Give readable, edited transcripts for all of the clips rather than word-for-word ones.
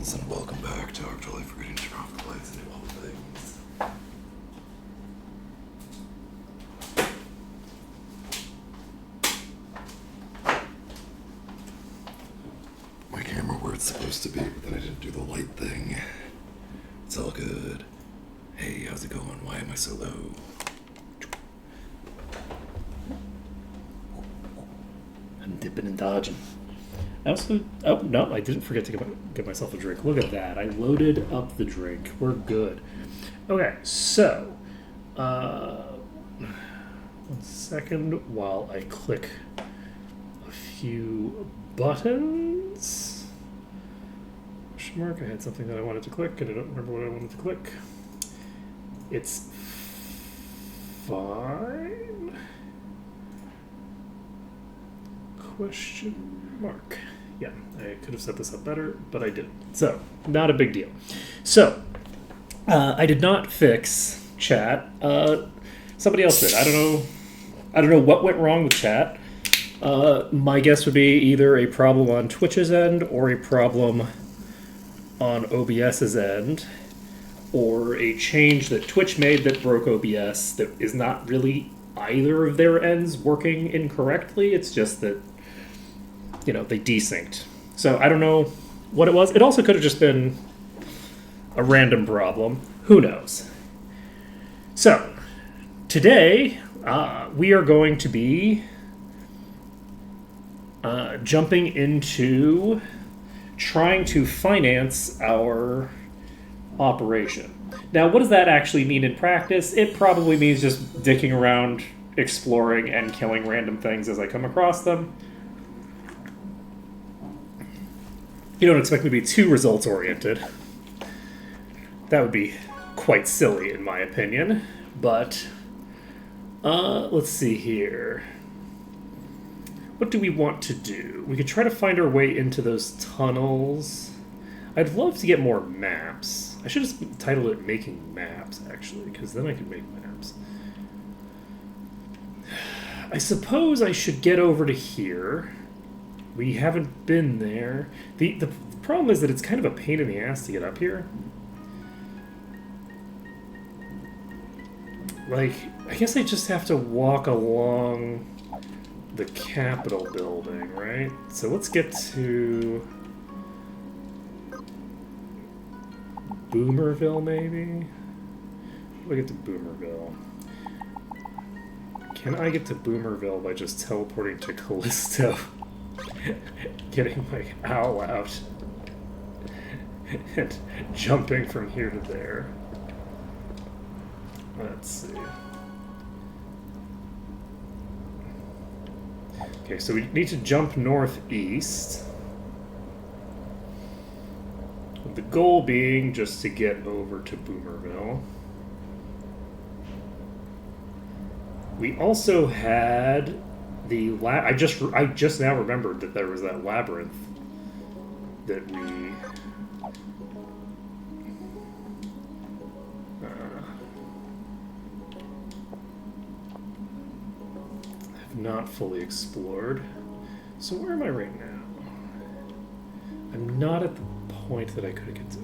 friends, and welcome back to Actually Forgetting to Turn Off the Lights and Do All the Things. My camera where it's supposed to be, but then I didn't do the light thing. It's all good. Hey, how's it going? Why am I so low? I'm dipping and dodging. I didn't forget to get myself a drink. Look at that. I loaded up the drink. We're good. Okay, so, 1 second while I click a few buttons. Question mark, I had something that I wanted to click, and I don't remember what I wanted to click. It's fine. Question mark. Yeah, I could have set this up better, but I didn't. So, not a big deal. So, I did not fix chat. Somebody else did. I don't know what went wrong with chat. My guess would be either a problem on Twitch's end or a problem on OBS's end, or a change that Twitch made that broke OBS that is not really either of their ends working incorrectly. It's just that they desynced. So I don't know what it was. It also could have just been a random problem. Who knows? So today we are going to be jumping into trying to finance our operation. Now, what does that actually mean in practice? It probably means just dicking around, exploring, and killing random things as I come across them. You don't expect me to be too results-oriented. That would be quite silly, in my opinion. But, let's see here. What do we want to do? We could try to find our way into those tunnels. I'd love to get more maps. I should have titled it Making Maps, actually, because then I could make maps. I suppose I should get over to here. We haven't been there. The problem is that it's kind of a pain in the ass to get up here. Like, I guess I just have to walk along the Capitol building, right? So let's get to Boomerville, maybe? How do I get to Boomerville? Can I get to Boomerville by just teleporting to Callisto? Getting my owl out and jumping from here to there. Let's see. Okay, so we need to jump northeast. The goal being just to get over to Boomerville. We also had the I just now remembered that there was that labyrinth that we have not fully explored. So where am I right now? I'm not at the point that I could get to.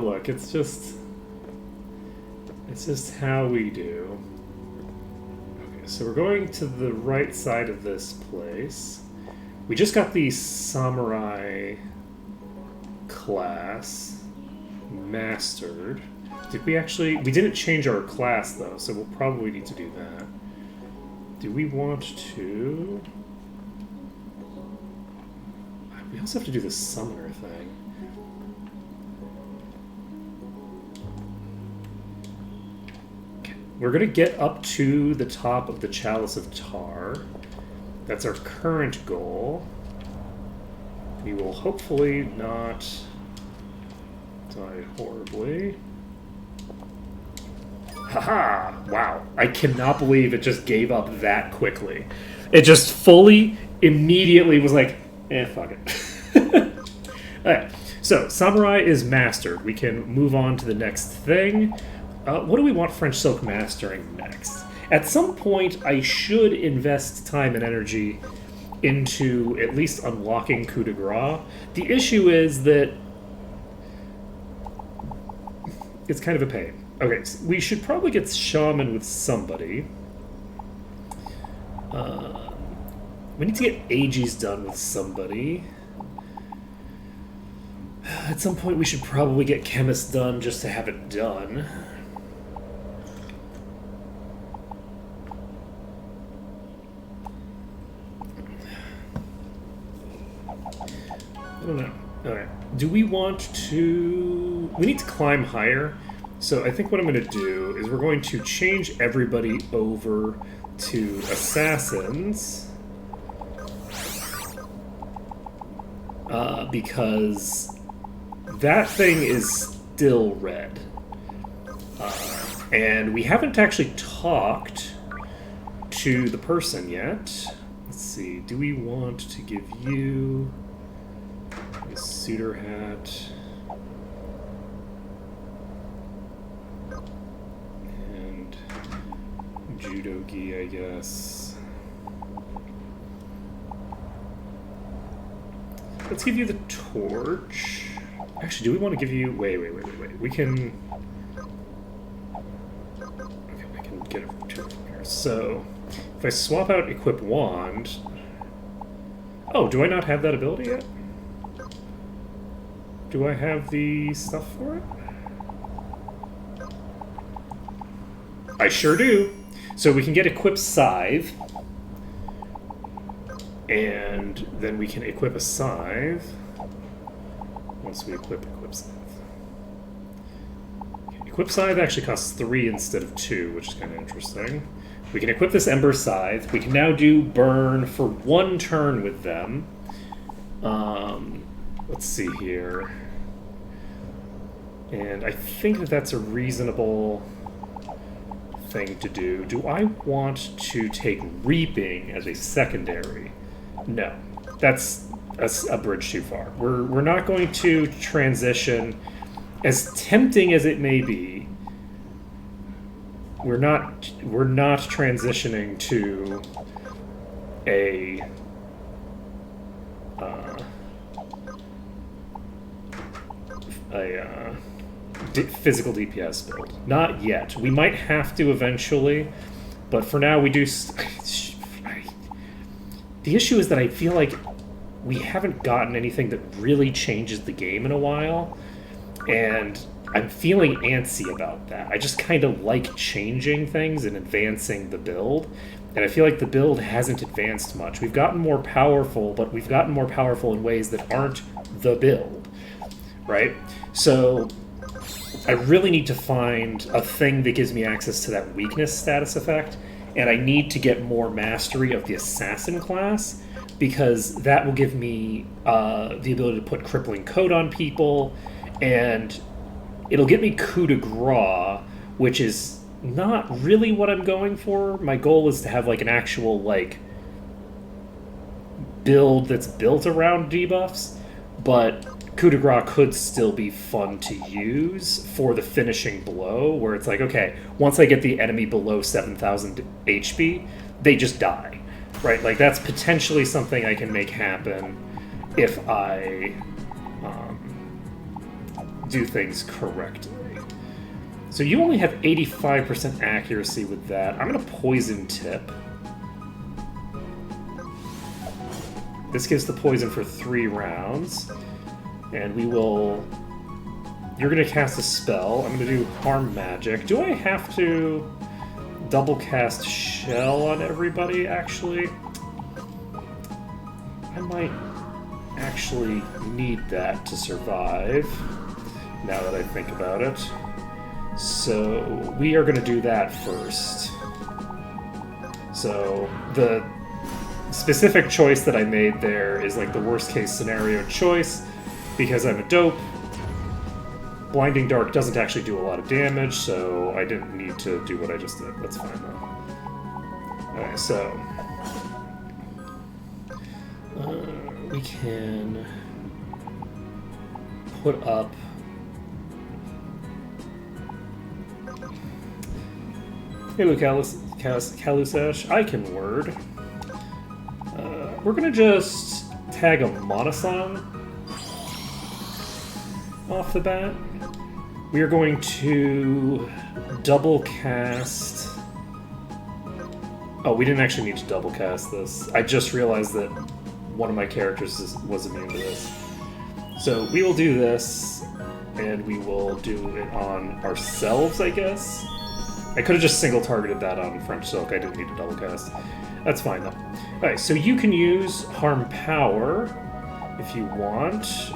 Look, it's just how we do. Okay, so we're going to the right side of this place. We just got the samurai class mastered. We didn't change our class though, so we'll probably need to do that. Do we want to? We also have to do the summoner thing. We're going to get up to the top of the Chalice of Tar. That's our current goal. We will hopefully not die horribly. Haha! Wow. I cannot believe it just gave up that quickly. It just immediately was like, fuck it. Alright, so Samurai is mastered. We can move on to the next thing. What do we want French Silk mastering next? At some point, I should invest time and energy into at least unlocking coup de grace. The issue is that it's kind of a pain. Okay, so we should probably get shaman with somebody. We need to get Aegis done with somebody. At some point, we should probably get chemist done just to have it done. I don't know. Alright. Do we want to... We need to climb higher. So I think what I'm going to do is we're going to change everybody over to assassins. Because that thing is still red. And we haven't actually talked to the person yet. Let's see. Do we want to give you a suitor hat? And judo gi, I guess. Let's give you the torch. Actually, do we want to give you... Wait. We can... Okay, I can get it from here. So, if I swap out equip wand... Oh, do I not have that ability yet? Do I have the stuff for it? I sure do. So we can get equip scythe. And then we can equip a scythe. Once we equip scythe. Okay, equip scythe actually costs 3 instead of 2, which is kind of interesting. We can equip this ember scythe. We can now do burn for 1 turn with them. Let's see here. And I think that that's a reasonable thing to do. Do I want to take reaping as a secondary? No, that's a bridge too far. We're not going to transition, as tempting as it may be. We're not transitioning to a physical DPS build. Not yet. We might have to eventually, but for now we do. The issue is that I feel like we haven't gotten anything that really changes the game in a while, and I'm feeling antsy about that. I just kind of like changing things and advancing the build, and I feel like the build hasn't advanced much. We've gotten more powerful, but we've gotten more powerful in ways that aren't the build, right? So I really need to find a thing that gives me access to that weakness status effect, and I need to get more mastery of the assassin class, because that will give me the ability to put crippling coat on people, and it'll get me coup de grace, which is not really what I'm going for. My goal is to have like an actual like build that's built around debuffs, but coup de grace could still be fun to use for the finishing blow, where it's like, okay, once I get the enemy below 7,000 HP, they just die, right? Like, that's potentially something I can make happen if I do things correctly. So you only have 85% accuracy with that. I'm going to poison tip. This gives the poison for 3 rounds. And we will... You're going to cast a spell. I'm going to do harm magic. Do I have to double cast shell on everybody, actually? I might actually need that to survive, now that I think about it. So we are going to do that first. So the specific choice that I made there is like the worst case scenario choice, because I'm a dope. Blinding Dark doesn't actually do a lot of damage, so I didn't need to do what I just did. That's fine, though. Alright, so... we can put up... Hey, Luke Alice. Kalusash. I can word. We're gonna just tag a Monasong off the bat. We are going to double cast. Oh, we didn't actually need to double cast this. I just realized that one of my characters was immune to this. So we will do this, and we will do it on ourselves, I guess. I could have just single targeted that on French Silk. I didn't need to double cast. That's fine though. Alright, so you can use Harm Power if you want.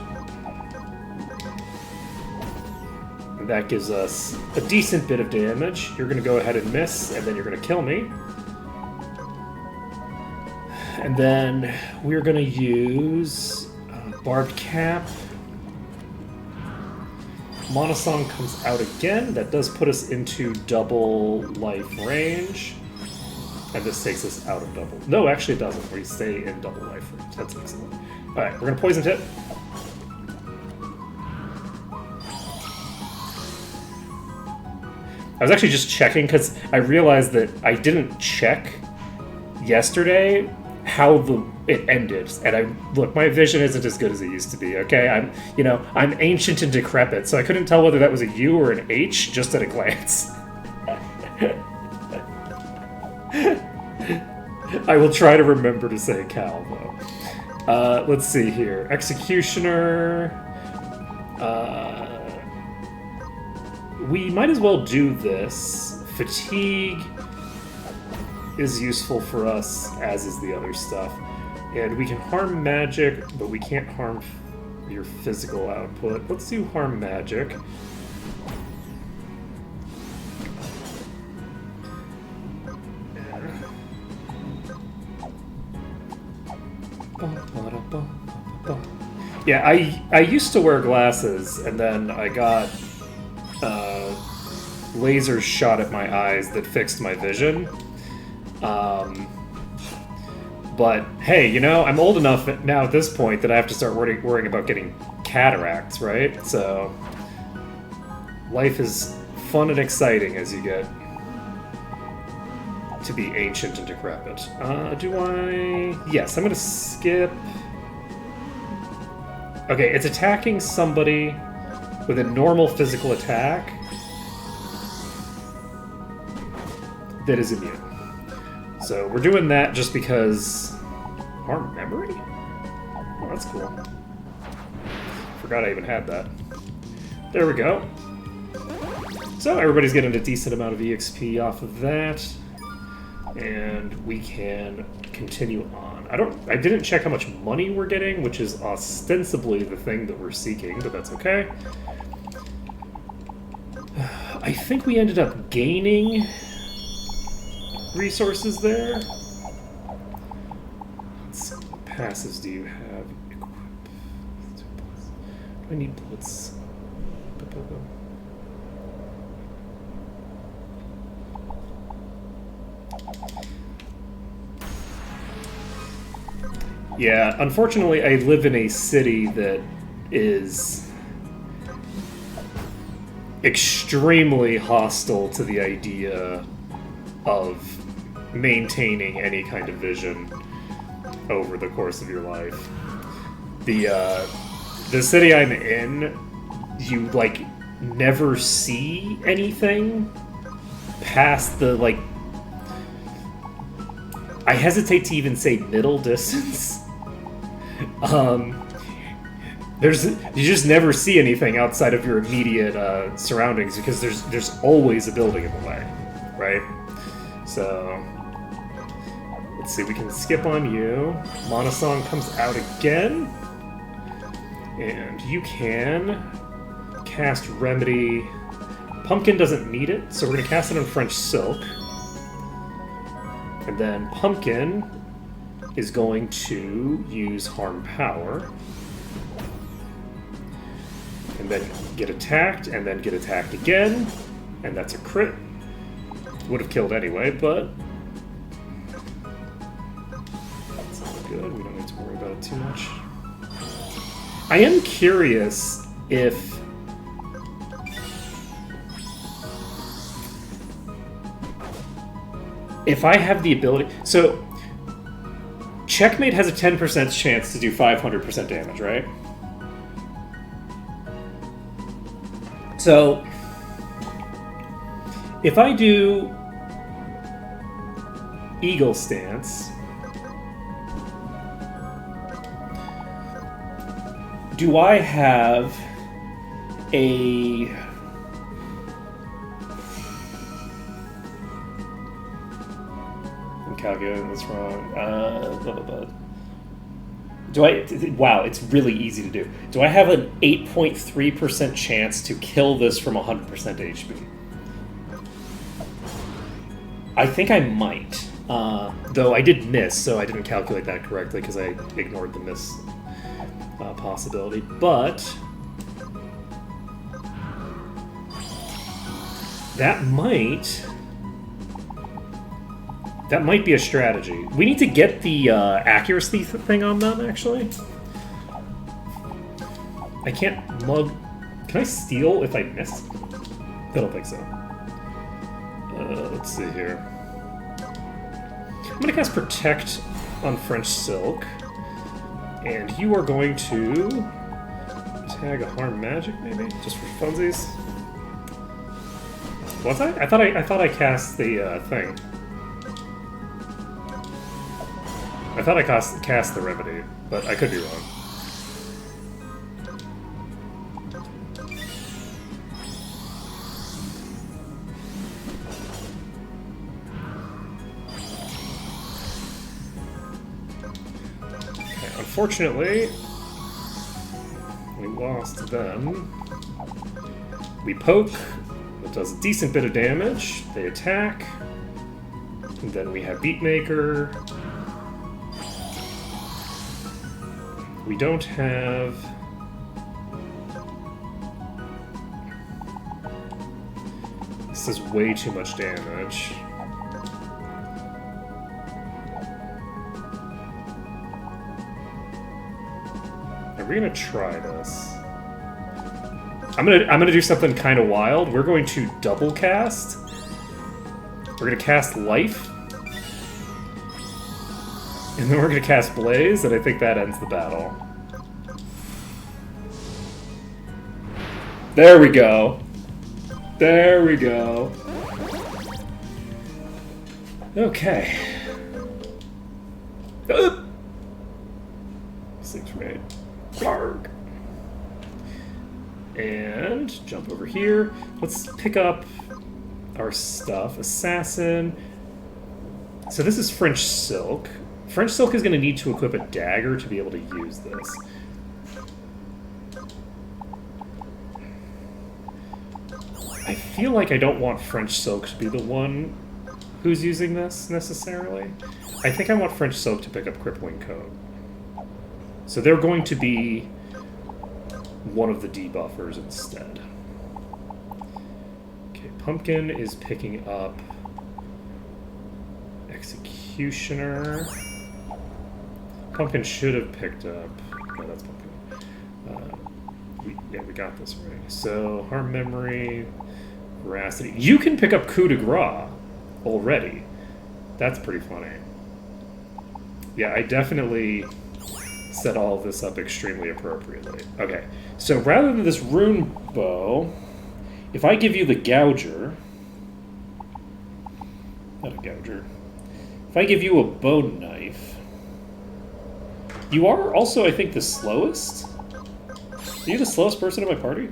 That gives us a decent bit of damage. You're going to go ahead and miss, and then you're going to kill me. And then we're going to use Barbed Cap. Monasong comes out again. That does put us into double life range. And this takes us out of double. No, actually it doesn't. We stay in double life range. That's excellent. Alright, we're going to Poison Tip. I was actually just checking because I realized that I didn't check yesterday how it ended. And look, my vision isn't as good as it used to be, okay? I'm ancient and decrepit, so I couldn't tell whether that was a U or an H just at a glance. I will try to remember to say Cal, though. Let's see here. Executioner. We might as well do this. Fatigue is useful for us, as is the other stuff. And we can harm magic, but we can't harm your physical output. Let's do harm magic. Yeah, I used to wear glasses, and then I got lasers shot at my eyes that fixed my vision. But hey, I'm old enough now at this point that I have to start worrying about getting cataracts, right? So life is fun and exciting as you get to be ancient and decrepit. Do I? Yes, I'm gonna skip. Okay, it's attacking somebody with a normal physical attack that is immune. So we're doing that just because... Harm memory? Oh, that's cool. Forgot I even had that. There we go. So everybody's getting a decent amount of EXP off of that. And we can continue on. I didn't check how much money we're getting, which is ostensibly the thing that we're seeking, but that's okay. I think we ended up gaining resources there. Let's see, what passes do you have? Equip. Do I need bullets? Yeah, unfortunately I live in a city that is extremely hostile to the idea of maintaining any kind of vision over the course of your life. The city I'm in, you never see anything past the I hesitate to even say middle distance. You just never see anything outside of your immediate surroundings because there's always a building in the way, right? So let's see, we can skip on you. Monasong comes out again, and you can cast Remedy. Pumpkin doesn't need it, so we're gonna cast it on French Silk. And then Pumpkin is going to use Harm Power. And then get attacked, and then get attacked again. And that's a crit. Would have killed anyway, but... that's not good. We don't need to worry about it too much. I am curious if... if I have the ability... So, Checkmate has a 10% chance to do 500% damage, right? So, if I do Eagle Stance, do I have a... I'm calculating this wrong. Blah, blah, blah. Do I... Wow, it's really easy to do. Do I have an 8.3% chance to kill this from 100% HP? I think I might. Though I did miss, so I didn't calculate that correctly because I ignored the miss possibility. But that might be a strategy. We need to get the accuracy thing on them, actually. I can't mug... Can I steal if I miss? I don't think so. Let's see here. I'm going to cast Protect on French Silk. And you are going to tag a Harm Magic, maybe? Just for funsies? Was I? I thought I cast the thing. I thought I cast the Remedy, but I could be wrong. Unfortunately, we lost them. We poke. It does a decent bit of damage. They attack. And then we have Beatmaker. We don't have... This is way too much damage. Are we gonna try this? I'm gonna do something kind of wild. We're going to double cast. We're gonna cast Life, and then we're gonna cast Blaze, and I think that ends the battle. There we go. There we go. Okay. 6 raid. Blarg. And jump over here. Let's pick up our stuff. Assassin. So this is French Silk. French Silk is going to need to equip a dagger to be able to use this. I feel like I don't want French Silk to be the one who's using this, necessarily. I think I want French Silk to pick up Crippling Coat. So they're going to be one of the debuffers instead. Okay, Pumpkin is picking up Executioner. Pumpkin should have picked up... No, that's Pumpkin. We got this right. So, Harm Memory, Veracity. You can pick up Coup de Grace already. That's pretty funny. Yeah, I definitely set all of this up extremely appropriately. Okay, so rather than this rune bow, if I give you the Gouger... Not a Gouger. If I give you a bone knife... You are also, I think, the slowest? Are you the slowest person in my party?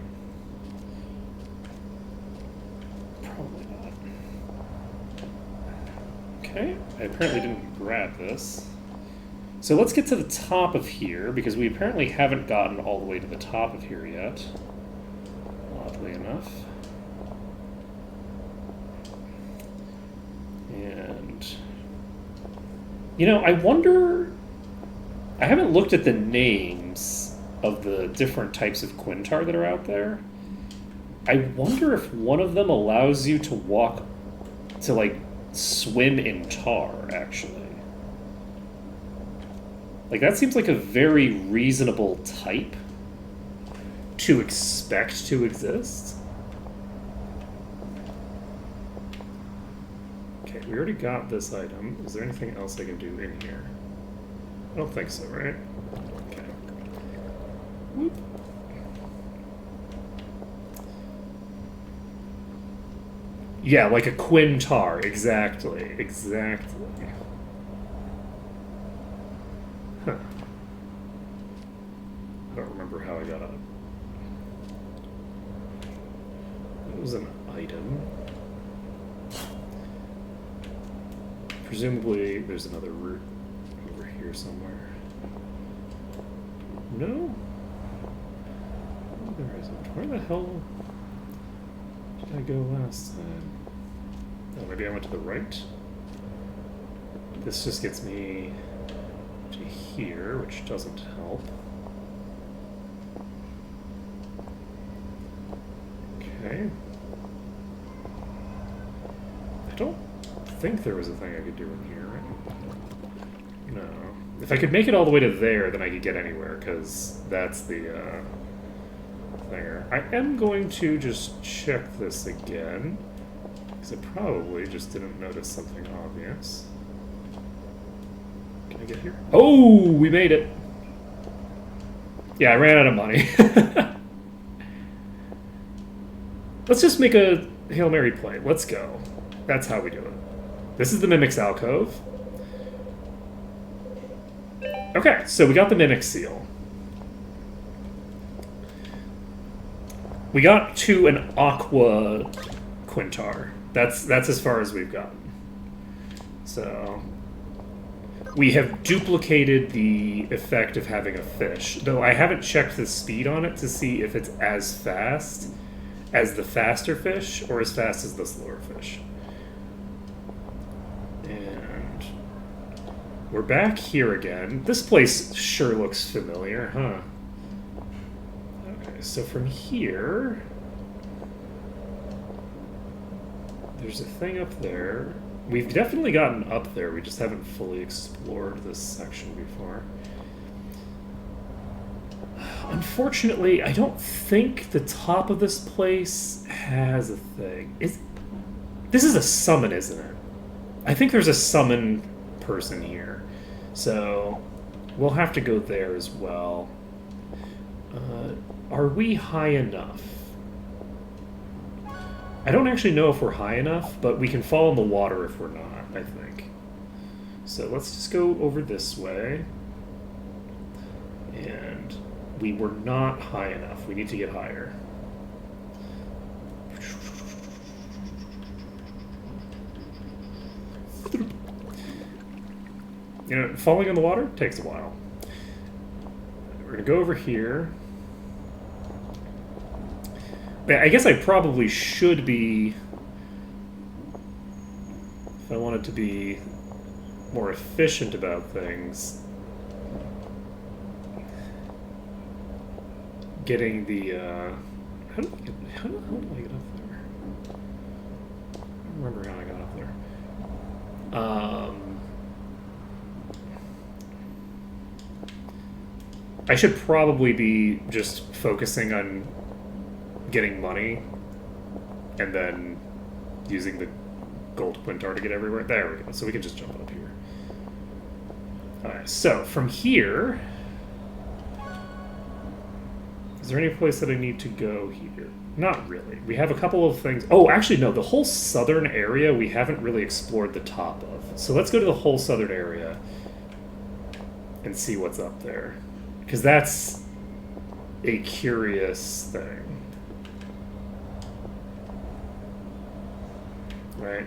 Probably not. Okay, I apparently didn't grab this. So let's get to the top of here, because we apparently haven't gotten all the way to the top of here yet. Oddly enough. And... You know, I wonder... I haven't looked at the names of the different types of Quintar that are out there. I wonder if one of them allows you to walk, to like swim in tar, actually. Like, that seems like a very reasonable type to expect to exist. Okay, Okay, we already got this item. Is there anything else I can do in here? I don't think so, right? Okay. Whoop. Yeah, like a Quintar. Exactly. Exactly. Huh. I don't remember how I got up. It was an item. Presumably, there's another route over here somewhere. No? Oh, there isn't. Where the hell did I go last time? Oh, maybe I went to the right? This just gets me to here, which doesn't help. Okay. I don't think there was a thing I could do in here, right? No. If I could make it all the way to there, then I could get anywhere, because that's the thinger. I am going to just check this again, because I probably just didn't notice something obvious. Can I get here? Oh, we made it! Yeah, I ran out of money. Let's just make a Hail Mary play. Let's go. That's how we do it. This is the Mimic's alcove. Okay, so we got the Mimic seal. We got to an Aqua Quintar. That's as far as we've gotten. So we have duplicated the effect of having a fish, though I haven't checked the speed on it to see if it's as fast as the faster fish or as fast as the slower fish. And we're back here again. This place sure looks familiar, huh? Okay, so from here, there's a thing up there. We've definitely gotten up there, we just haven't fully explored this section before. Unfortunately, I don't think the top of this place has a thing. This is a summon, isn't it? I think there's a summon person here. So we'll have to go there as well. Are we high enough? I don't actually know if we're high enough, but we can fall in the water if we're not, I think. So let's just go over this way. And we were not high enough. We need to get higher. You know, falling in the water takes a while. We're gonna go over here. I guess I probably should be, if I wanted to be more efficient about things, getting the, how do I get up there? I don't remember how I got up there. I should probably be just focusing on getting money and then using the gold Quintar to get everywhere. There we go. So we can just jump up here. Alright, so from here, is there any place that I need to go here? Not really. We have a couple of things. Oh, actually, no. The whole southern area we haven't really explored the top of. So let's go to the whole southern area and see what's up there. Because that's a curious thing. Right.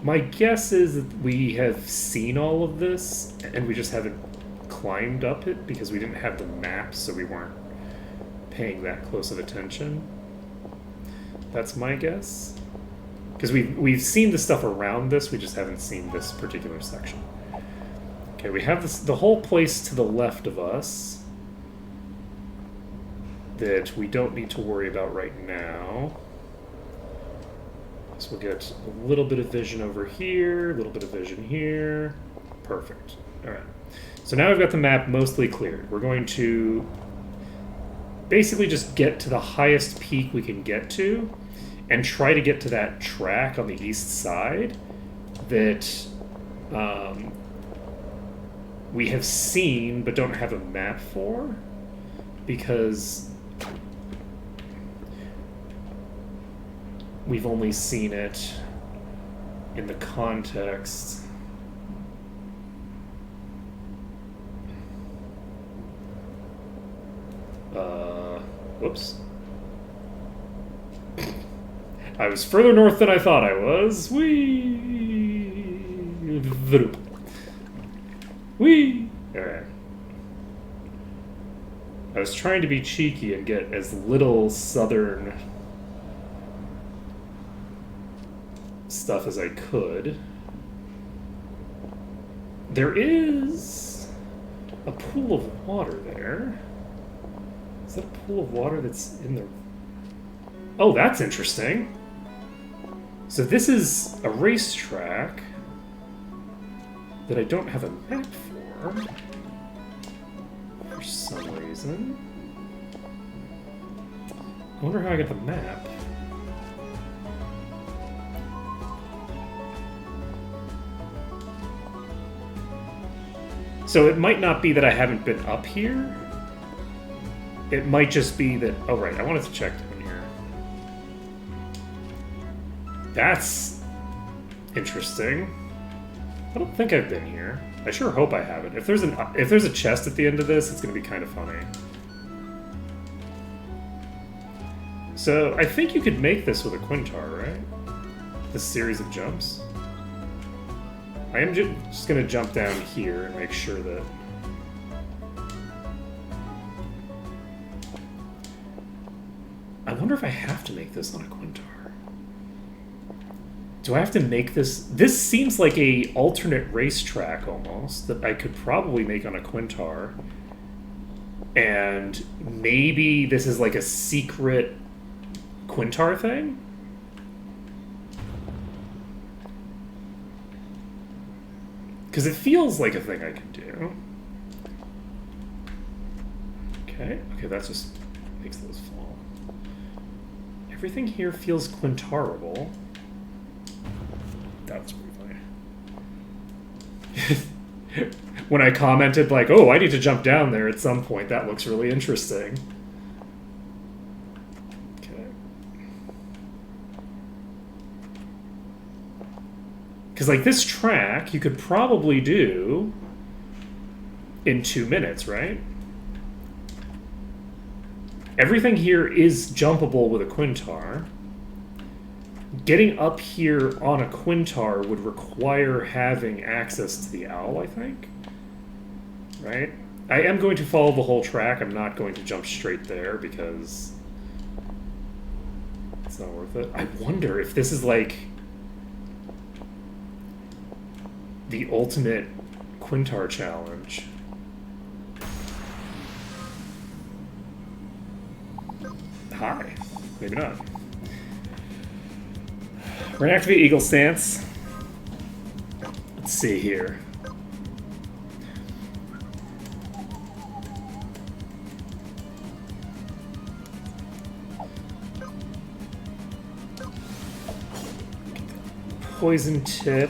My guess is that we have seen all of this, and we just haven't climbed up it because we didn't have the map, so we weren't paying that close of attention. That's my guess. Because we've seen the stuff around this, we just haven't seen this particular section. Okay, we have the whole place to the left of us that we don't need to worry about right now. So we'll get a little bit of vision over here, a little bit of vision here. Perfect. All right. So now we've got the map mostly cleared. We're going to basically just get to the highest peak we can get to, and try to get to that track on the east side that we have seen but don't have a map for, because we've only seen it in the context. Whoops. I was further north than I thought I was. Whee! Whee! Alright. I was trying to be cheeky and get as little southern stuff as I could. There is a pool of water there. Is that a pool of water that's in the... Oh, that's interesting. So this is a racetrack that I don't have a map for some reason. I wonder how I got the map. So it might not be that I haven't been up here. It might just be that... Oh, right. I wanted to check down here. That's interesting. I don't think I've been here. I sure hope I haven't. If there's a chest at the end of this, it's going to be kind of funny. So I think you could make this with a Quintar, right? This series of jumps. I am just going to jump down here and make sure that... I wonder if I have to make this on a Quintar. Do I have to make this? This seems like a alternate racetrack almost that I could probably make on a Quintar. And maybe this is like a secret Quintar thing? Because it feels like a thing I can do. Okay, that just makes those fall. Everything here feels Quintarable. That was pretty funny. When I commented, like, oh, I need to jump down there at some point, that looks really interesting. Okay. Because, like, this track, you could probably do in 2 minutes, right? Everything here is jumpable with a Quintar. Getting up here on a Quintar would require having access to the owl, I think. Right? I am going to follow the whole track. I'm not going to jump straight there because it's not worth it. I wonder if this is like the ultimate Quintar challenge. Hi. Maybe not. We're gonna activate Eagle Stance. Let's see here. Poison Tip.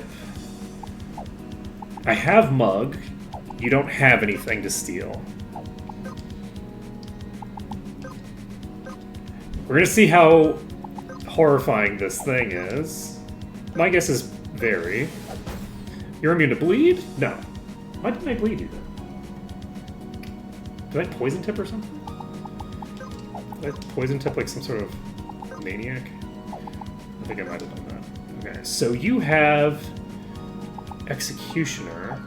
I have Mug. You don't have anything to steal. We're gonna see how horrifying this thing is. My guess is very. You're immune to bleed? No. Why didn't I bleed you then? Did I poison tip or something? Did I poison tip like some sort of maniac? I think I might have done that. Okay, so you have Executioner.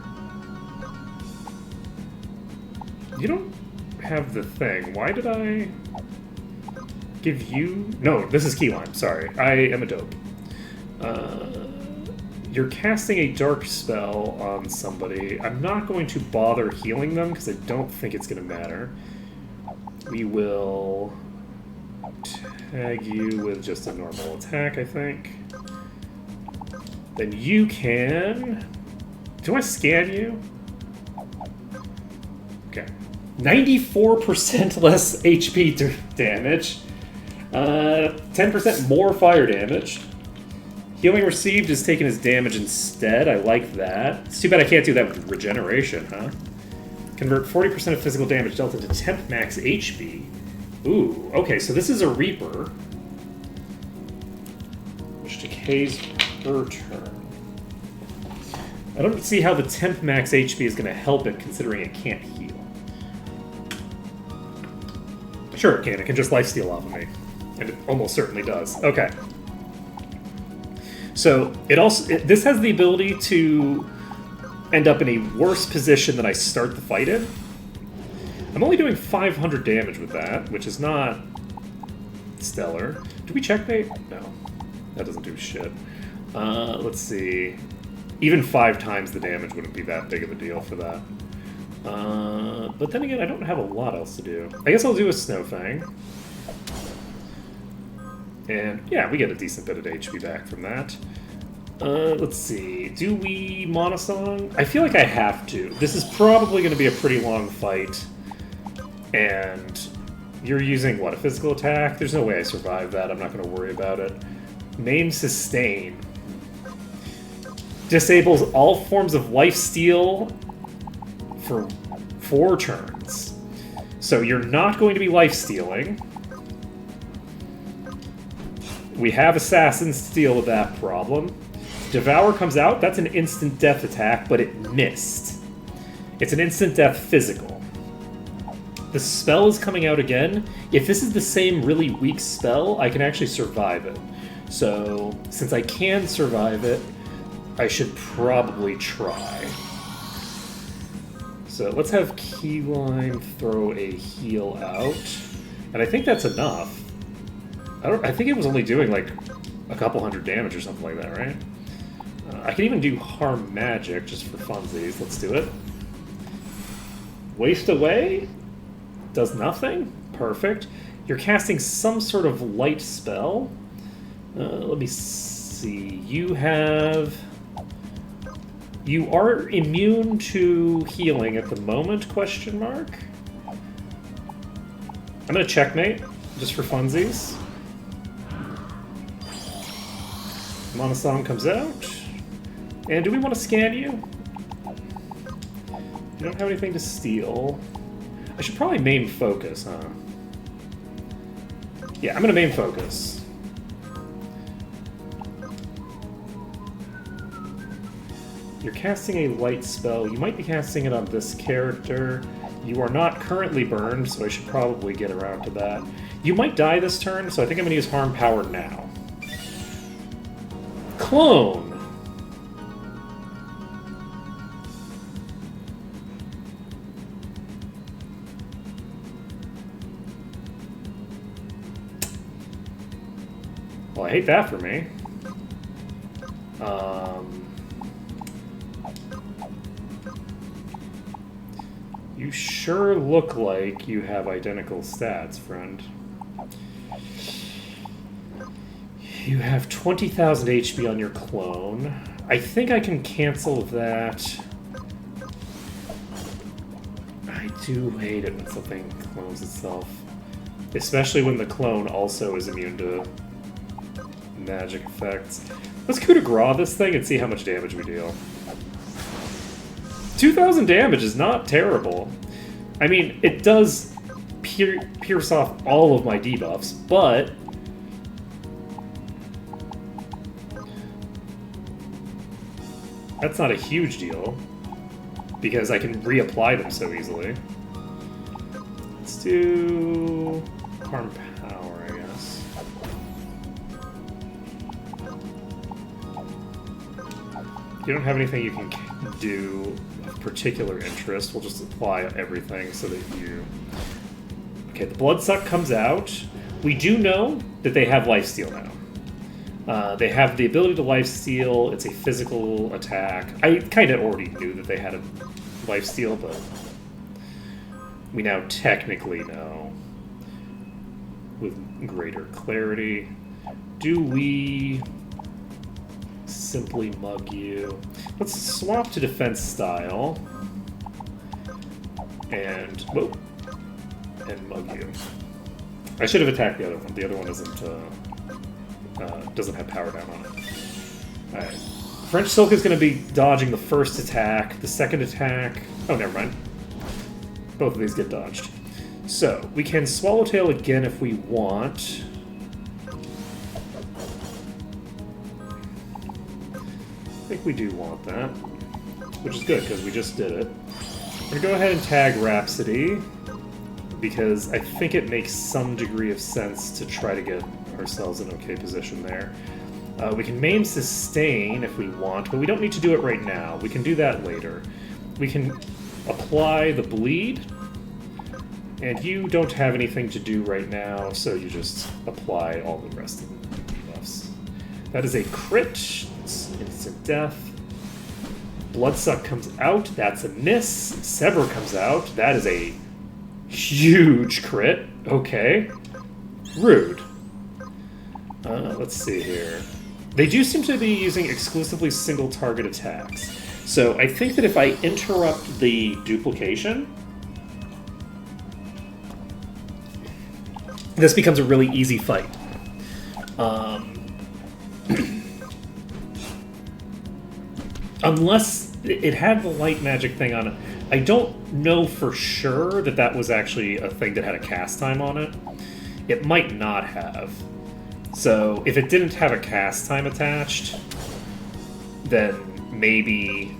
You don't have the thing. Why did I give you... No, this is Keylime. Sorry. I am a dope. You're casting a dark spell on somebody. I'm not going to bother healing them because I don't think it's going to matter. We will tag you with just a normal attack, I think. Then you can... Do I scan you? Okay. 94% less HP damage. 10% more fire damage. Healing received is taken as damage instead. I like that. It's too bad I can't do that with regeneration, huh? Convert 40% of physical damage dealt into temp max HP. Ooh, okay, so this is a Reaper, which decays per turn. I don't see how the temp max HP is going to help it, considering it can't heal. Sure it can. It can just lifesteal off of me. And it almost certainly does. Okay. So, this has the ability to end up in a worse position than I start the fight in. I'm only doing 500 damage with that, which is not stellar. Do we checkmate? No. That doesn't do shit. Let's see. Even 5 times the damage wouldn't be that big of a deal for that. But then again, I don't have a lot else to do. I guess I'll do a Snowfang. And yeah, we get a decent bit of HP back from that. Let's see. Do we Monosong? I feel like I have to. This is probably going to be a pretty long fight. And you're using, what, a physical attack? There's no way I survive that. I'm not going to worry about it. Maim Sustain. Disables all forms of lifesteal for 4 turns. So you're not going to be lifestealing. We have Assassin's deal with that problem. Devour comes out. That's an instant death attack, but it missed. It's an instant death physical. The spell is coming out again. If this is the same really weak spell, I can actually survive it. So, since I can survive it, I should probably try. So let's have Keyline throw a heal out. And I think that's enough. I think it was only doing like a couple hundred damage or something like that, right? I can even do Harm Magic just for funsies. Let's do it. Waste Away does nothing. Perfect. You're casting some sort of light spell. Let me see. You are immune to healing at the moment, question mark? I'm gonna checkmate, just for funsies. Monosong comes out. And do we want to scan you? You don't have anything to steal. I should probably main focus, huh? Yeah, I'm gonna main focus. You're casting a light spell. You might be casting it on this character. You are not currently burned, so I should probably get around to that. You might die this turn, so I think I'm gonna use Harm Power now. Clone! Well, I hate that for me. You sure look like you have identical stats, friend. You have 20,000 HP on your clone. I think I can cancel that. I do hate it when something clones itself. Especially when the clone also is immune to magic effects. Let's coup de grace this thing and see how much damage we deal. 2,000 damage is not terrible. I mean, it does pierce off all of my debuffs, but that's not a huge deal, because I can reapply them so easily. Let's do Harm Power, I guess. You don't have anything you can do of particular interest. We'll just apply everything so that you... Okay, the Bloodsuck comes out. We do know that they have lifesteal now. They have the ability to lifesteal. It's a physical attack. I kind of already knew that they had a lifesteal, but we now technically know with greater clarity. Do we simply mug you? Let's swap to defense style and mug you. I should have attacked the other one. The other one doesn't have power down on it. Alright. French Silk is going to be dodging the first attack. The second attack... Oh, never mind. Both of these get dodged. So, we can Swallowtail again if we want. I think we do want that. Which is good, because we just did it. We're going to go ahead and tag Rhapsody, because I think it makes some degree of sense to try to get ourselves in okay position there. We can maim Sustain if we want, but we don't need to do it right now. We can do that later. We can apply the Bleed, and you don't have anything to do right now, so you just apply all the rest of the debuffs. That is a crit. It's instant death. Bloodsuck comes out. That's a miss. Sever comes out. That is a huge crit. Okay. Rude. Let's see here. They do seem to be using exclusively single target attacks. So I think that if I interrupt the duplication, this becomes a really easy fight. Unless it had the light magic thing on it. I don't know for sure that that was actually a thing that had a cast time on it. It might not have. So if it didn't have a cast time attached, then maybe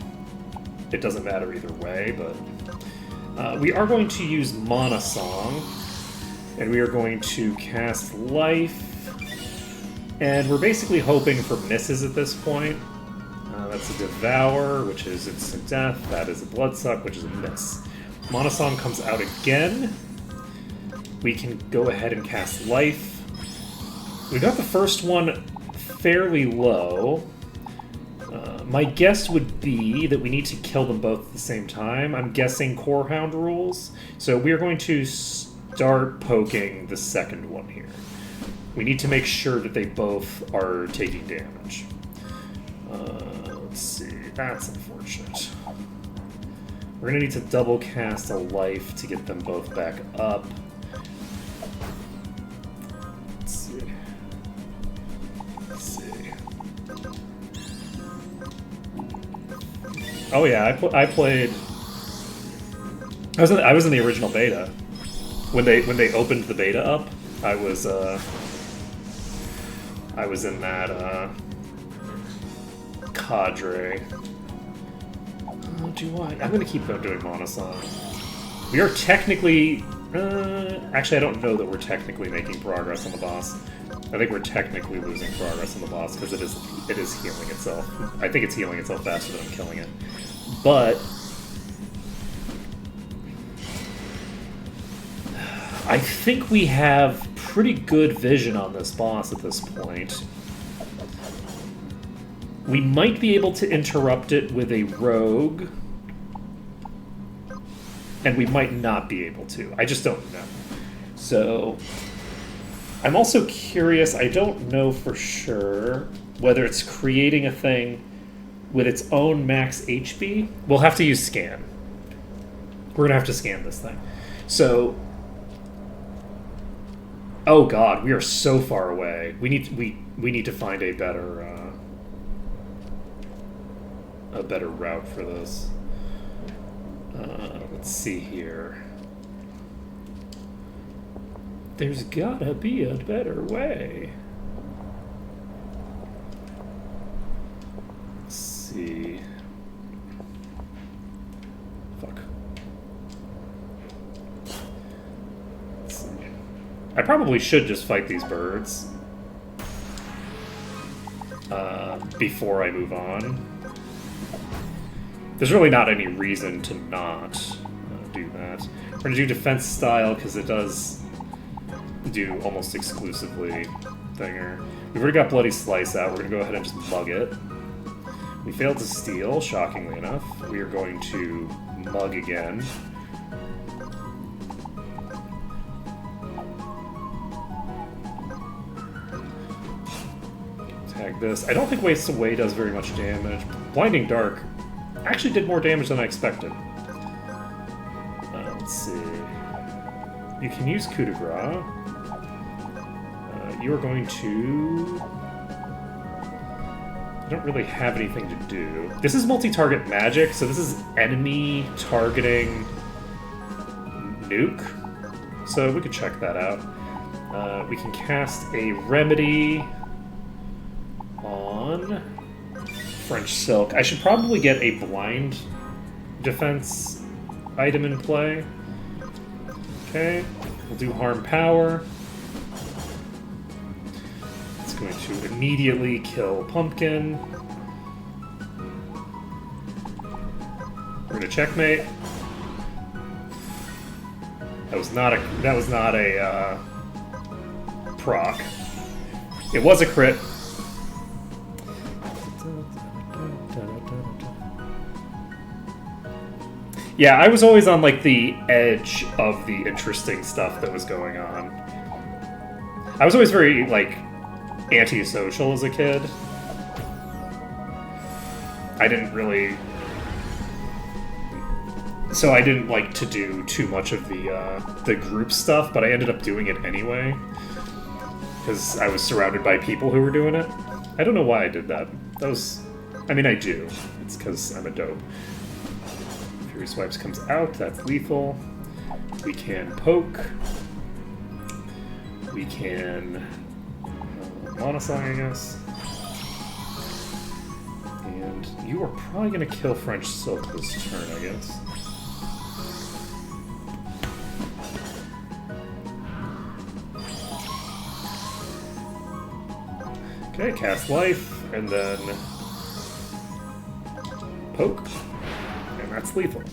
it doesn't matter either way, but we are going to use Mana Song, and we are going to cast Life, and we're basically hoping for misses at this point. That's a Devour, which is instant death. That is a Bloodsuck, which is a miss. Mana Song comes out again. We can go ahead and cast Life. We got the first one fairly low. My guess would be that we need to kill them both at the same time. I'm guessing Core Hound rules. So we are going to start poking the second one here. We need to make sure that they both are taking damage. Let's see. That's unfortunate. We're going to need to double cast a Life to get them both back up. Let's see. Oh yeah, I played. I was in the original beta when they opened the beta up. I was in that cadre. Oh, do I? I'm gonna keep doing Mana Song. We are technically. Actually, I don't know that we're technically making progress on the boss. I think we're technically losing progress on the boss because it is healing itself. I think it's healing itself faster than I'm killing it. But I think we have pretty good vision on this boss at this point. We might be able to interrupt it with a rogue, and we might not be able to. I just don't know. So I'm also curious, I don't know for sure whether it's creating a thing with its own max HP. We'll have to use scan. We're going to have to scan this thing. So, oh god, we are so far away. We need to find a better route for this. Let's see here. There's gotta be a better way. Let's see. Fuck. Let's see. I probably should just fight these birds before I move on. There's really not any reason to not do that. We're gonna do defense style because it does do almost exclusively thinger. We've already got Bloody Slice out. We're gonna go ahead and just mug it. We failed to steal, shockingly enough. We are going to mug again. Tag this. I don't think Waste Away does very much damage. Blinding Dark actually did more damage than I expected. Let's see. You can use Coup de Grace. You are going to... I don't really have anything to do. This is multi-target magic, so this is enemy targeting nuke. So we could check that out. We can cast a remedy on French Silk. I should probably get a blind defense item in play. Okay, we'll do harm power. It's going to immediately kill Pumpkin. We're gonna checkmate. That was not a proc. It was a crit. Yeah, I was always on like the edge of the interesting stuff that was going on. I was always very like antisocial as a kid. I didn't really... So I didn't like to do too much of the group stuff, but I ended up doing it anyway. Because I was surrounded by people who were doing it. I don't know why I did that. That was... I mean, I do. It's because I'm a dope. Fury Swipes comes out, that's lethal. We can poke. We can... Monosong, I guess. And you are probably going to kill French Silk this turn, I guess. Okay, cast life, and then poke, and that's lethal.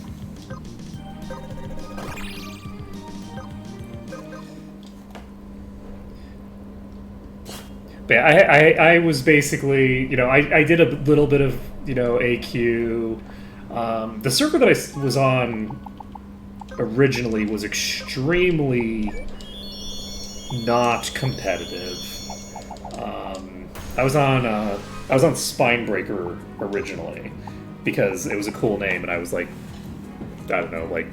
But yeah, I was basically, you know, I did a little bit of, you know, AQ. The server that I was on originally was extremely not competitive. I was on Spinebreaker originally because it was a cool name, and I was like, I don't know, like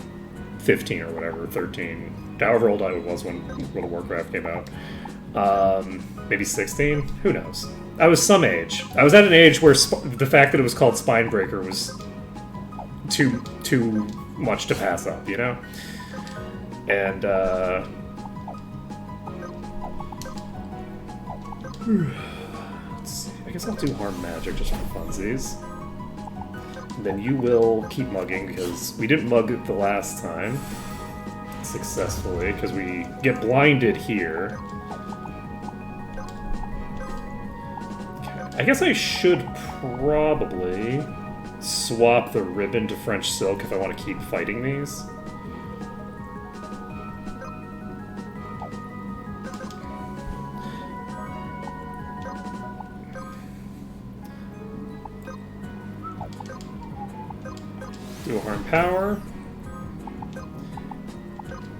15 or whatever, 13, however old I was when World of Warcraft came out. Maybe 16? Who knows? I was some age. I was at an age where the fact that it was called Spinebreaker was too much to pass up, you know? And, let's see. I guess I'll do Harm Magic just for funsies. And then you will keep mugging, because we didn't mug it the last time successfully, because we get blinded here. I guess I should probably swap the ribbon to French Silk if I want to keep fighting these. Do a Harm Power.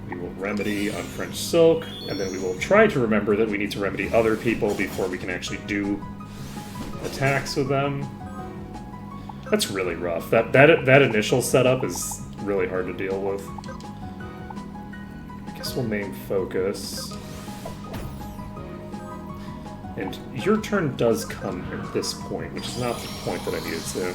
We will remedy on French Silk, and then we will try to remember that we need to remedy other people before we can actually do attacks with them. That's really rough. That initial setup is really hard to deal with. I guess we'll main focus. And your turn does come at this point, which is not the point that I needed to.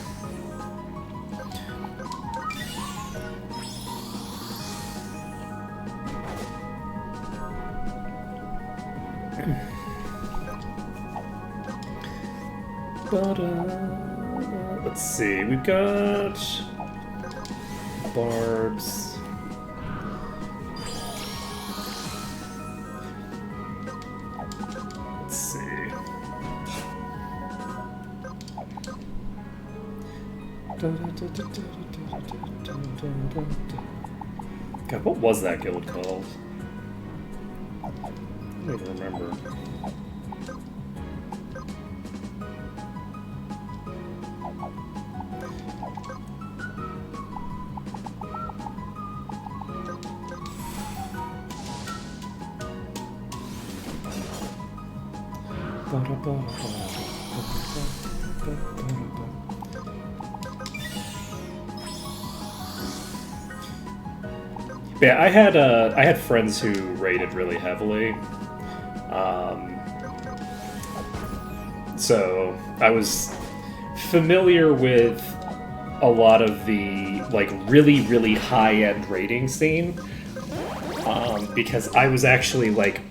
Let's see, we've got barbs. Let's see. God, what was that guild called? I don't even remember. Yeah, I had friends who raided really heavily, So I was familiar with a lot of the like really, really high-end rating scene, because I was actually like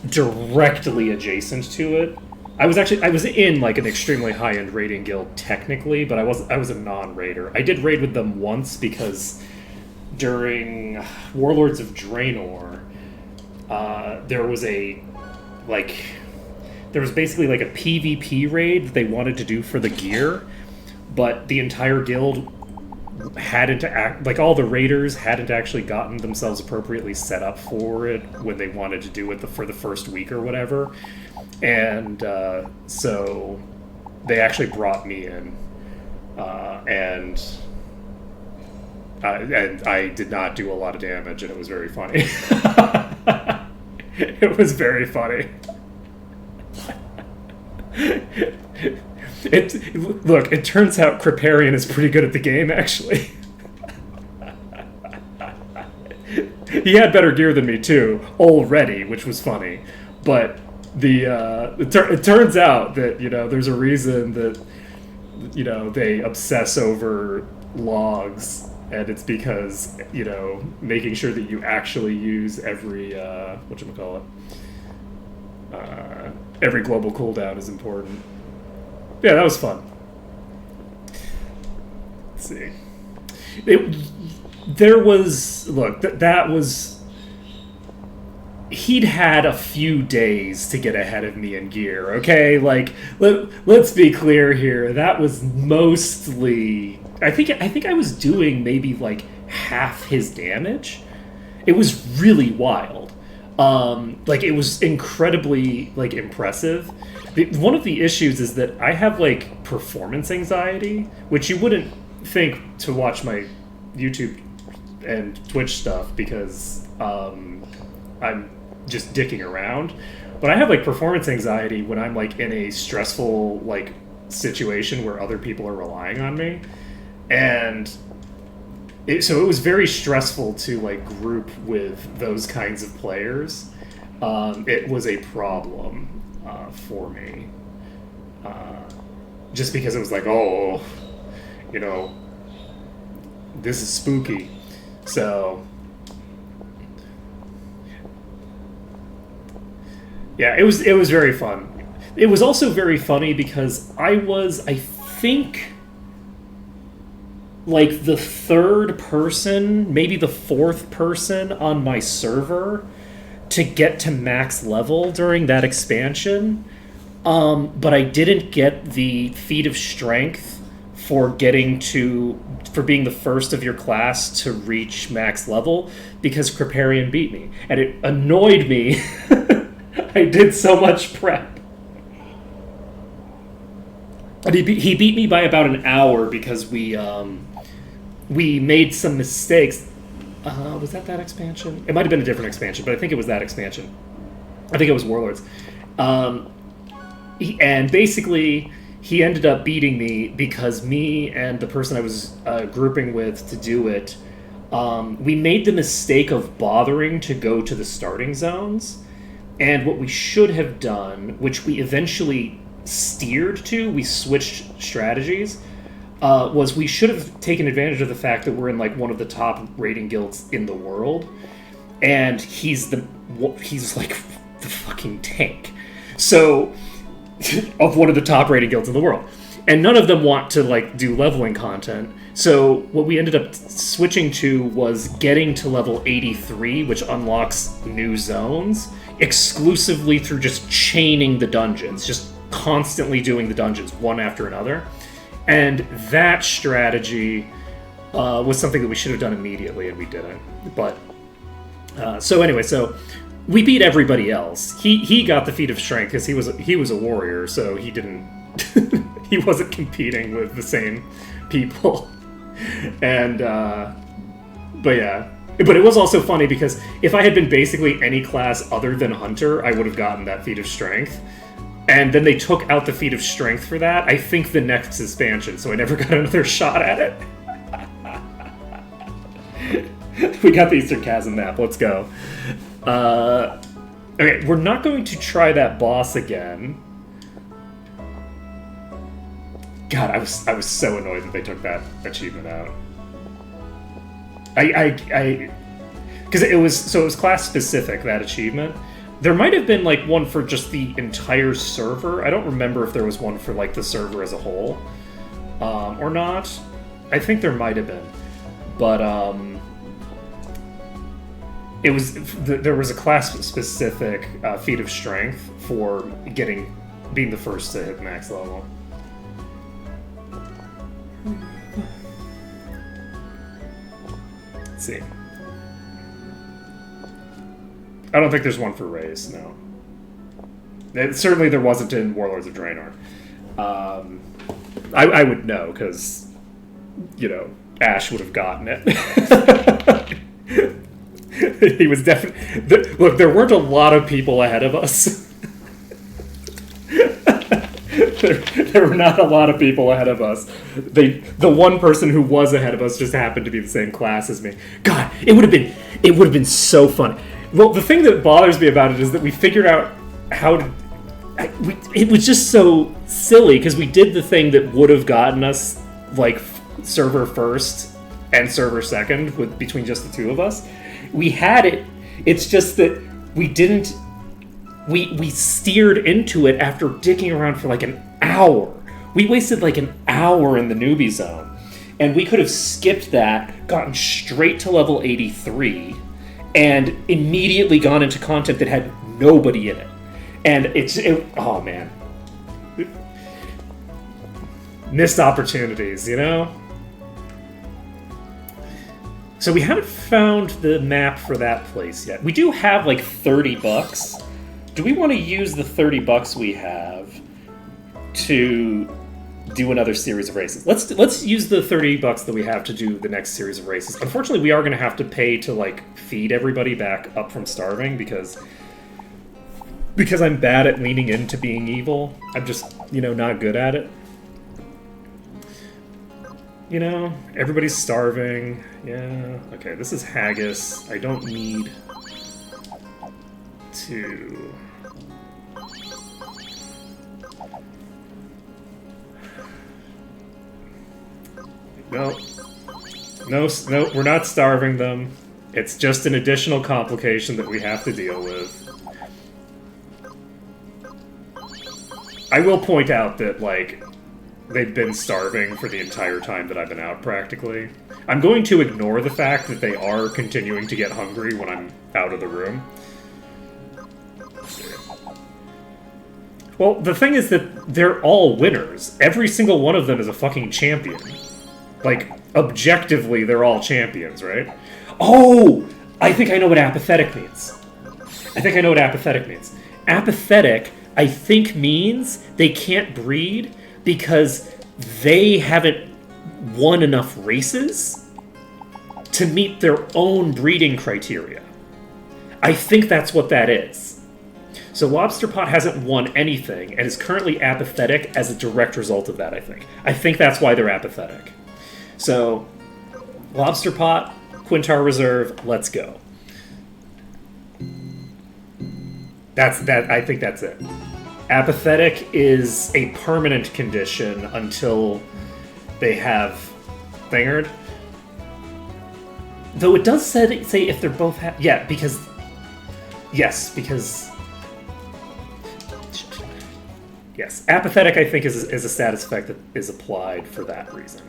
directly adjacent to it. I was in like an extremely high-end raiding guild technically, but I was a non-raider. I did raid with them once because during Warlords of Draenor, there was basically like a PvP raid that they wanted to do for the gear, but the entire guild hadn't like all the raiders hadn't actually gotten themselves appropriately set up for it when they wanted to do it for the first week or whatever, and so they actually brought me in, and I did not do a lot of damage, and it was very funny. It was very funny. It turns out Kripparrian is pretty good at the game, actually. He had better gear than me too already, which was funny. But it turns out that there's a reason that they obsess over logs, and it's because making sure that you actually use every whatchamacallit, every global cooldown is important. Yeah, that was fun. Let's see. That was... He'd had a few days to get ahead of me in gear, okay? Like, let's be clear here. That was mostly... I think I was doing maybe, like, half his damage. It was really wild. It was incredibly, like, impressive. One of the issues is that I have, like, performance anxiety, which you wouldn't think to watch my YouTube and Twitch stuff because I'm just dicking around. But I have, like, performance anxiety when I'm, like, in a stressful, like, situation where other people are relying on me. And so it was very stressful to, like, group with those kinds of players. It was a problem for me, just because it was like, oh, this is spooky. So yeah, it was very fun. It was also very funny because I think, like the third person, maybe the fourth person on my server to get to max level during that expansion, but I didn't get the feat of strength for being the first of your class to reach max level because Kripparrian beat me, and it annoyed me. I did so much prep, and he beat me by about an hour because we made some mistakes. Was that expansion? It might have been a different expansion, but I think it was that expansion. I think it was Warlords. And basically, he ended up beating me because me and the person I was grouping with to do it, we made the mistake of bothering to go to the starting zones. And what we should have done, which we eventually steered to, we switched strategies, was we should have taken advantage of the fact that we're in like one of the top raiding guilds in the world, and he's like the fucking tank. So of one of the top raiding guilds in the world, and none of them want to like do leveling content. So what we ended up switching to was getting to level 83, which unlocks new zones exclusively through just chaining the dungeons, just constantly doing the dungeons one after another. And that strategy was something that we should have done immediately, and we didn't. But so anyway, so we beat everybody else. He got the feat of strength because he was a warrior, so he didn't he wasn't competing with the same people. And but yeah, but it was also funny because if I had been basically any class other than hunter, I would have gotten that feat of strength. And then they took out the feat of strength for that, I think the next expansion, so I never got another shot at it. We got the Eastern Chasm map, let's go. Okay, we're not going to try that boss again. God, I was so annoyed that they took that achievement out. Because it was class specific, that achievement. There might have been like one for just the entire server. I don't remember if there was one for like the server as a whole, or not. I think there might have been, but there was a class specific feat of strength for being the first to hit max level. Let's see. I don't think there's one for Raze, no. Certainly there wasn't in Warlords of Draenor. I would know, because, you know, Ash would have gotten it. He was definitely... Look, there weren't a lot of people ahead of us. There were not a lot of people ahead of us. The one person who was ahead of us just happened to be the same class as me. God, it would have been so fun. Well, the thing that bothers me about it is that we figured out how to... it was just so silly, because we did the thing that would have gotten us, like, server first and server second between just the two of us. We had it. It's just that we didn't... We steered into it after dicking around for like an hour. We wasted like an hour in the newbie zone. And we could have skipped that, gotten straight to level 83, and immediately gone into content that had nobody in it. And oh man. Missed opportunities, you know? So we haven't found the map for that place yet. We do have like $30. Do we want to use the $30 we have to do another series of races? Let's use the $30 that we have to do the next series of races. Unfortunately, we are going to have to pay to like feed everybody back up from starving because I'm bad at leaning into being evil. I'm just, you know, not good at it. You know, everybody's starving. Yeah. Okay, this is Haggis. I don't need to... No, we're not starving them. It's just an additional complication that we have to deal with. I will point out that, like, they've been starving for the entire time that I've been out, practically. I'm going to ignore the fact that they are continuing to get hungry when I'm out of the room. Well, the thing is that they're all winners. Every single one of them is a fucking champion. Like, objectively, they're all champions, right? Oh! I think I know what apathetic means. Apathetic, I think, means they can't breed because they haven't won enough races to meet their own breeding criteria. I think that's what that is. So Lobsterpot hasn't won anything and is currently apathetic as a direct result of that, I think. I think that's why they're apathetic. So, Lobsterpot, Quintar Reserve, let's go. I think that's it. Apathetic is a permanent condition until they have Thingard. Though it does say if they're both yeah, because... Yes, because... Yes, apathetic, I think, is a status effect that is applied for that reason.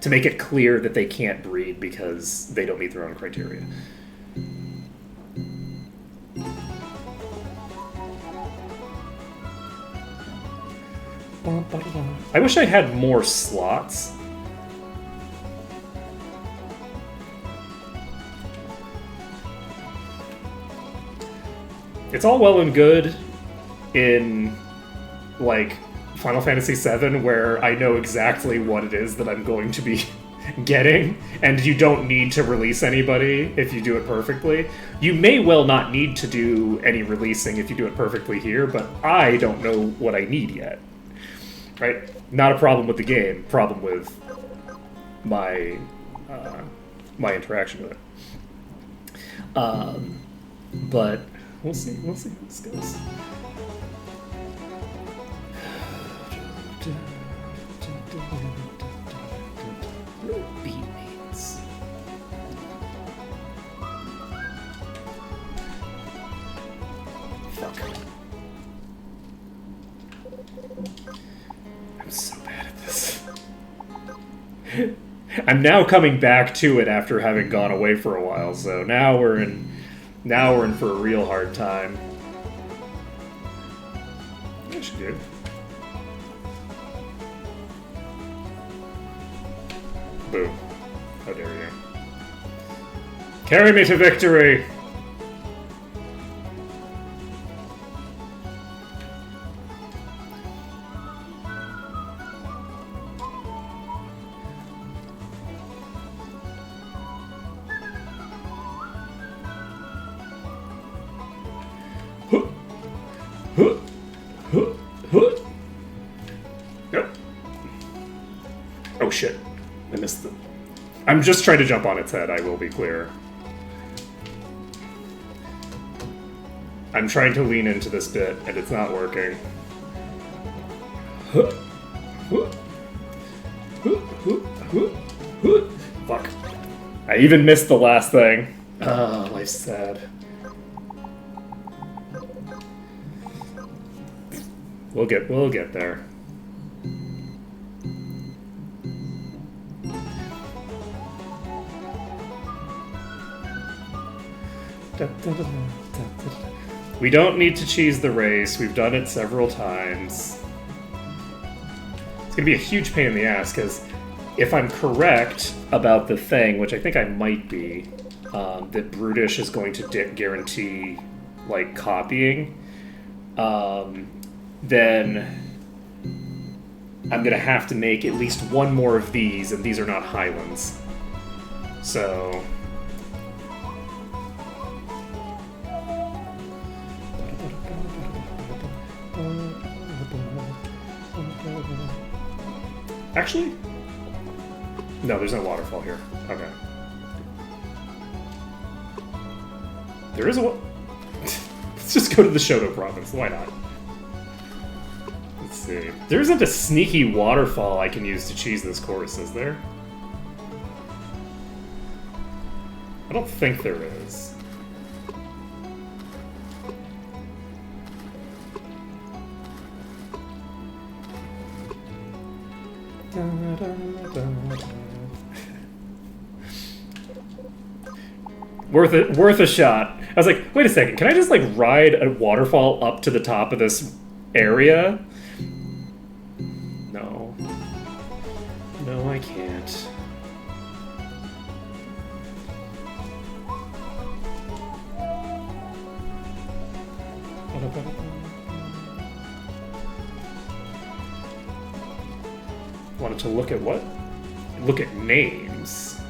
To make it clear that they can't breed because they don't meet their own criteria. I wish I had more slots. It's all well and good in, like, Final Fantasy VII, where I know exactly what it is that I'm going to be getting, and you don't need to release anybody if you do it perfectly. You may well not need to do any releasing if you do it perfectly here, but I don't know what I need yet. Right? Not a problem with the game, problem with my my interaction with it. But we'll see how this goes. I'm now coming back to it after having gone away for a while, so now we're in for a real hard time. That should do. Boom. How dare you. Carry me to victory! Yep. Oh shit. I missed the... I'm just trying to jump on its head, I will be clear. I'm trying to lean into this bit, and it's not working. Fuck. I even missed the last thing. Ah, life's sad. We'll get there. We don't need to cheese the race. We've done it several times. It's gonna be a huge pain in the ass, because if I'm correct about the thing, which I think I might be, that Brutish is going to guarantee, like, copying, then I'm gonna have to make at least one more of these, and these are not Highlands. So... Actually? No, there's no waterfall here. Okay. There is a Let's just go to the Shoto province. Why not? Let's see. There isn't a sneaky waterfall I can use to cheese this course, is there? I don't think there is. Worth a shot. I was like, wait a second, can I just like ride a waterfall up to the top of this area? No. No, I can't. Wanted to look at what? Look at names.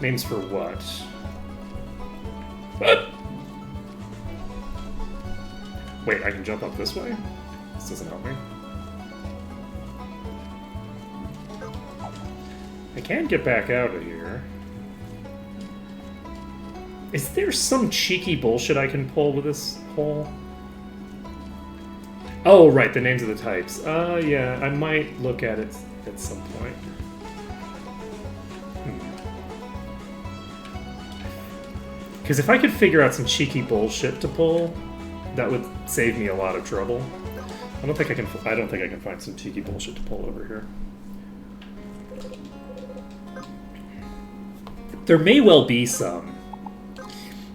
Names for what? What? Wait, I can jump up this way? This doesn't help me. I can get back out of here. Is there some cheeky bullshit I can pull with this hole? Oh, right, the names of the types. Yeah, I might look at it at some point. Because if I could figure out some cheeky bullshit to pull, that would save me a lot of trouble. I don't think I can find some cheeky bullshit to pull over here. There may well be some.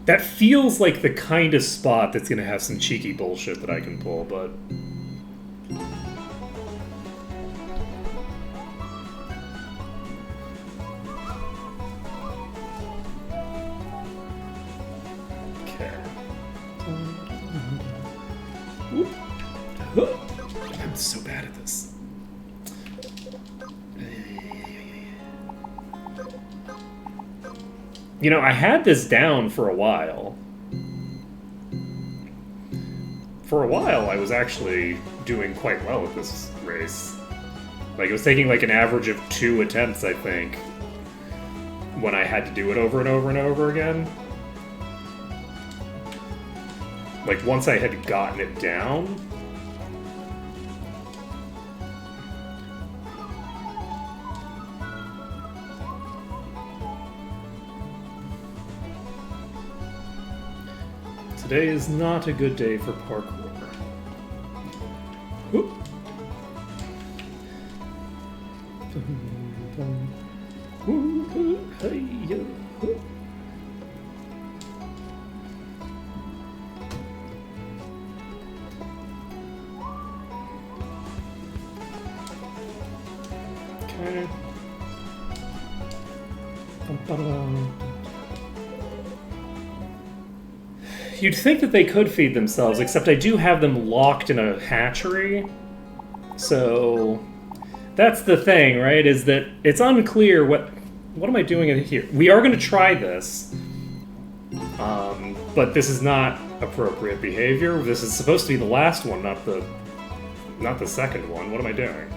That feels like the kind of spot that's gonna have some cheeky bullshit that I can pull, but... Okay. I'm so bad at this. You know, I had this down for a while. For a while, I was actually doing quite well with this race. Like, it was taking like an average of 2 attempts, I think, when I had to do it over and over and over again. Like, once I had gotten it down... Today is not a good day for parkour. Whoop. You'd think that they could feed themselves, except I do have them locked in a hatchery. So that's the thing, right? Is that it's unclear what am I doing in here? We are going to try this, but this is not appropriate behavior. This is supposed to be the last one, not the second one. What am I doing?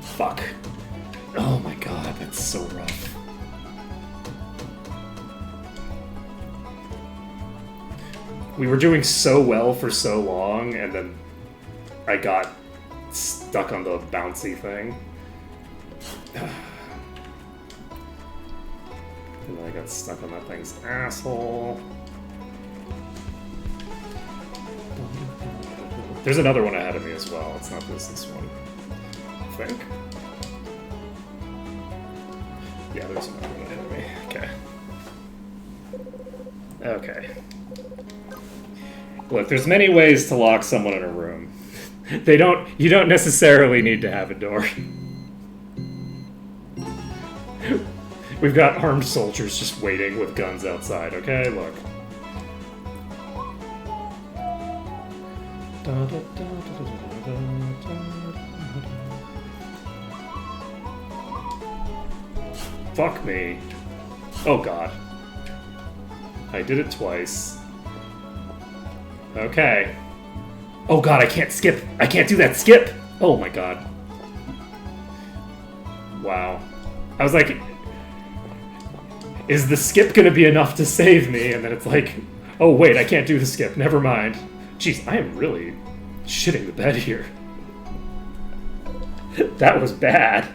Fuck. Oh my god, that's so rough. We were doing so well for so long, and then I got stuck on the bouncy thing. And then I got stuck on that thing's asshole. There's another one ahead of me as well. It's not this one. I think. Yeah, there's another one ahead of me. Okay. Okay. Look, there's many ways to lock someone in a room. You don't necessarily need to have a door. We've got armed soldiers just waiting with guns outside, okay? Look. Fuck me. Oh god. I did it twice. Okay. Oh god, I can't skip. I can't do that skip! Oh my god. Wow. I was like, is the skip gonna be enough to save me? And then it's like, oh wait, I can't do the skip. Never mind. Jeez, I am really shitting the bed here. That was bad.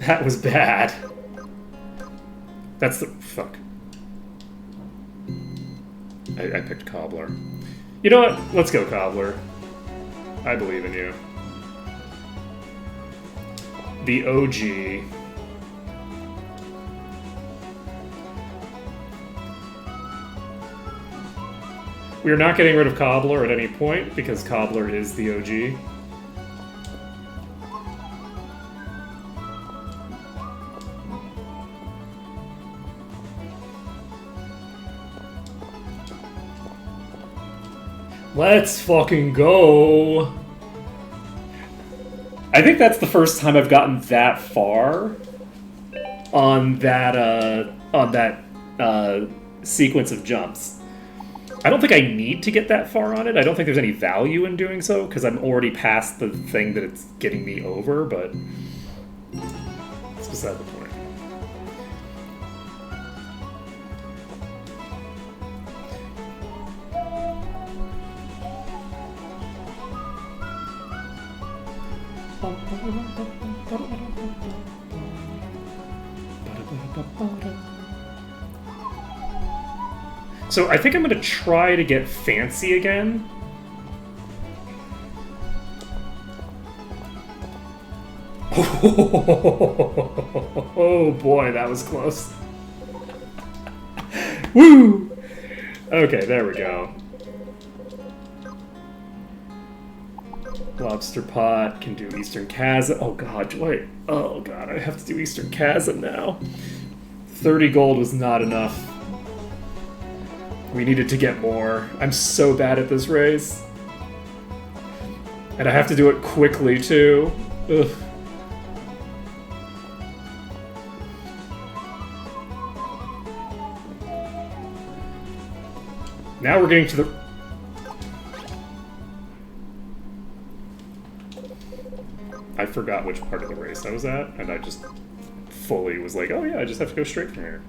That was bad. That's the... fuck. I picked Cobbler. You know what? Let's go, Cobbler. I believe in you. The OG. We are not getting rid of Cobbler at any point, because Cobbler is the OG. Let's fucking go! I think that's the first time I've gotten that far on that sequence of jumps. I don't think I need to get that far on it. I don't think there's any value in doing so, because I'm already past the thing that it's getting me over, but it's beside the point. So I think I'm going to try to get fancy again. Oh boy, that was close. Woo! Okay, there we go. Lobster pot, can do Eastern Chasm. Oh god, wait. Oh god, I have to do Eastern Chasm now. 30 gold was not enough. We needed to get more. I'm so bad at this race. And I have to do it quickly, too. Ugh. Now we're getting to the... I forgot which part of the race I was at, and I just fully was like, oh yeah, I just have to go straight from here.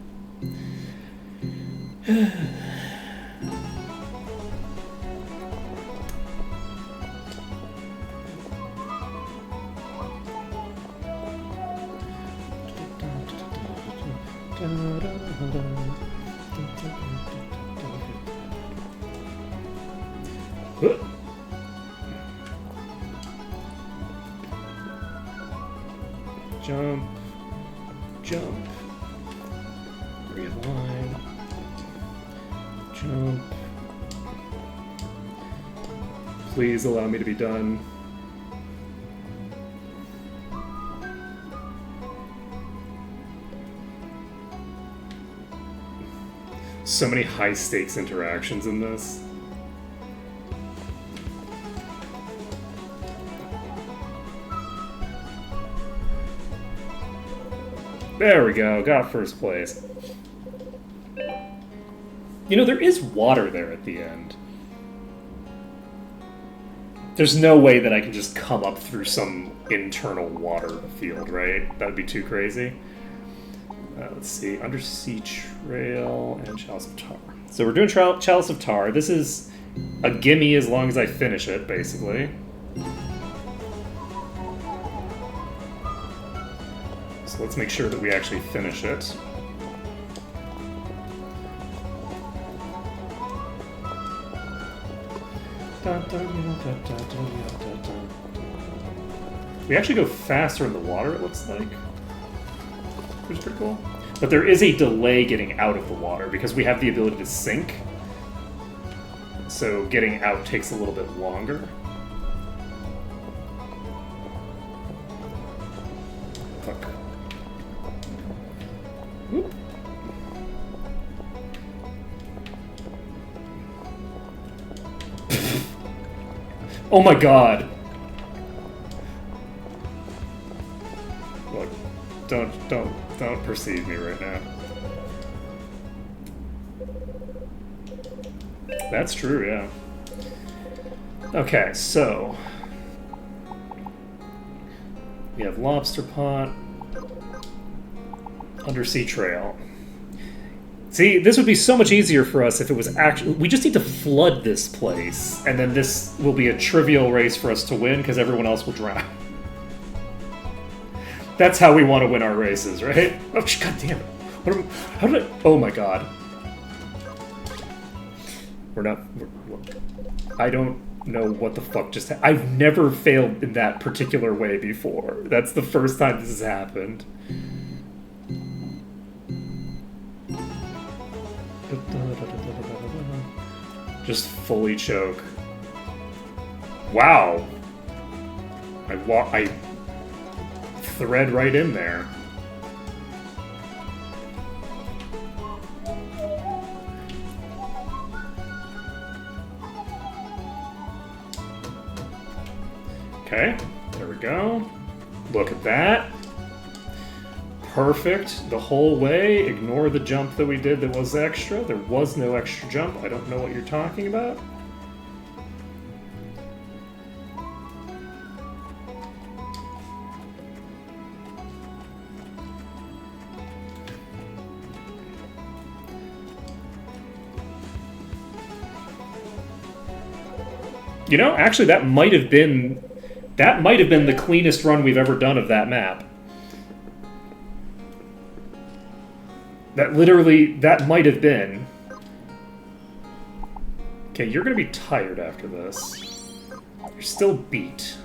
Jump. jump. Realign. Jump. Please allow me to be done. So many high-stakes interactions in this. There we go, got first place. You know, there is water there at the end. There's no way that I can just come up through some internal water field, right? That would be too crazy. Let's see, Undersea Trail and Chalice of Tar. So we're doing Chalice of Tar. This is a gimme as long as I finish it, basically. So let's make sure that we actually finish it. We actually go faster in the water, it looks like. Which is pretty cool. But there is a delay getting out of the water because we have the ability to sink. So getting out takes a little bit longer. Fuck. Whoop. Oh my god. Look, don't perceive me right now. That's true, yeah. Okay, so we have Lobster Pot, Undersea Trail. See, this would be so much easier for us if it was actually... We just need to flood this place, and then this will be a trivial race for us to win, because everyone else will drown. That's how we want to win our races, right? Oh, god damn it. How did I... Oh my god. I don't know what the fuck just happened. I've never failed in that particular way before. That's the first time this has happened. Just fully choke. Wow. I thread right in there. Okay, there we go. Look at that. Perfect the whole way. Ignore the jump that we did that was extra. There was no extra jump. I don't know what you're talking about. You know, actually that might have been the cleanest run we've ever done of that map. That might have been. Okay, you're gonna be tired after this. You're still beat.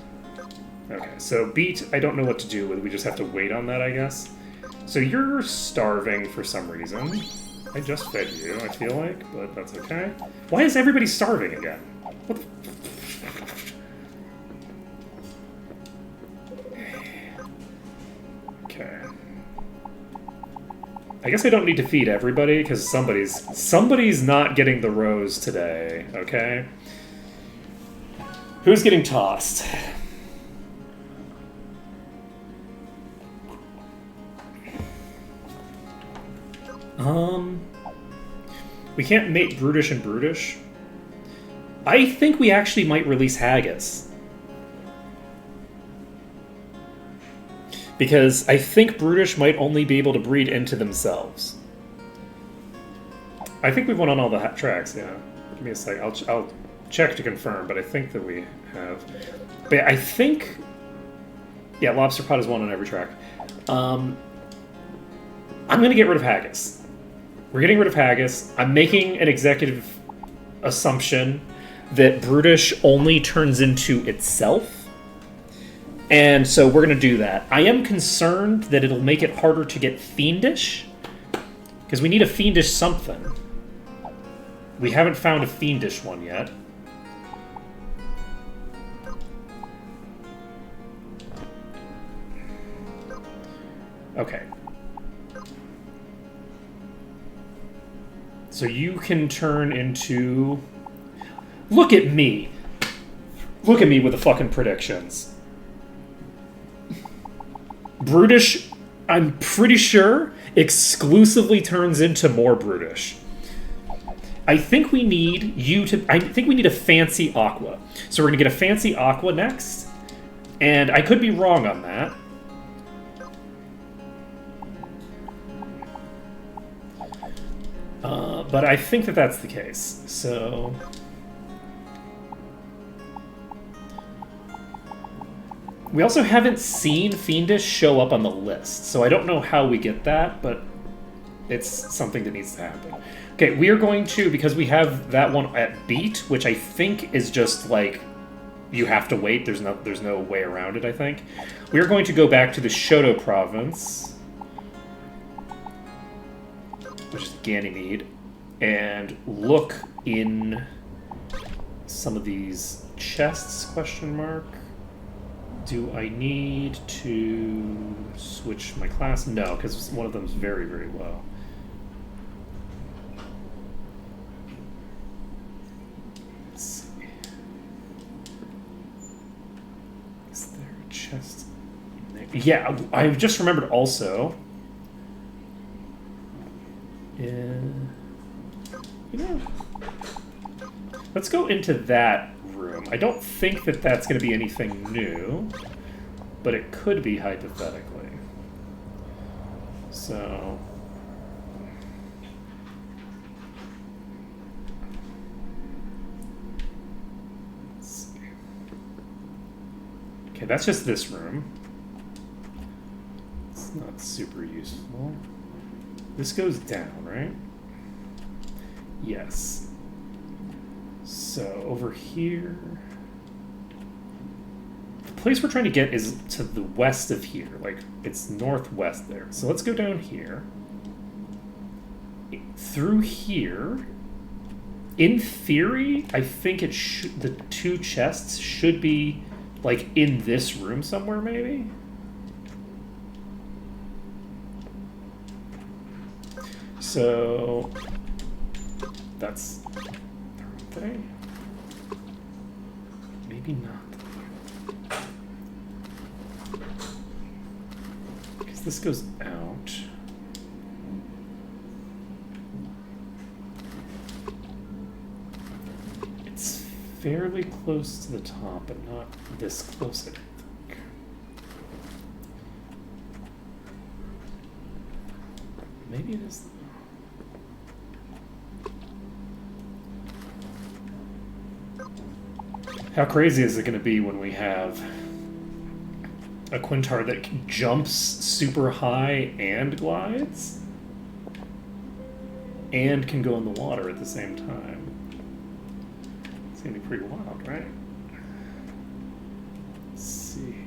Okay, so beat, I don't know what to do with. We just have to wait on that, I guess. So you're starving for some reason. I just fed you, I feel like, but that's okay. Why is everybody starving again? What the... Okay. I guess I don't need to feed everybody, because somebody's not getting the rose today, okay? Who's getting tossed? We can't mate Brutish and Brutish. I think we actually might release Haggis. Because I think Brutish might only be able to breed into themselves. I think we've won on all the tracks, yeah. Give me a sec. I'll check to confirm, but I think that we have. But I think... Yeah, Lobster Pot is won on every track. I'm going to get rid of Haggis. We're getting rid of Haggis. I'm making an executive assumption that Brutish only turns into itself. And so we're going to do that. I am concerned that it'll make it harder to get Fiendish, because we need a Fiendish something. We haven't found a Fiendish one yet. Okay. So you can turn into... Look at me! Look at me with the fucking predictions. Brutish, I'm pretty sure, exclusively turns into more brutish. I think we need you to... I think we need a fancy aqua. So we're going to get a fancy aqua next. And I could be wrong on that. But I think that that's the case. So... We also haven't seen Fiendish show up on the list, so I don't know how we get that, but it's something that needs to happen. Okay, we are going to, because we have that one at beat, which I think is just like, you have to wait, there's no way around it, I think. We are going to go back to the Shoto province, which is Ganymede, and look in some of these chests, question mark. Do I need to switch my class? No, because one of them is very, very low. Let's see. Is there a chest in there? Yeah, I just remembered also. You know, let's go into that room. I don't think that that's going to be anything new, but it could be hypothetically. So... let's see. Okay, that's just this room. It's not super useful. This goes down, right? Yes. So, over here... The place we're trying to get is to the west of here. Like, it's northwest there. So let's go down here. Through here... In theory, I think it should... The two chests should be, like, in this room somewhere, maybe? So... That's... the wrong thing. Maybe not. Because this goes out. It's fairly close to the top, but not this close, I don't think. Maybe it is... How crazy is it going to be when we have a Quintar that jumps super high and glides? And can go in the water at the same time. It's going to be pretty wild, right? Let's see here.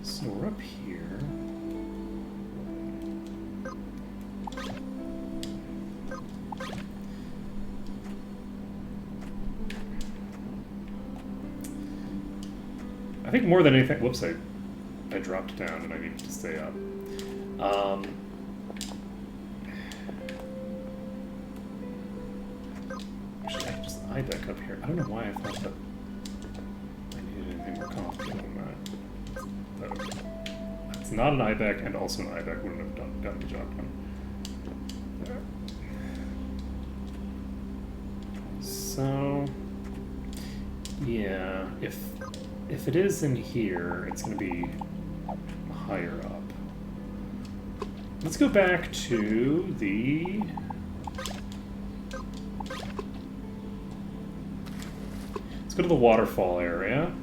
So we're up here. I think more than anything, whoops, I dropped down and I needed to stay up. Actually, I just eye back up here. I don't know why I thought that I needed anything more complicated than that. It's not an IBEC, and also an IBEC wouldn't have gotten the job done. There. So, yeah, if it is in here, it's going to be higher up. Let's go back to the Let's go to the waterfall area.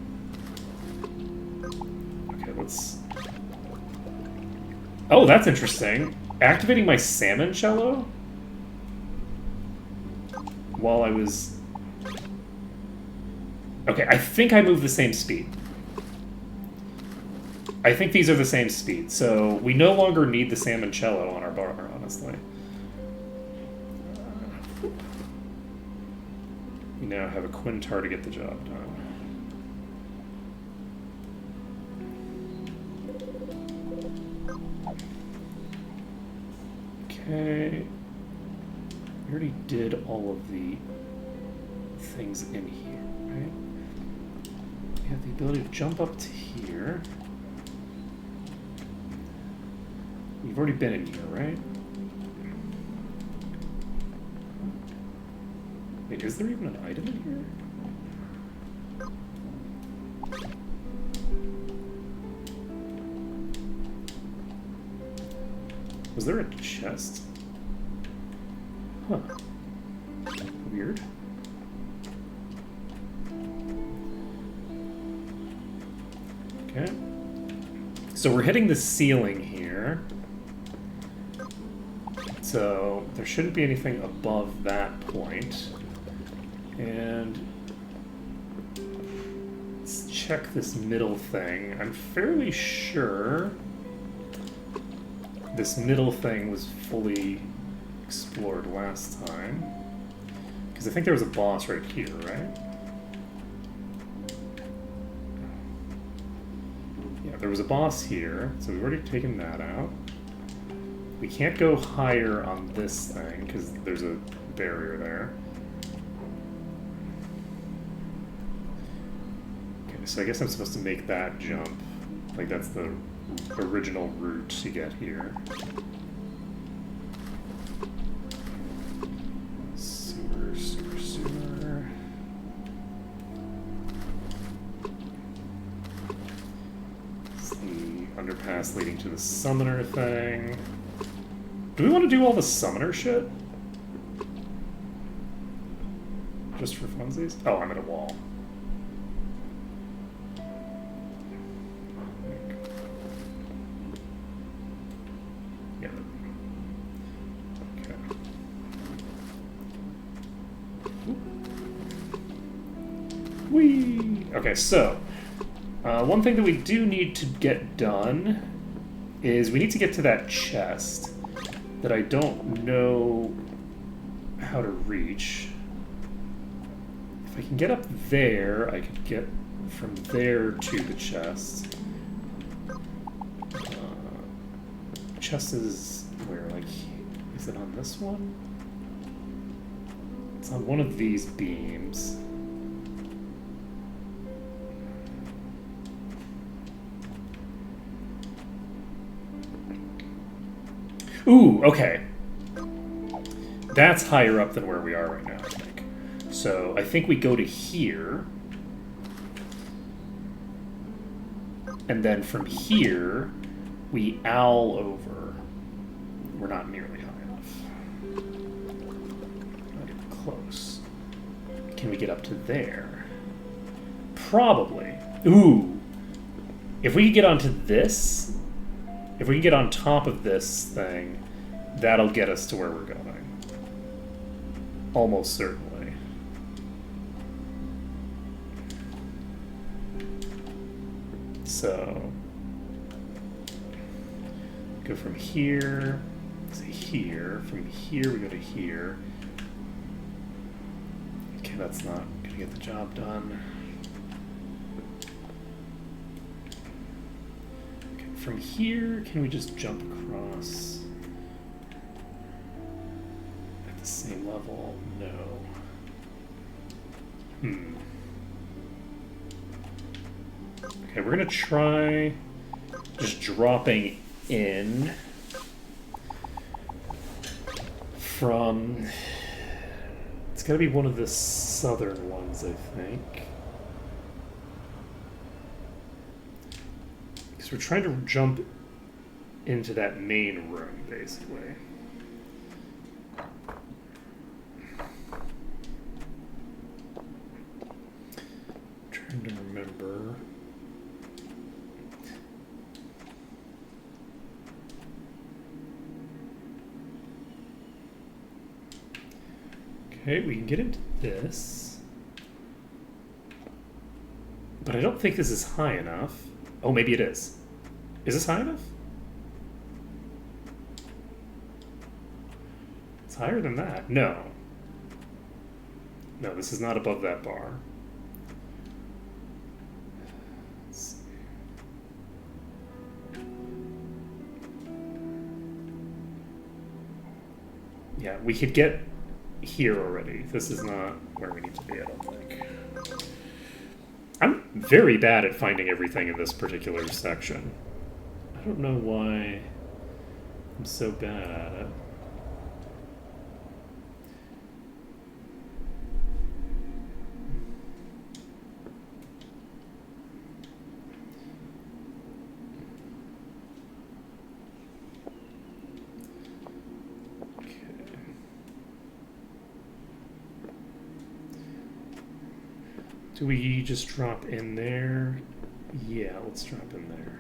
Okay, let's... Oh, that's interesting. Activating my salmon cello? While I was... Okay, I think I moved the same speed. I think these are the same speed, so we no longer need the salmon cello on our bar, honestly. We now have a quintar to get the job done. Okay. We already did all of the things in here, right? We have the ability to jump up to here. We've already been in here, right? Wait, is there even an item in here? Was there a chest? Huh. Weird. Okay. So we're hitting the ceiling here. So there shouldn't be anything above that point. And let's check this middle thing. I'm fairly sure this middle thing was fully explored last time. Because I think there was a boss right here, right? Yeah, there was a boss here, so we've already taken that out. We can't go higher on this thing, because there's a barrier there. Okay, so I guess I'm supposed to make that jump. Like, that's the original route to get here. Sewer, sewer, sewer. It's the underpass leading to the summoner thing. Do we want to do all the summoner shit? Just for funsies? Oh, I'm at a wall. Yeah. Okay. Whee! Okay, so one thing that we do need to get done is we need to get to that chest that I don't know how to reach. If I can get up there, I could get from there to the chest. Chest is where? Like, is it on this one? It's on one of these beams. Ooh, okay. That's higher up than where we are right now, I think. So I think we go to here. And then from here, we owl over. We're not nearly high enough. Not even close. Can we get up to there? Probably. Ooh. If we can get onto this... If we can get on top of this thing, that'll get us to where we're going. Almost certainly. So, go from here to here. From here, we go to here. Okay, that's not going to get the job done. From here, can we just jump across at the same level? No. Okay, we're gonna try just dropping in from... It's gotta be one of the southern ones, I think. We're trying to jump into that main room, basically. remember. Okay, we can get into this. But I don't think this is high enough. Oh, maybe it is. Is this high enough? It's higher than that. No. No, this is not above that bar. Let's see. Yeah, we could get here already. This is not where we need to be, I don't think. I'm very bad at finding everything in this particular section. I don't know why I'm so bad at it. Do we just drop in there? Yeah, let's drop in there.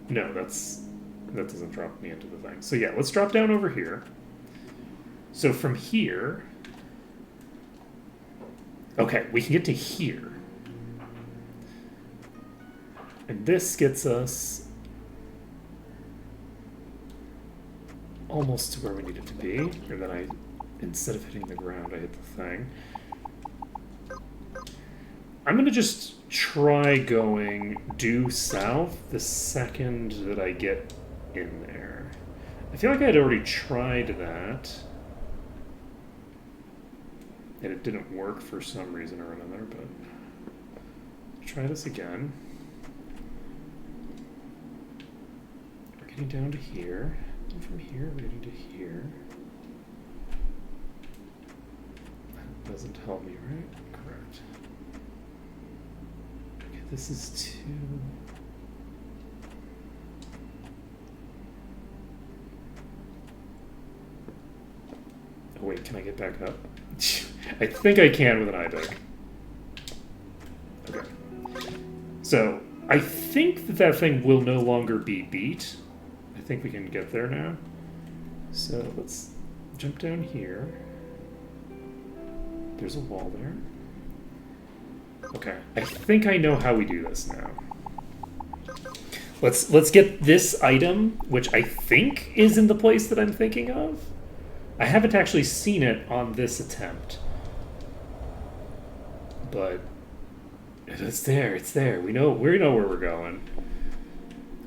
No, that doesn't drop me into the thing. So yeah, let's drop down over here. So from here, okay, we can get to here. And this gets us almost to where we need it to be. And then instead of hitting the ground, I hit the thing. I'm going to just try going due south the second that I get in there. I feel like I had already tried that. And it didn't work for some reason or another, but try this again. We're getting down to here. And from here, we're getting to here. That doesn't help me, right? Correct. Okay, this is too... Oh wait, can I get back up? I think I can with an IBEG. Okay. So, I think that thing will no longer be beat. I think we can get there now. So, let's jump down here. There's a wall there. Okay, I think I know how we do this now. Let's get this item, which I think is in the place that I'm thinking of. I haven't actually seen it on this attempt. But it's there, it's there. We know where we're going.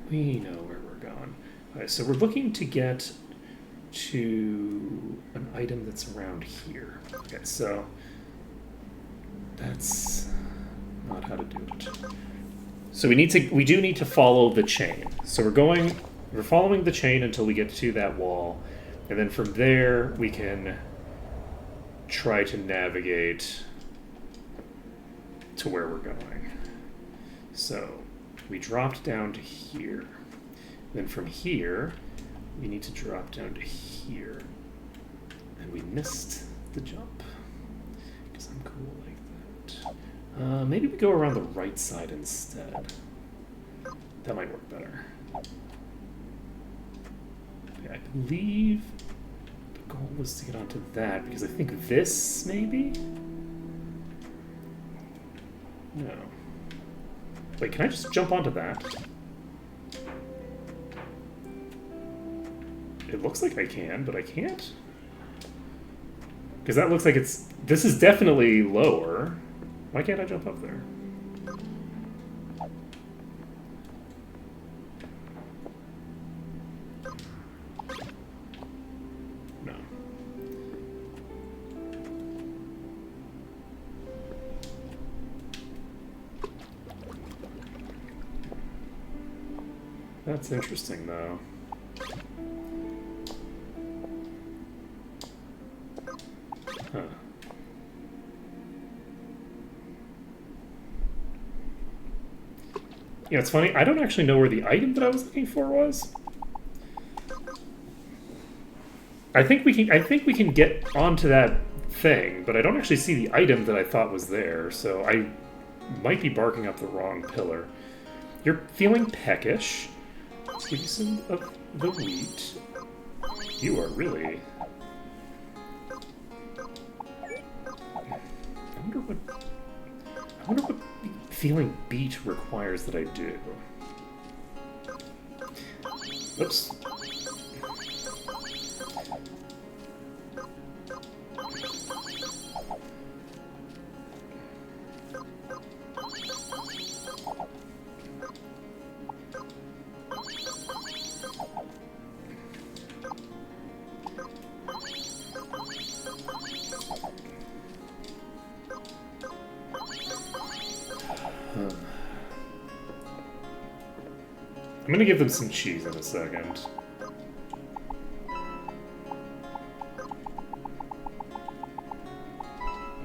We know where we're going. All right, so we're looking to get to an item that's around here. Okay, so that's not how to do it. So we do need to follow the chain. So we're following the chain until we get to that wall. And then from there, we can try to navigate to where we're going. So we dropped down to here. Then from here, we need to drop down to here. And we missed the jump. Because I'm cool like that. Maybe we go around the right side instead. That might work better. Okay, I believe the goal was to get onto that, because I think this, maybe? No. Wait, can I just jump onto that? It looks like I can, but I can't. Because that looks like this is definitely lower. Why can't I jump up there? No. That's interesting, though. Huh. Yeah, it's funny. I don't actually know where the item that I was looking for was. I think we can get onto that thing, but I don't actually see the item that I thought was there, so I might be barking up the wrong pillar. You're feeling peckish. Let's give you some of the wheat. You are really... I wonder what feeling beat requires that I do. Oops. I'm gonna give them some cheese in a second.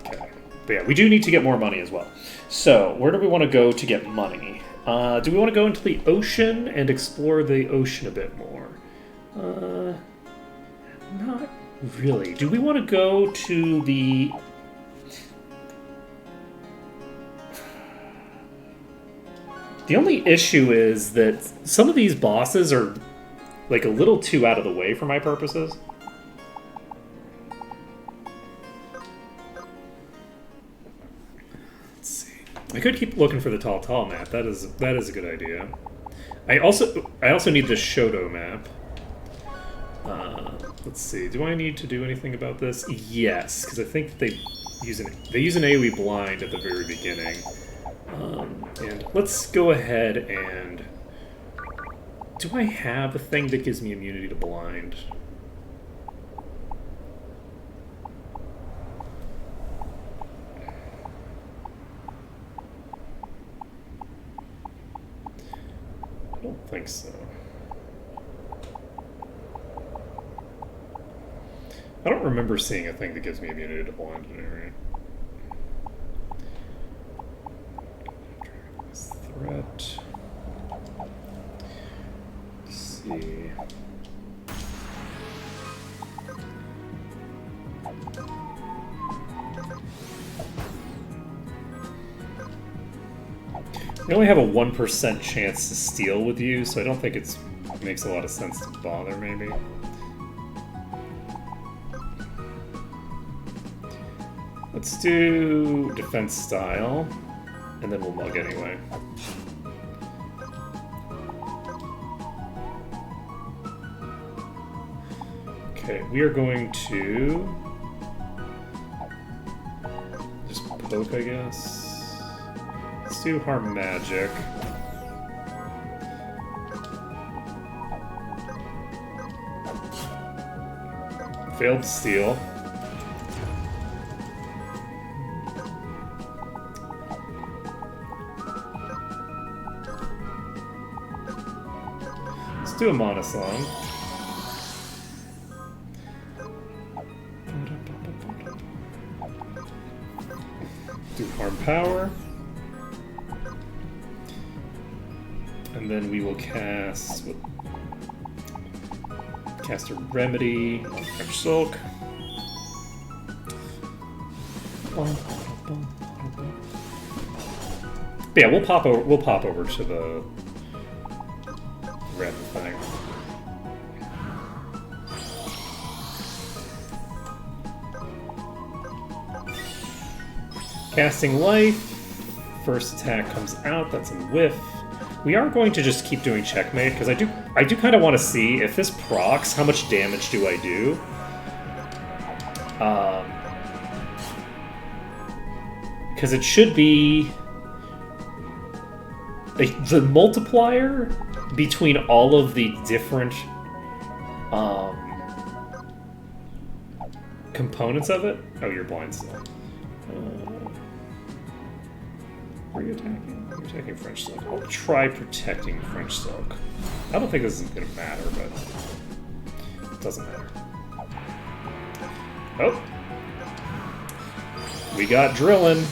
Okay. But yeah, we do need to get more money as well. So, where do we want to go to get money? Do we want to go into the ocean and explore the ocean a bit more? Not really. Do we want to go to the... The only issue is that some of these bosses are like a little too out of the way for my purposes. Let's see. I could keep looking for the Tall map. That is a good idea. I also need the Shoto map. Let's see. Do I need to do anything about this? Yes, because I think they use an AoE blind at the very beginning. And let's go ahead and... Do I have a thing that gives me immunity to blind? I don't think so. I don't remember seeing a thing that gives me immunity to blind in area. Threat. Let's see. We only have a 1% chance to steal with you, so I don't think it makes a lot of sense to bother, maybe. Let's do defense style, and then we'll mug anyway. Okay, we are going to just poke, I guess. Let's do harm magic. Failed steal. Let's do a monosong. Do harm power. And then we will cast a remedy on French Silk. But yeah, we'll pop over to the red thing. Casting Life. First attack comes out. That's a whiff. We are going to just keep doing checkmate because I do kind of want to see if this procs, how much damage do I do? Because it should be the multiplier between all of the different components of it. Oh, you're blind still. Are you attacking? You're attacking French Silk. I'll try protecting French Silk. I don't think this is going to matter, but it doesn't matter. Oh! We got drilling.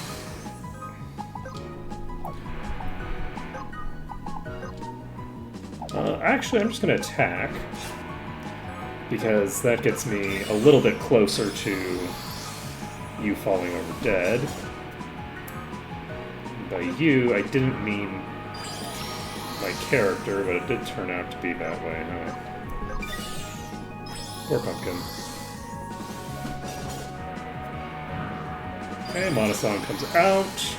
Actually, I'm just going to attack, because that gets me a little bit closer to you falling over dead. By you, I didn't mean my character, but it did turn out to be that way, huh? Poor pumpkin. Okay, Monasong comes out.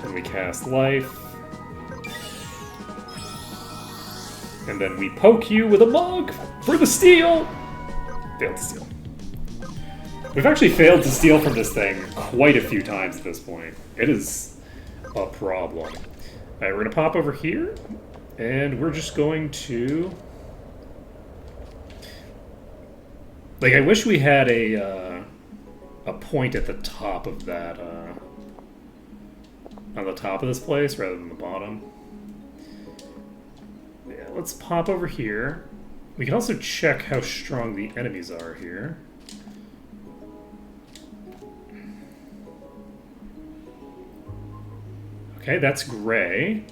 Then we cast life. And then we poke you with a mug for the steal! Failed to steal. We've actually failed to steal from this thing quite a few times at this point. It is a problem. Alright, we're gonna pop over here, and we're just going to... Like, I wish we had a point at the top of that, on the top of this place rather than the bottom. Yeah, let's pop over here. We can also check how strong the enemies are here. Okay, that's gray.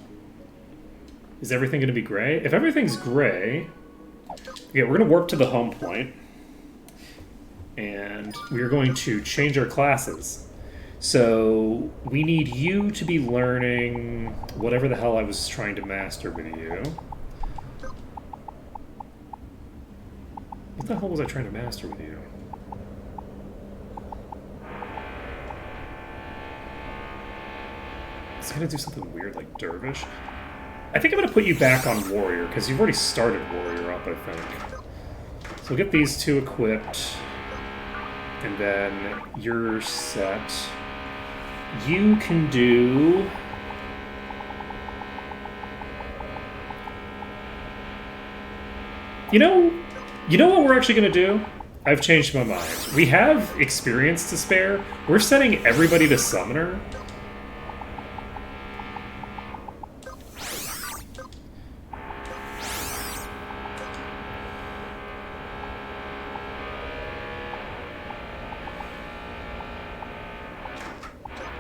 Is everything going to be gray? If everything's gray... Yeah, we're going to warp to the home point. And we're going to change our classes. So, we need you to be learning whatever the hell I was trying to master with you. What the hell was I trying to master with you? Is it gonna do something weird like Dervish? I think I'm gonna put you back on Warrior, because you've already started Warrior up, I think. So we'll get these two equipped. And then you're set. You can do... You know what we're actually gonna do? I've changed my mind. We have experience to spare. We're setting everybody to Summoner.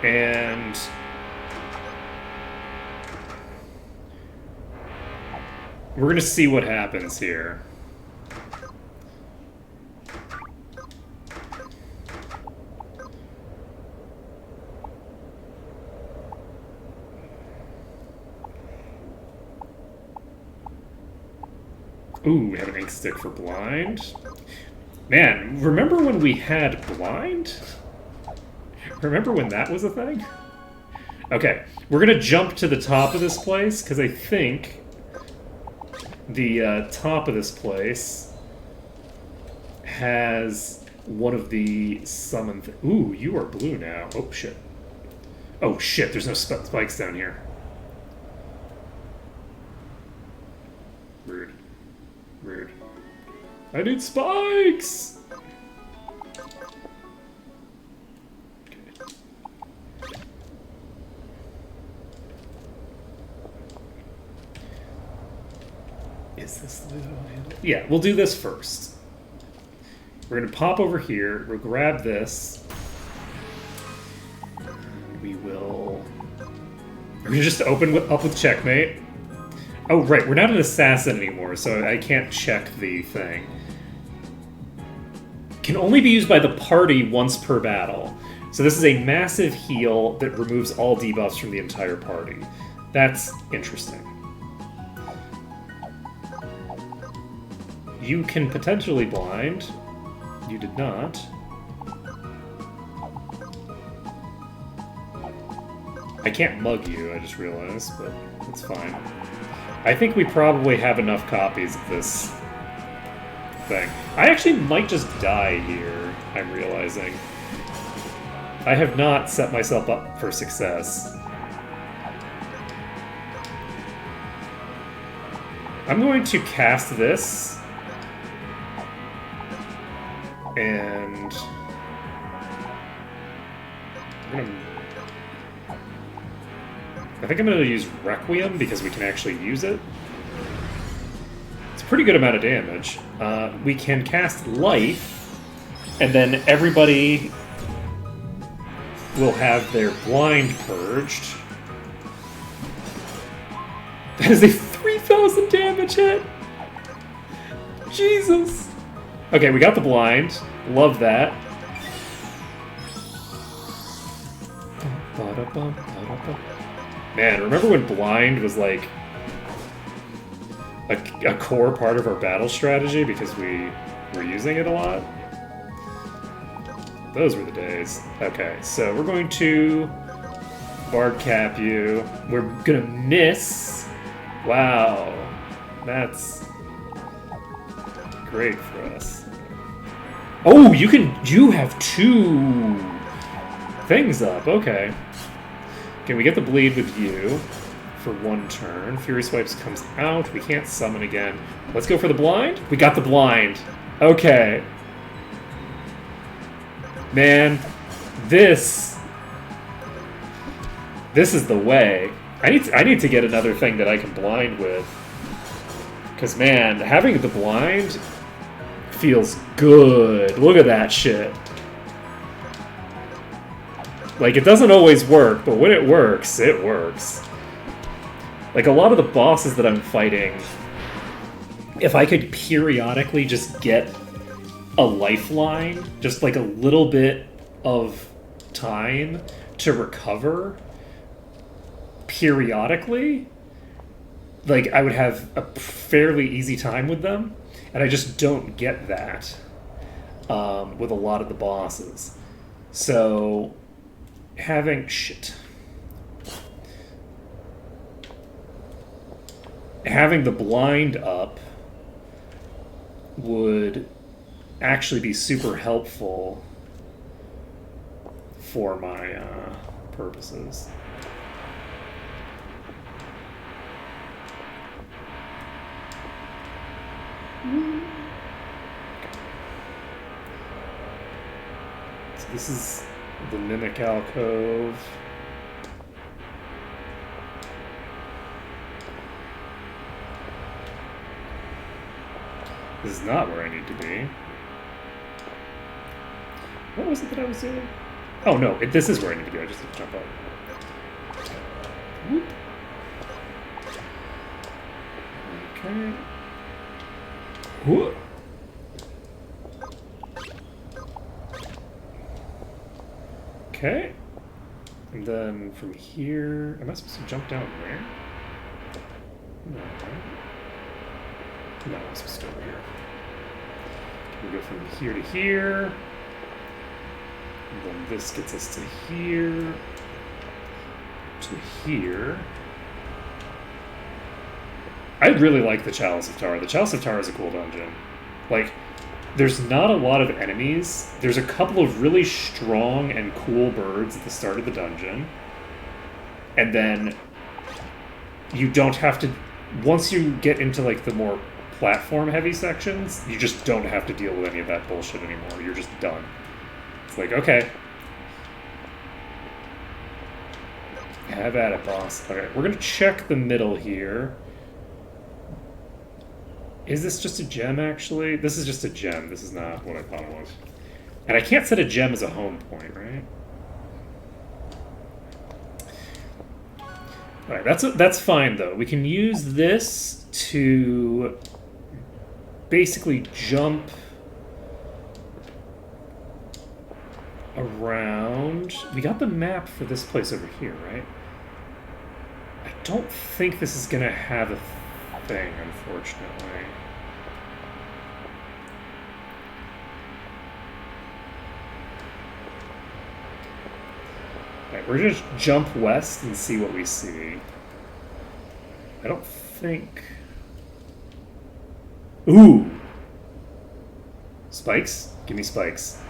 And we're going to see what happens here. Ooh, we have an ink stick for blind. Man, remember when we had blind? Remember when that was a thing? Okay, we're gonna jump to the top of this place, because I think the top of this place has one of the summon... Ooh, you are blue now. Oh, shit. Oh, shit, there's no spikes down here. Rude. Rude. I need spikes! Is this the way that I'll handle it? Yeah, we'll do this first. We're going to pop over here. We'll grab this. We will... We're going to just open up with checkmate. Oh, right. We're not an assassin anymore, so I can't check the thing. Can only be used by the party once per battle. So this is a massive heal that removes all debuffs from the entire party. That's interesting. You can potentially blind. You did not. I can't mug you, I just realized, but it's fine. I think we probably have enough copies of this thing. I actually might just die here, I'm realizing. I have not set myself up for success. I'm going to cast this. And I think I'm going to use Requiem because we can actually use it. It's a pretty good amount of damage. We can cast Life, and then everybody will have their blind purged. That is a 3,000 damage hit! Jesus! Okay, we got the blind. Love that. Ba-da-bum, ba-da-bum. Man, remember when blind was like a core part of our battle strategy because we were using it a lot? Those were the days. Okay, so we're going to Bard Cap you. We're gonna miss. Wow. That's great for us. Oh, you have 2 things up. Okay. Can we get the bleed with you for 1 turn? Fury Swipes comes out. We can't summon again. Let's go for the blind. We got the blind. Okay. Man, this is the way. I need to get another thing that I can blind with. Because, man, having the blind feels good. Look at that shit. Like, it doesn't always work, but when it works, it works. Like, a lot of the bosses that I'm fighting, if I could periodically just get a lifeline, just like a little bit of time to recover periodically, like, I would have a fairly easy time with them, and I just don't get that with a lot of the bosses. So, having the blind up would actually be super helpful for my purposes. So this is the Mimic Alcove. This is not where I need to be. What was it that I was doing? Oh no, this is where I need to be. I just need to jump up. Whoop. Okay. Whoop. Okay. And then from here, am I supposed to jump down there? No. No, I'm supposed to go over here. We go from here to here. And then this gets us to here. To here. I really like the Chalice of Tara. The Chalice of Tara is a cool dungeon. Like, there's not a lot of enemies. There's a couple of really strong and cool birds at the start of the dungeon. And then you don't have to... Once you get into, like, the more platform-heavy sections, you just don't have to deal with any of that bullshit anymore. You're just done. It's like, okay. Have at it, boss. Okay, we're gonna check the middle here. Is this just a gem, actually? This is just a gem. This is not what I thought it was. And I can't set a gem as a home point, right? Alright, that's fine, though. We can use this to basically jump around. We got the map for this place over here, right? I don't think this is going to have a thing, unfortunately. Alright, we're gonna jump west and see what we see. I don't think... Ooh! Spikes? Give me spikes.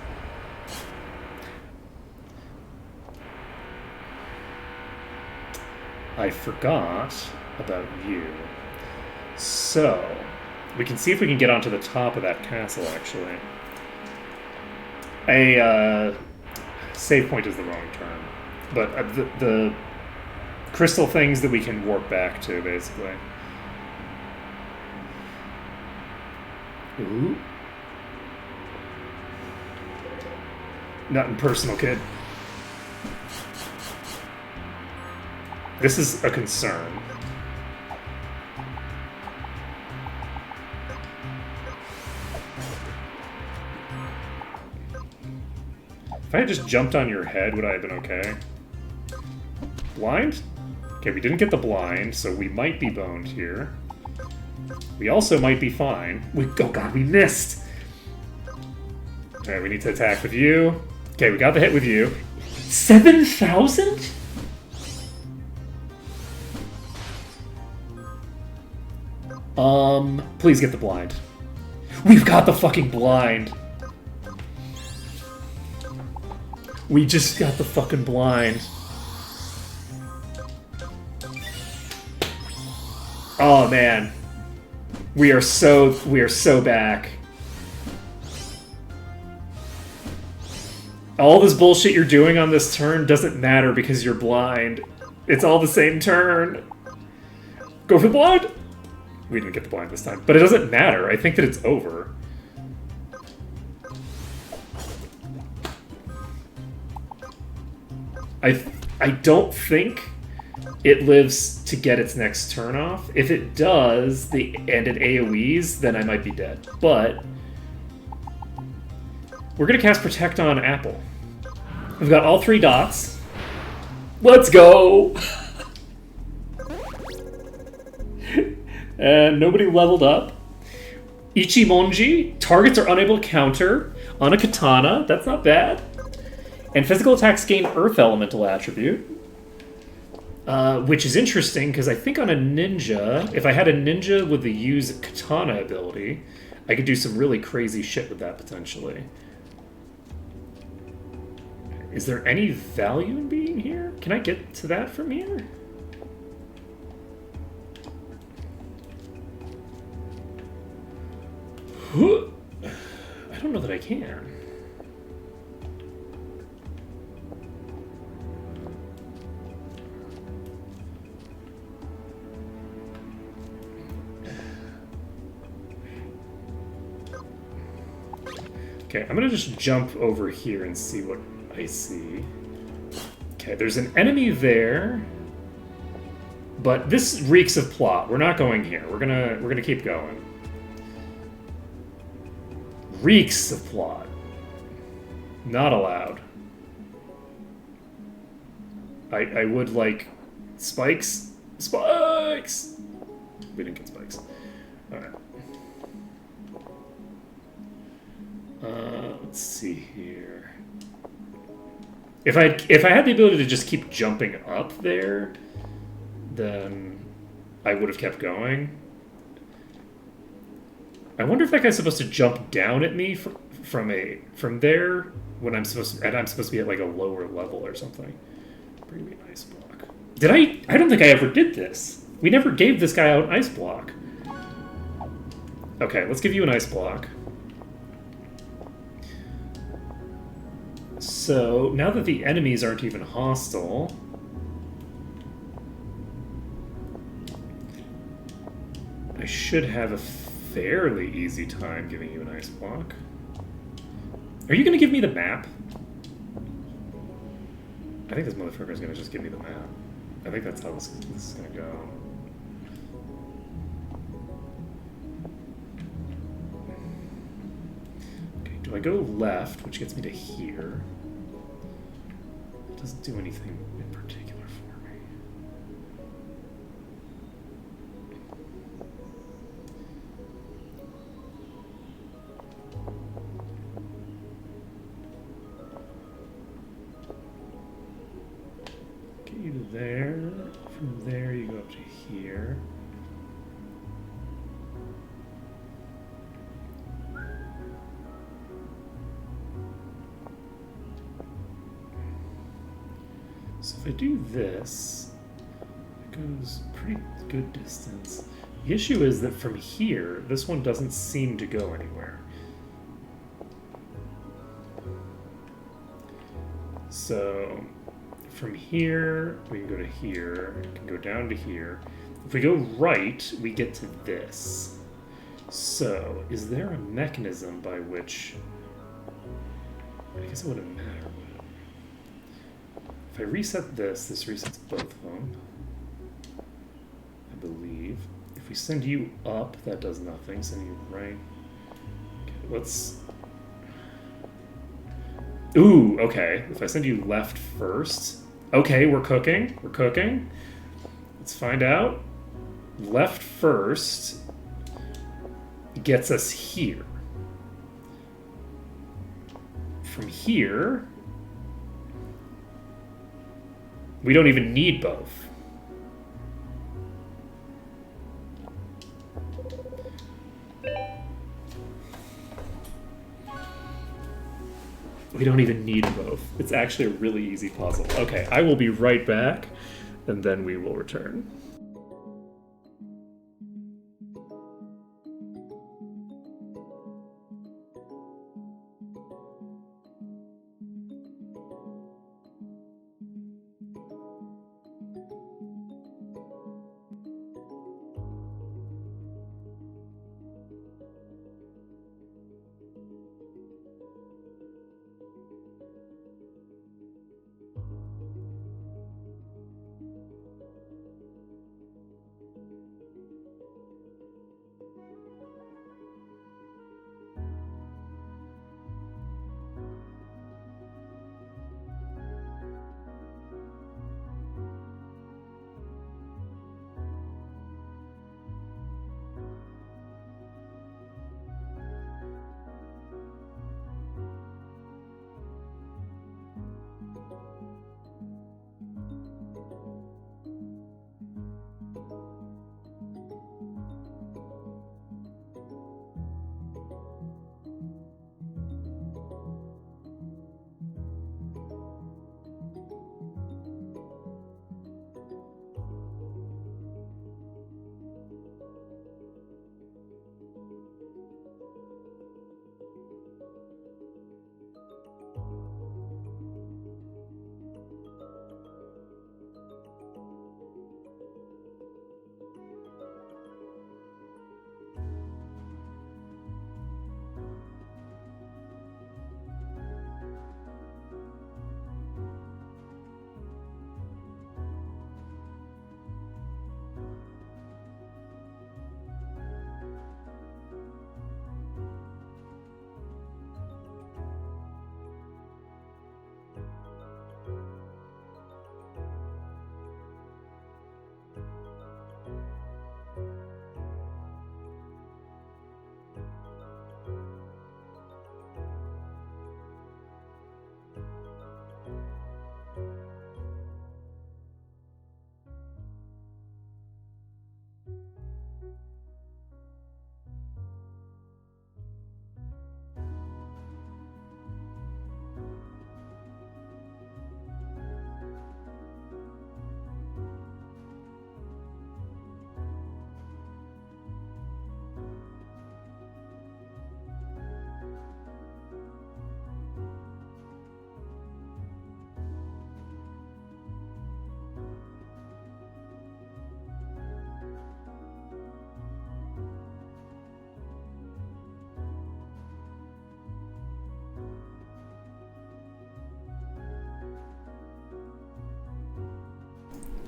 I forgot about you. So, we can see if we can get onto the top of that castle, actually. A save point is the wrong term. But the crystal things that we can warp back to, basically. Ooh. Nothing personal, kid. This is a concern. If I had just jumped on your head, would I have been okay? Blind? Okay, we didn't get the blind, so we might be boned here. We also might be fine. Oh god, we missed! Alright, we need to attack with you. Okay, we got the hit with you. 7,000? Please get the blind. We've got the fucking blind. We just got the fucking blind. Oh man. We are so back. All this bullshit you're doing on this turn doesn't matter because you're blind. It's all the same turn. Go for the blind! We didn't get the blind this time. But it doesn't matter. I think that it's over. I don't think it lives to get its next turn off. If it does, and it AoEs, then I might be dead. But we're going to cast Protect on Apple. We've got all 3 dots. Let's go! And nobody leveled up. Ichimonji. Targets are unable to counter on a katana. That's not bad. And physical attacks gain Earth Elemental attribute. Which is interesting, because I think on a ninja, if I had a ninja with the use katana ability, I could do some really crazy shit with that, potentially. Is there any value in being here? Can I get to that from here? I don't know that I can. Okay, I'm gonna just jump over here and see what I see. Okay, there's an enemy there, but this reeks of plot. We're not going here. We're gonna keep going. Reeks of plot. Not allowed. I would like spikes. Spikes! We didn't get spikes. Alright. Let's see here. If I had the ability to just keep jumping up there, then I would have kept going. I wonder if that guy's supposed to jump down at me from there when I'm supposed to be at like a lower level or something. Bring me an ice block. Did I don't think I ever did this. We never gave this guy out an ice block. Okay, let's give you an ice block. So, now that the enemies aren't even hostile... I should have a fairly easy time giving you an ice block. Are you going to give me the map? I think this motherfucker is going to just give me the map. I think that's how this is going to go. Okay, do I go left, which gets me to here? It doesn't do anything in particular for me. Get you to there. From there, you go up to here. So if I do this, it goes pretty good distance. The issue is that from here, this one doesn't seem to go anywhere. So from here, we can go to here, we can go down to here. If we go right, we get to this. So, is there a mechanism by which... I guess it wouldn't matter. If I reset this, this resets both of them. I believe. If we send you up, that does nothing. Send you right. Okay, let's... Ooh, okay. If I send you left first... Okay, we're cooking. We're cooking. Let's find out. Left first gets us here. From here, we don't even need both. We don't even need both. It's actually a really easy puzzle. Okay, I will be right back, and then we will return.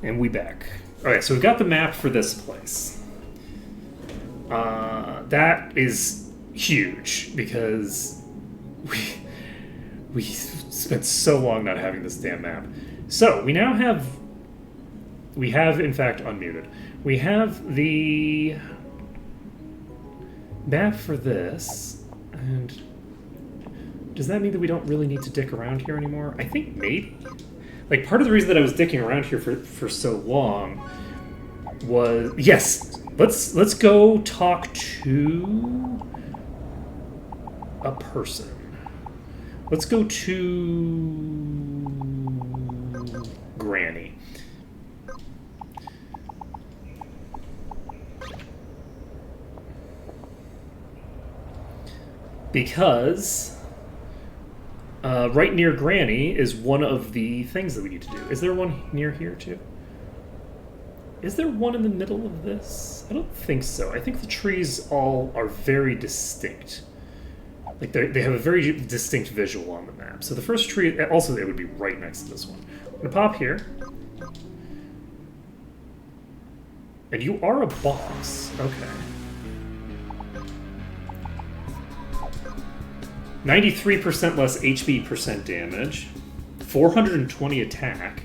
And we back. Okay, so we've got the map for this place. That is huge because we spent so long not having this damn map. So we now have, we have in fact unmuted. We have the map for this, and does that mean that we don't really need to dick around here anymore? I think maybe. Like, part of the reason that I was dicking around here for so long was... Yes! Let's go talk to a person. Let's go to Granny. Because... right near Granny is one of the things that we need to do. Is there one near here, too? Is there one in the middle of this? I don't think so. I think the trees all are very distinct. Like, they have a very distinct visual on the map. So the first tree... Also, they would be right next to this one. I'm going to pop here. And you are a boss. Okay. 93% less HP percent damage, 420 attack,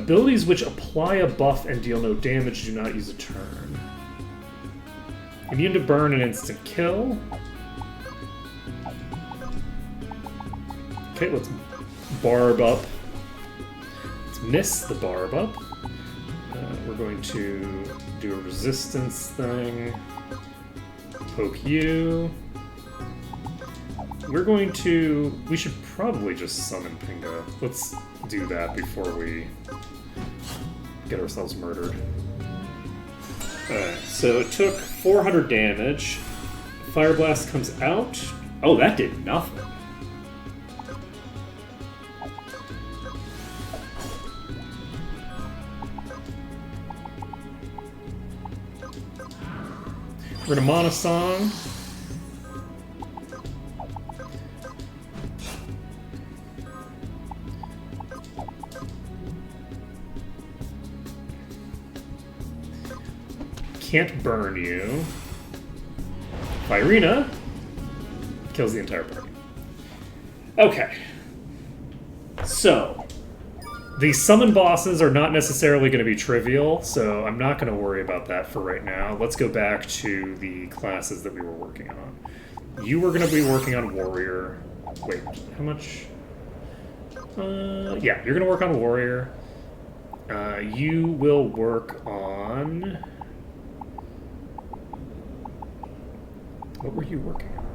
Abilities which apply a buff and deal no damage do not use a turn. Immune to burn and instant kill. Okay, let's barb up. Let's miss the barb up. We're going to do a resistance thing. Poke you. We're going to... We should probably just summon Pinga. Let's do that before we get ourselves murdered. Alright, so it took 400 damage. Fire Blast comes out. Oh, that did nothing. We're gonna Mana Song. Can't burn you. Firina kills the entire party. Okay. So, the summon bosses are not necessarily going to be trivial, so I'm not going to worry about that for right now. Let's go back to the classes that we were working on. You were going to be working on Warrior. Wait, how much? Yeah, you're going to work on Warrior. You will work on... What were you working on?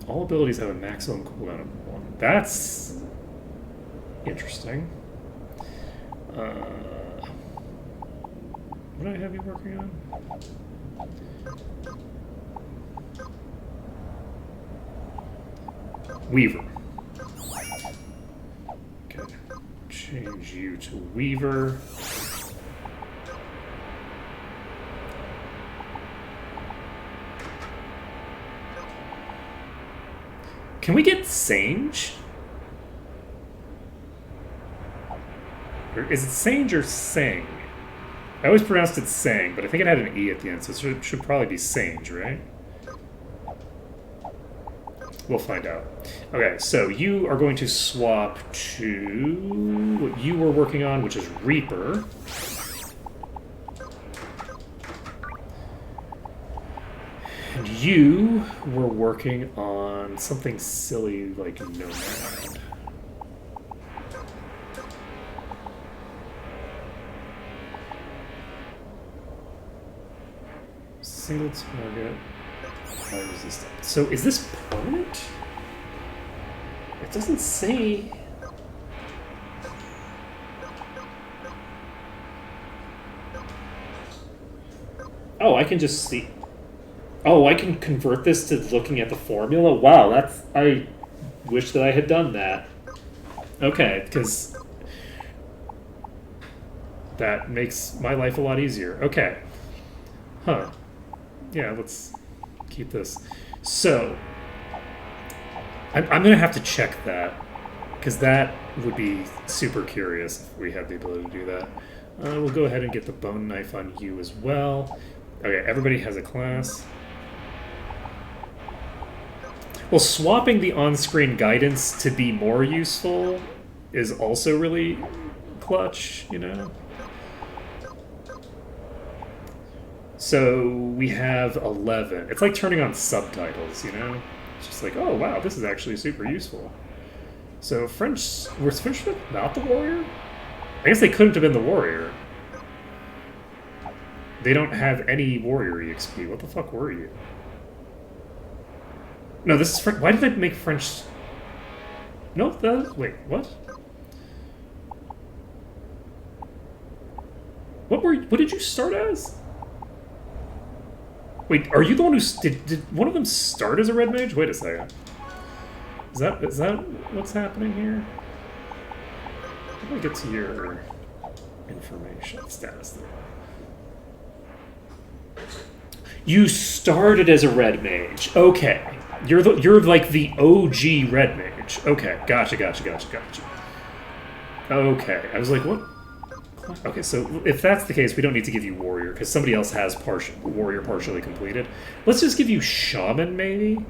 All abilities have a maximum cooldown of 1. That's interesting. What did I have you working on? Weaver. Okay. Change you to Weaver. Can we get Sange? Or is it Sange or Sang? I always pronounced it Sang, but I think it had an E at the end, so it should probably be Sange, right? We'll find out. Okay, so you are going to swap to what you were working on, which is Reaper. And you were working on something silly like Nomad. Single target, high resistance. So is this permanent? It doesn't say. Oh, I can just see. Oh, I can convert this to looking at the formula? Wow, that's... I wish that I had done that. Okay, because that makes my life a lot easier. Okay. Huh. Yeah, let's keep this. So, I'm going to have to check that, because that would be super curious if we had the ability to do that. We'll go ahead and get the Bone Knife on you as well. Okay, everybody has a class. Well, swapping the on-screen guidance to be more useful is also really clutch, you know? So we have 11. It's like turning on subtitles, you know? It's just like, oh, wow, this is actually super useful. So French... Was French not the warrior? I guess they couldn't have been the warrior. They don't have any warrior EXP. What the fuck were you? No, this is French. Why did I make French? No, wait, what? What did you start as? Wait, are you the one who did one of them start as a red mage? Wait a second. Is that what's happening here? How do I get to your information status there? You started as a red mage. Okay. You're like the OG red mage. Okay, gotcha. Okay, I was like, what? Okay, so if that's the case, we don't need to give you warrior, because somebody else has warrior partially completed. Let's just give you shaman, maybe?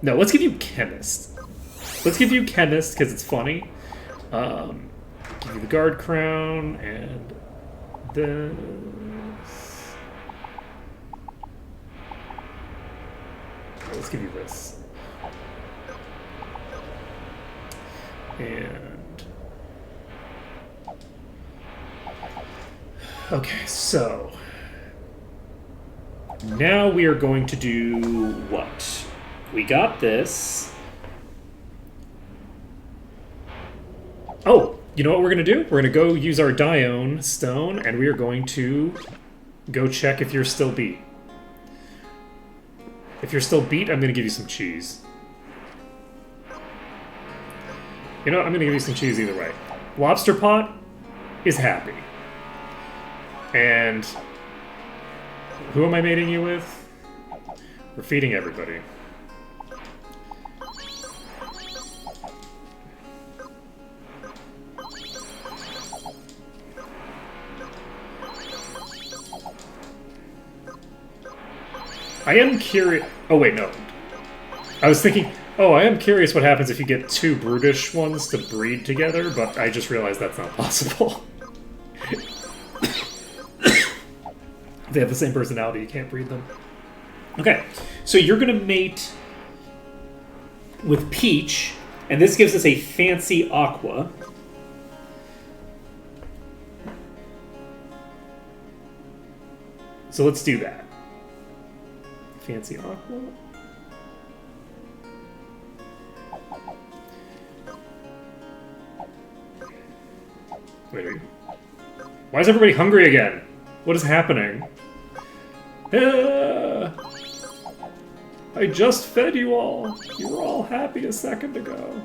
No, let's give you chemist. Let's give you chemist because it's funny. Give you the guard crown and this. Let's give you this. And okay, so now we are going to do what? We got this. Oh, you know what we're going to do? We're going to go use our Dione stone, and we are going to go check if you're still beat. If you're still beat, I'm going to give you some cheese. You know what? I'm going to give you some cheese either way. Lobster Pot is happy. And who am I mating you with? We're feeding everybody. I am curious. Oh, wait, no. I was thinking, oh, I am curious what happens if you get two brutish ones to breed together, but I just realized that's not possible. They have the same personality, you can't breed them. Okay, so you're going to mate with Peach, and this gives us a fancy aqua. So let's do that. Fancy aqua. Wait. Why is everybody hungry again? What is happening? I just fed you all. You were all happy a second ago.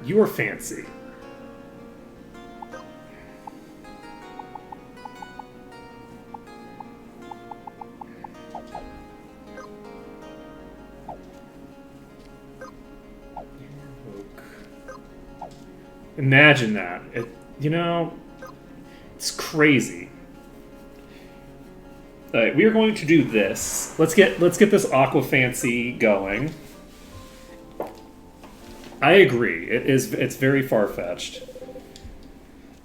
You are fancy. Imagine that. You know, it's crazy. All right, we are going to do this. Let's get this aqua fancy going. I agree. It's very far-fetched.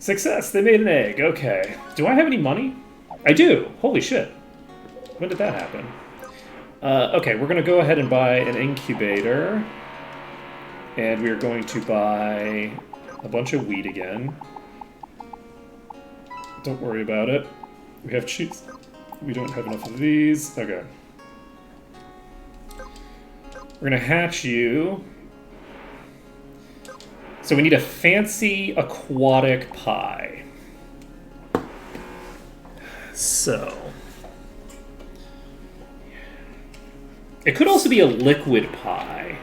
Success. They made an egg. Okay. Do I have any money? I do. Holy shit. When did that happen? Okay, we're going to go ahead and buy an incubator. And we are going to buy a bunch of wheat again. Don't worry about it. We have cheese. We don't have enough of these. Okay. We're going to hatch you. So we need a fancy aquatic pie. So it could also be a liquid pie.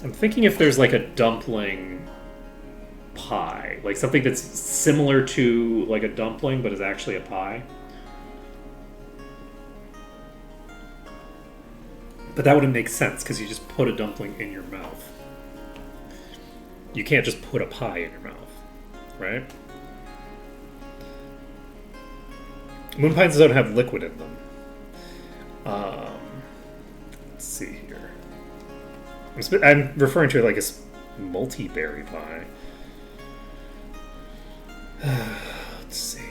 I'm thinking if there's like a dumpling pie, like something that's similar to like a dumpling but is actually a pie. But that wouldn't make sense because you just put a dumpling in your mouth. You can't just put a pie in your mouth, right? Moon pies don't have liquid in them. Let's see here. I'm referring to it like a multi-berry pie. Let's see.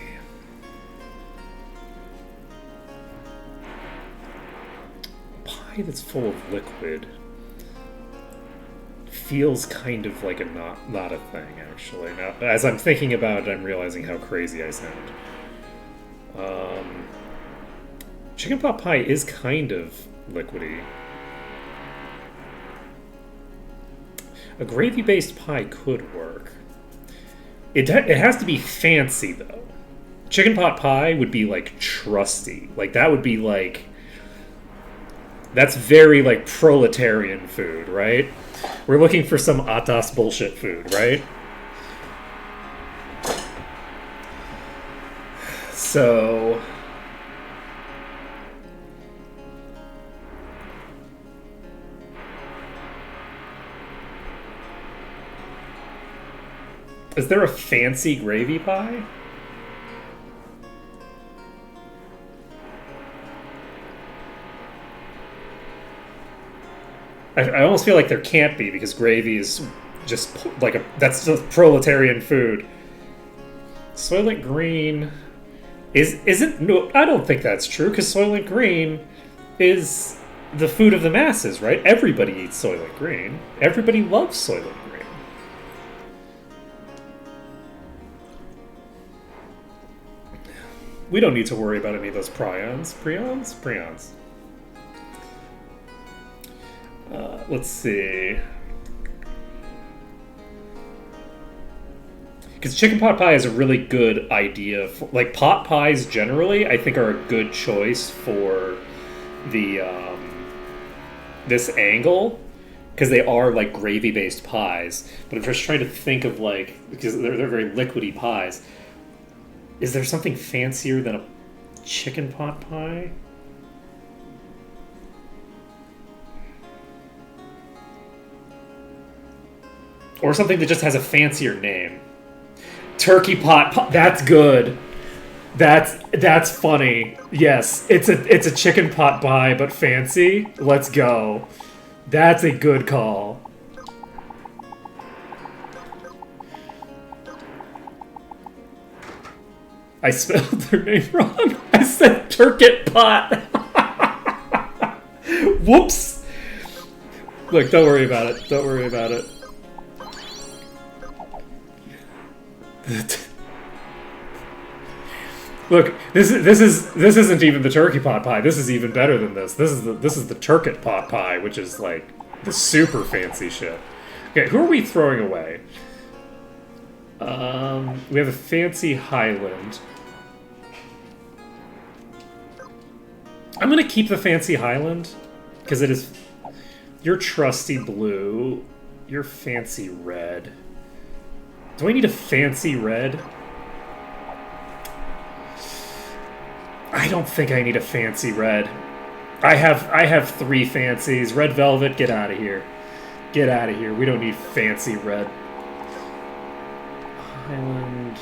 A pie that's full of liquid feels kind of like a not a thing, actually. Now, as I'm thinking about it, I'm realizing how crazy I sound. Chicken pot pie is kind of liquidy. A gravy-based pie could work. It has to be fancy, though. Chicken pot pie would be, like, trusty. Like, that would be, like... That's very, like, proletarian food, right? We're looking for some Atas bullshit food, right? So... Is there a fancy gravy pie? I almost feel like there can't be because gravy is just like that's just proletarian food. Soylent Green isn't no, I don't think that's true because Soylent Green is the food of the masses, right? Everybody eats Soylent Green. Everybody loves Soylent Green. We don't need to worry about any of those prions. Prions. Let's see. Because chicken pot pie is a really good idea. Like, pot pies generally, I think, are a good choice for the this angle. Because they are, like, gravy-based pies. But I'm just trying to think of, like... Because they're very liquidy pies. Is there something fancier than a chicken pot pie? Or something that just has a fancier name. Turkey pot pie. That's good. That's funny. Yes, it's a chicken pot pie, but fancy. Let's go. That's a good call. I spelled their name wrong. I said turkey pot. Whoops. Look, don't worry about it. Don't worry about it. Look, this isn't even the turkey pot pie. This is even better than this. This is the turkey pot pie, which is like the super fancy shit. Okay, who are we throwing away? We have a fancy Highland. I'm gonna keep the fancy Highland because it is your trusty blue, your fancy red. Do I need a fancy red? I don't think I need a fancy red. I have 3 fancies. Red Velvet, get out of here. Get out of here. We don't need fancy red. Highland,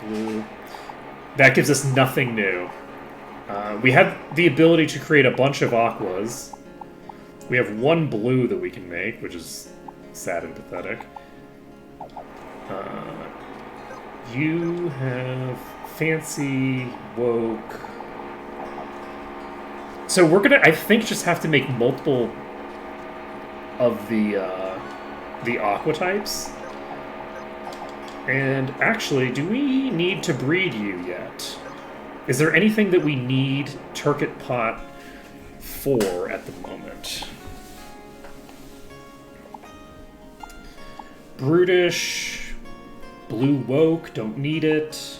blue. That gives us nothing new. We have the ability to create a bunch of aquas. We have 1 blue that we can make, which is sad and pathetic. You have fancy, woke. So we're gonna, I think, just have to make multiple of the aqua types. And actually, do we need to breed you yet? Is there anything that we need Turkey Pot for at the moment? Brutish, Blue Woke, don't need it.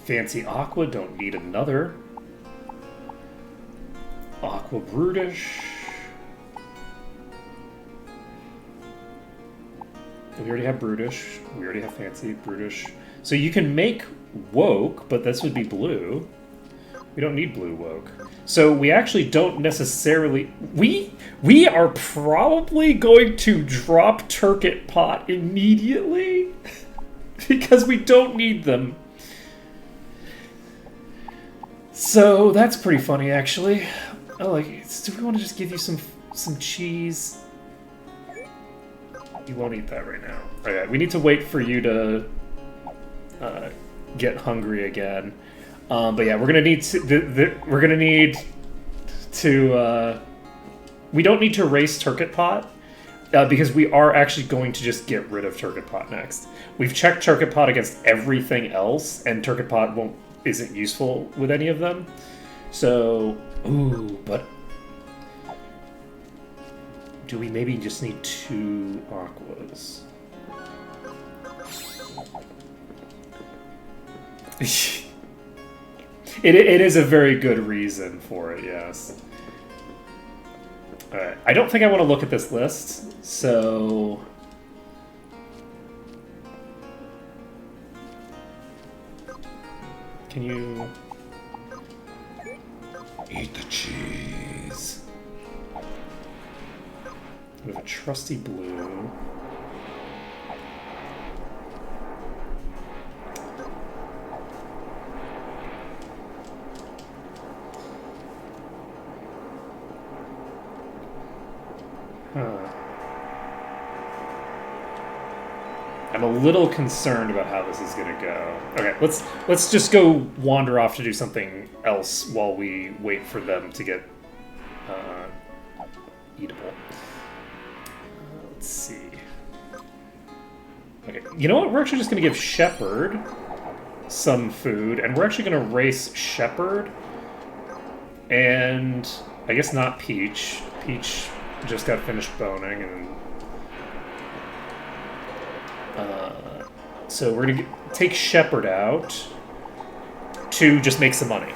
Fancy Aqua, don't need another. Aqua Brutish. We already have Brutish. We already have Fancy, Brutish. So you can make Woke, but this would be blue. We don't need blue Woke. So we actually don't necessarily... We are probably going to drop Turkey Pot immediately because we don't need them. So that's pretty funny, actually. Oh, like, do we want to just give you some cheese? You won't eat that right now. Okay, we need to wait for you to get hungry again. But yeah, we're gonna need to. We don't need to erase Turkey Pot because we are actually going to just get rid of Turkey Pot next. We've checked Turkey Pot against everything else, and Turkey Pot isn't useful with any of them. So, but do we maybe just need 2 aquas? It is a very good reason for it, yes. Alright, I don't think I want to look at this list, so... Can you... Eat the cheese. We have a trusty blue. I'm a little concerned about how this is gonna go. Okay, let's just go wander off to do something else while we wait for them to get eatable. Let's see. Okay, you know what? We're actually just gonna give Shepherd some food, and we're actually gonna race Shepherd, and I guess not Peach. Peach just got finished boning, and so we're gonna take Shepherd out to just make some money,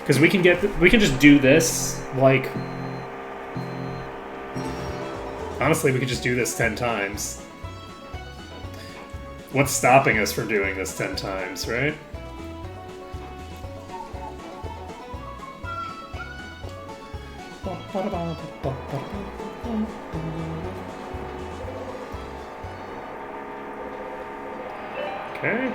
because we can just do this like, honestly, we could just do this 10 times. What's stopping us from doing this 10 times, right? Okay.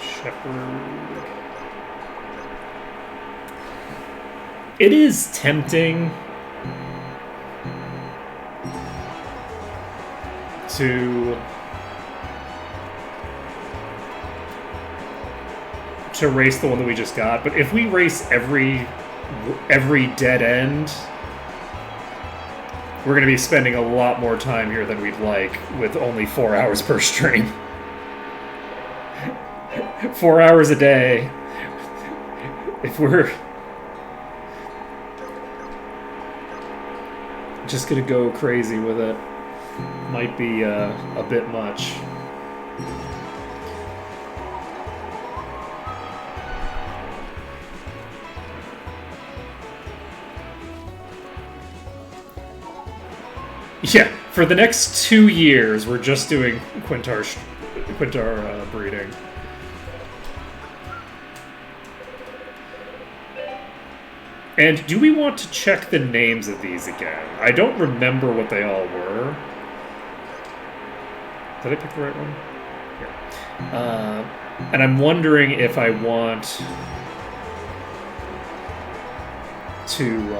Shepherd. It is tempting to race the one that we just got, but if we race every dead end, we're going to be spending a lot more time here than we'd like with only 4 hours per stream. 4 hours a day. If we're just going to go crazy with it, might be a bit much. Yeah, for the next 2 years, we're just doing Quintar breeding. And do we want to check the names of these again? I don't remember what they all were. Did I pick the right one? Yeah. And I'm wondering if I want to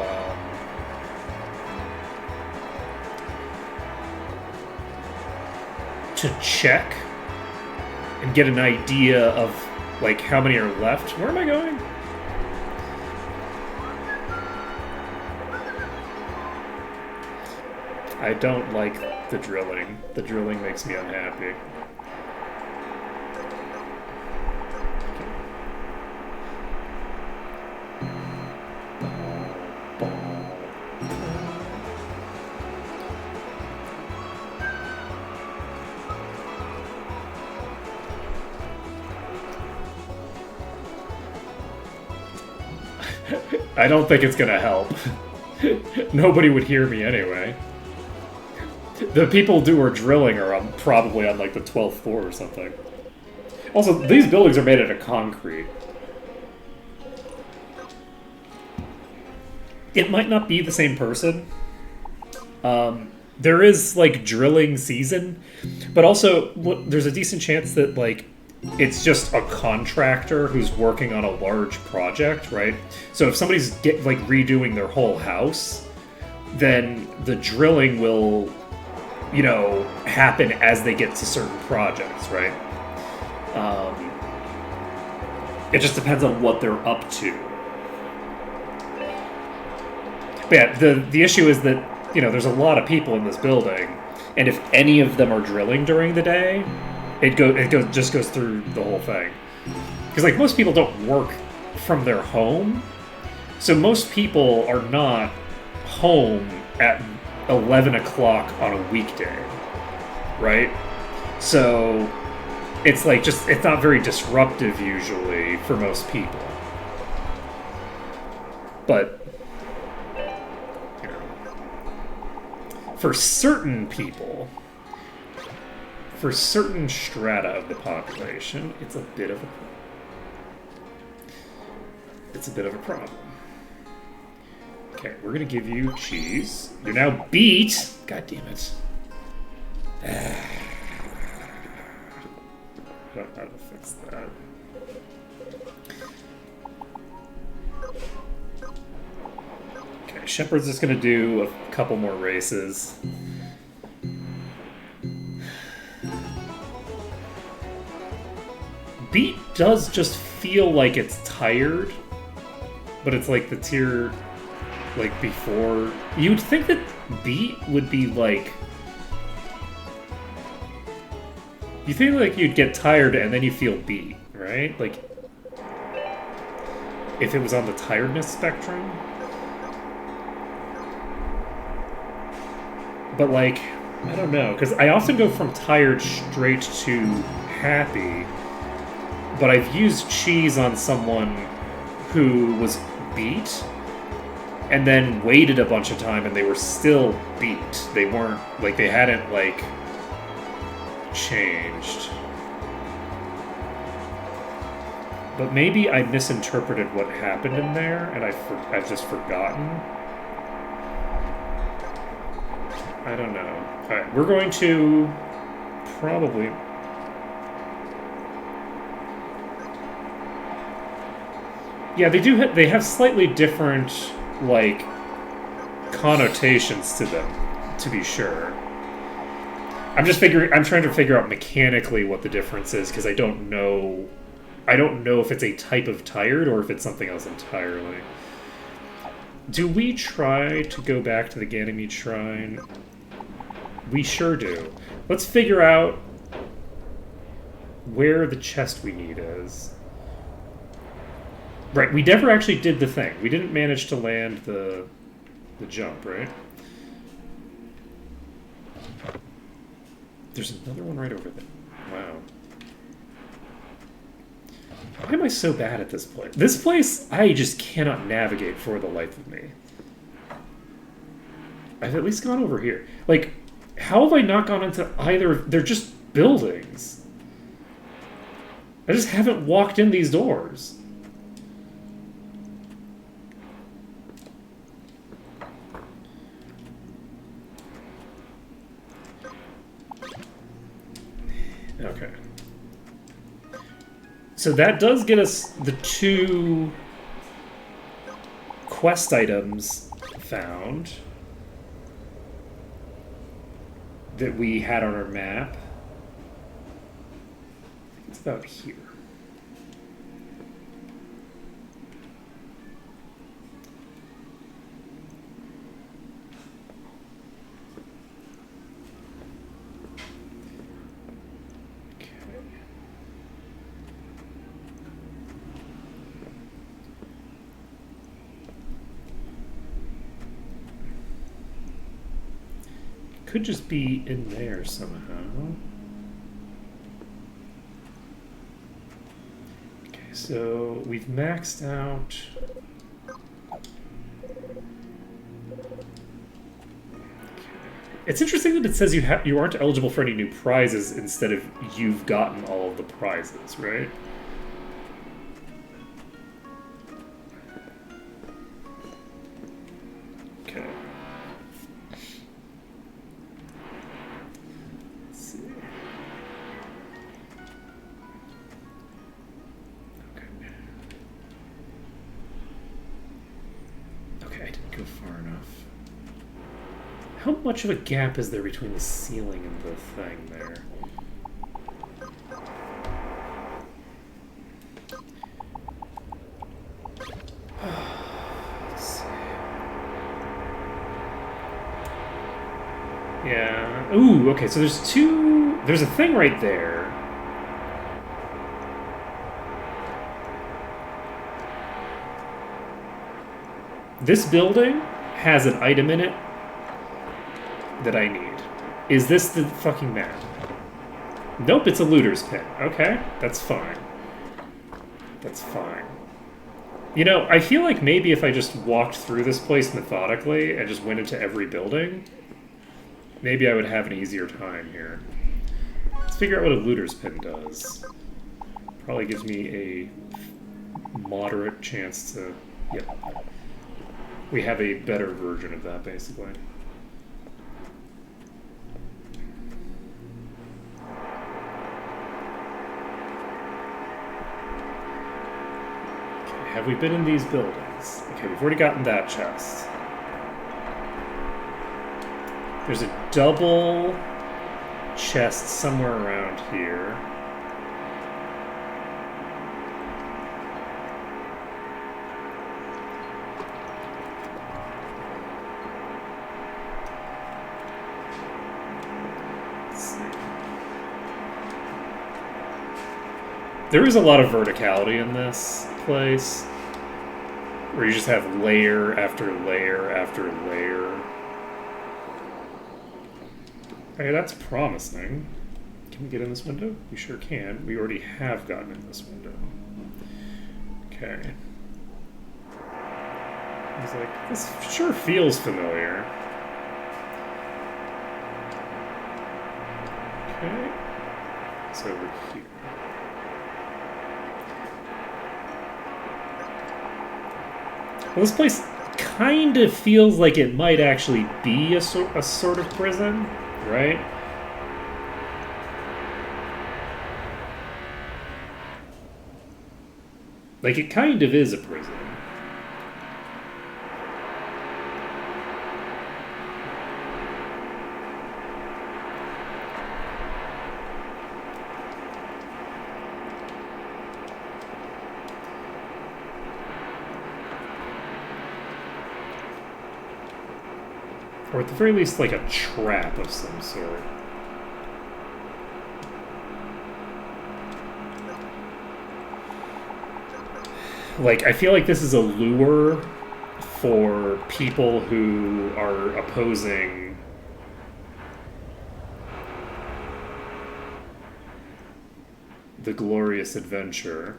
check and get an idea of like how many are left. Where am I going? I don't like the drilling. The drilling makes me unhappy. I don't think it's gonna help. Nobody would hear me anyway. The people who are drilling are probably on like the 12th floor or something. Also, these buildings are made out of concrete. It might not be the same person. There is like drilling season, but also there's a decent chance that like it's just a contractor who's working on a large project, right? So if somebody's redoing their whole house, then the drilling will, you know, happen as they get to certain projects, right? It just depends on what they're up to. But yeah, the issue is that, you know, there's a lot of people in this building, and if any of them are drilling during the day, it just goes through the whole thing. Because like most people don't work from their home, so most people are not home at 11 o'clock on a weekday, right? So it's like it's not very disruptive usually for most people. But you know, for certain people, for certain strata of the population, it's a bit of a problem. Okay, we're gonna give you cheese. You're now beat. God damn it. I don't know how to fix that. Okay, Shepard's just gonna do a couple more races. Beat does just feel like it's tired, but it's like the tier, like before. You'd think that beat would be like. You think like you'd get tired and then you feel beat, right? Like, if it was on the tiredness spectrum. But like, I don't know, because I often go from tired straight to happy. But I've used cheese on someone who was beat and then waited a bunch of time and they were still beat. They weren't, like, they hadn't, like, changed. But maybe I misinterpreted what happened in there and I've just forgotten. I don't know. Alright, we're going to probably... Yeah, they do. They have slightly different, like, connotations to them, to be sure. I'm trying to figure out mechanically what the difference is because I don't know. I don't know if it's a type of tired or if it's something else entirely. Do we try to go back to the Ganymede Shrine? We sure do. Let's figure out where the chest we need is. Right, we never actually did the thing. We didn't manage to land the jump, right? There's another one right over there. Wow. Why am I so bad at this place? This place, I just cannot navigate for the life of me. I've at least gone over here. Like, how have I not gone into either? They're just buildings. I just haven't walked in these doors. Okay. So that does get us the 2 quest items found that we had on our map. It's about here. Could just be in there somehow. Okay, so we've maxed out. It's interesting that it says you aren't eligible for any new prizes instead of you've gotten all of the prizes, right? Okay. How much of a gap is there between the ceiling and the thing there? Let's see. Yeah. Ooh, okay, so there's a thing right there. This building has an item in it that I need. Is this the fucking map? Nope, it's a looter's pit. Okay, that's fine. That's fine. You know, I feel like maybe if I just walked through this place methodically and just went into every building, maybe I would have an easier time here. Let's figure out what a looter's pin does. Probably gives me a moderate chance to... Yep. We have a better version of that, basically. Okay, have we been in these buildings? Okay, we've already gotten that chest. There's a double chest somewhere around here. There is a lot of verticality in this place, where you just have layer after layer after layer. Okay, that's promising. Can we get in this window? We sure can. We already have gotten in this window. Okay. I was like, this sure feels familiar. Okay. It's over here. Well, this place kind of feels like it might actually be a sort of prison, right? Like, it kind of is a prison. Or at the very least, like a trap of some sort. Like, I feel like this is a lure for people who are opposing the glorious adventure.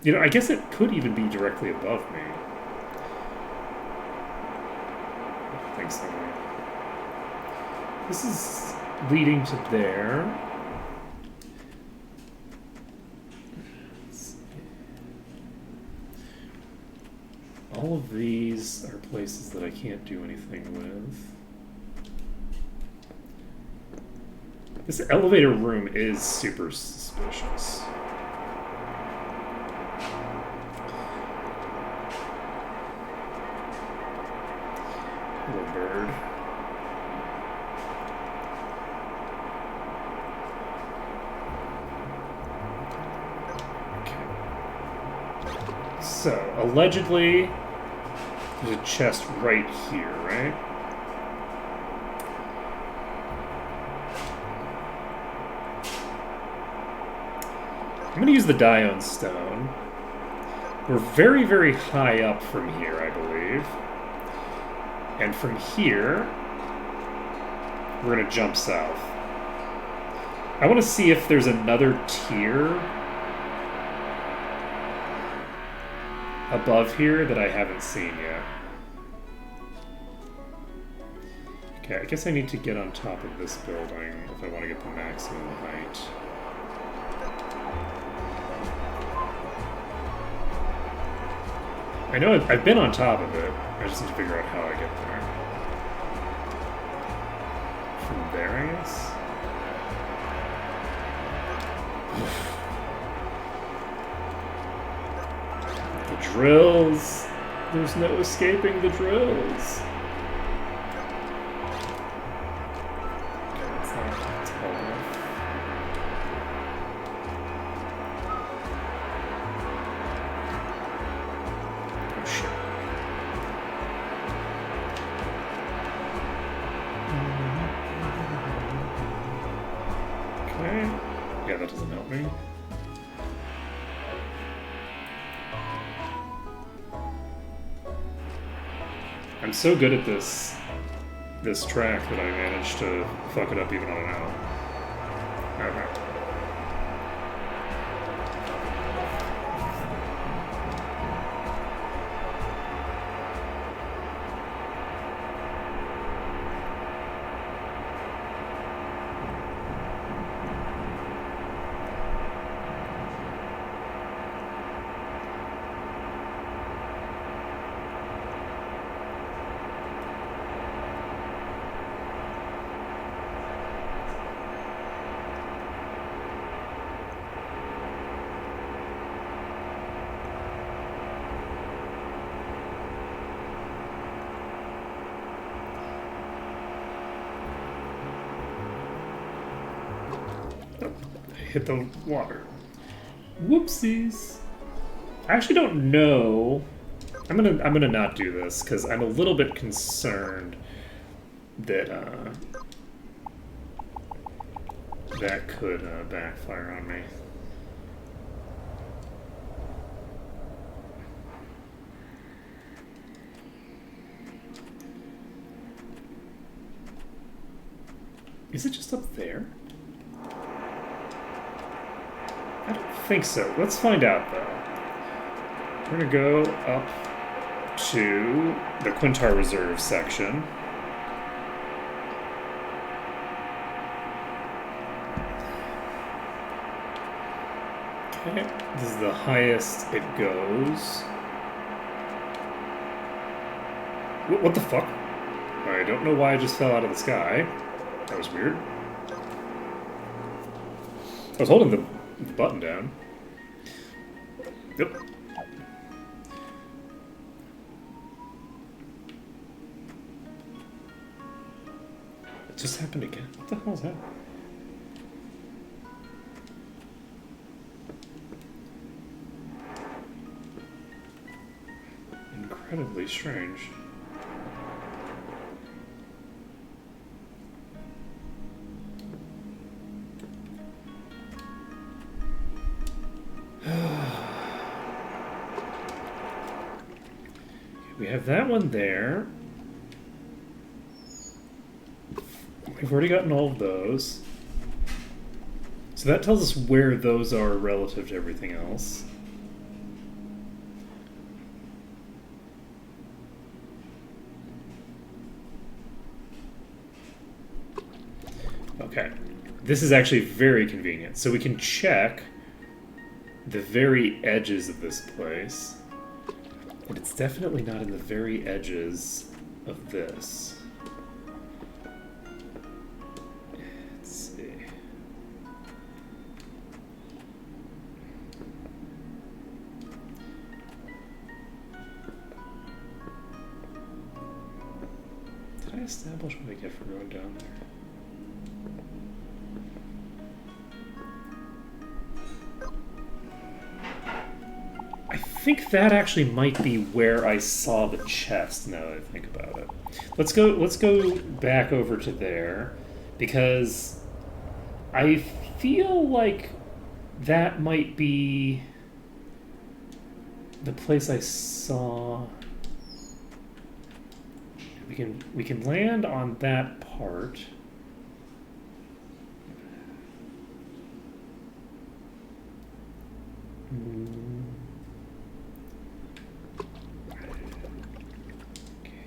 You know, I guess it could even be directly above me. I don't think so. This is leading to there. All of these are places that I can't do anything with. This elevator room is super suspicious. Little bird. Okay. So, allegedly, there's a chest right here, right? I'm going to use the Dione Stone. We're very, very high up from here, I believe. And from here, we're going to jump south. I want to see if there's another tier above here that I haven't seen yet. Okay, I guess I need to get on top of this building if I want to get the maximum height. I know I've been on top of it. I just need to figure out how I get there. From there, I guess? The drills! There's no escaping the drills! Okay, that's not tall enough. Oh shit. Okay. Yeah, that doesn't help me. I'm so good at this track that I managed to fuck it up even on an out. Okay. hit the water. Whoopsies. I actually don't know. I'm gonna not do this because I'm a little bit concerned that that could backfire on me. Is it just up there? I don't think so. Let's find out, though. We're gonna go up to the Quintar Reserve section. Okay, this is the highest it goes. What the fuck? I don't know why I just fell out of the sky. That was weird. I was holding the button down. Yep. It just happened again. What the hell is that? Incredibly strange. We have that one there. We've already gotten all of those. So that tells us where those are relative to everything else. Okay. This is actually very convenient. So we can check the very edges of this place. And it's definitely not in the very edges of this. Let's see. Did I establish what I get for going down there? I think that actually might be where I saw the chest, now that I think about it. Let's go back over to there, because I feel like that might be the place I saw. We can land on that part.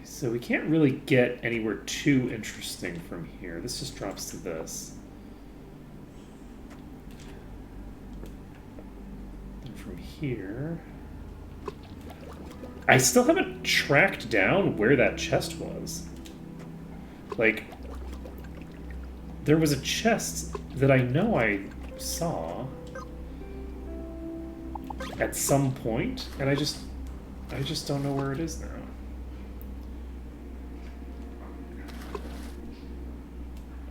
So we can't really get anywhere too interesting from here. This just drops to this. And from here... I still haven't tracked down where that chest was. Like, there was a chest that I know I saw at some point, and I just don't know where it is now.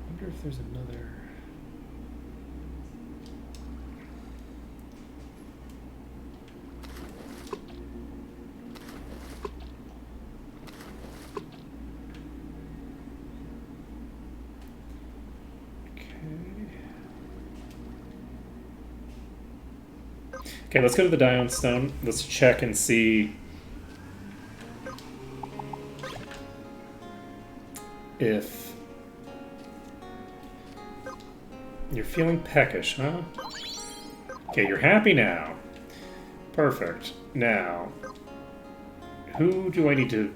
I wonder if there's another... Okay, let's go to the Dione Stone. Let's check and see if you're feeling peckish, huh? Okay, you're happy now. Perfect. Now, who do I need to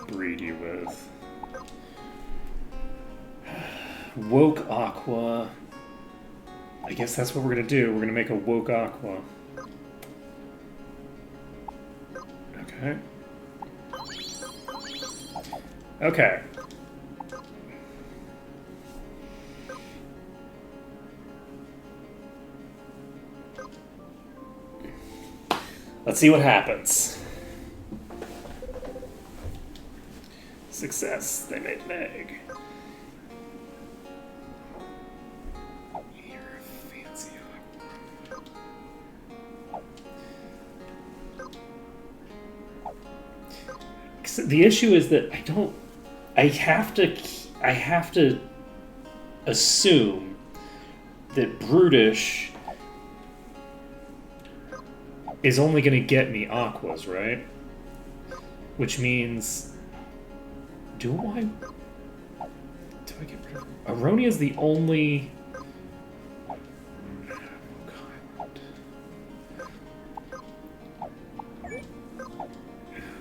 breed you with? Woke Aqua. I guess that's what we're gonna do. We're gonna make a Woke Aqua. Okay. Okay. Let's see what happens. Success. They made an egg. You're a fancy The issue is that I have to assume that Brutish is only going to get me Aquas, right? Which means, do I get rid of Aronia? Is the only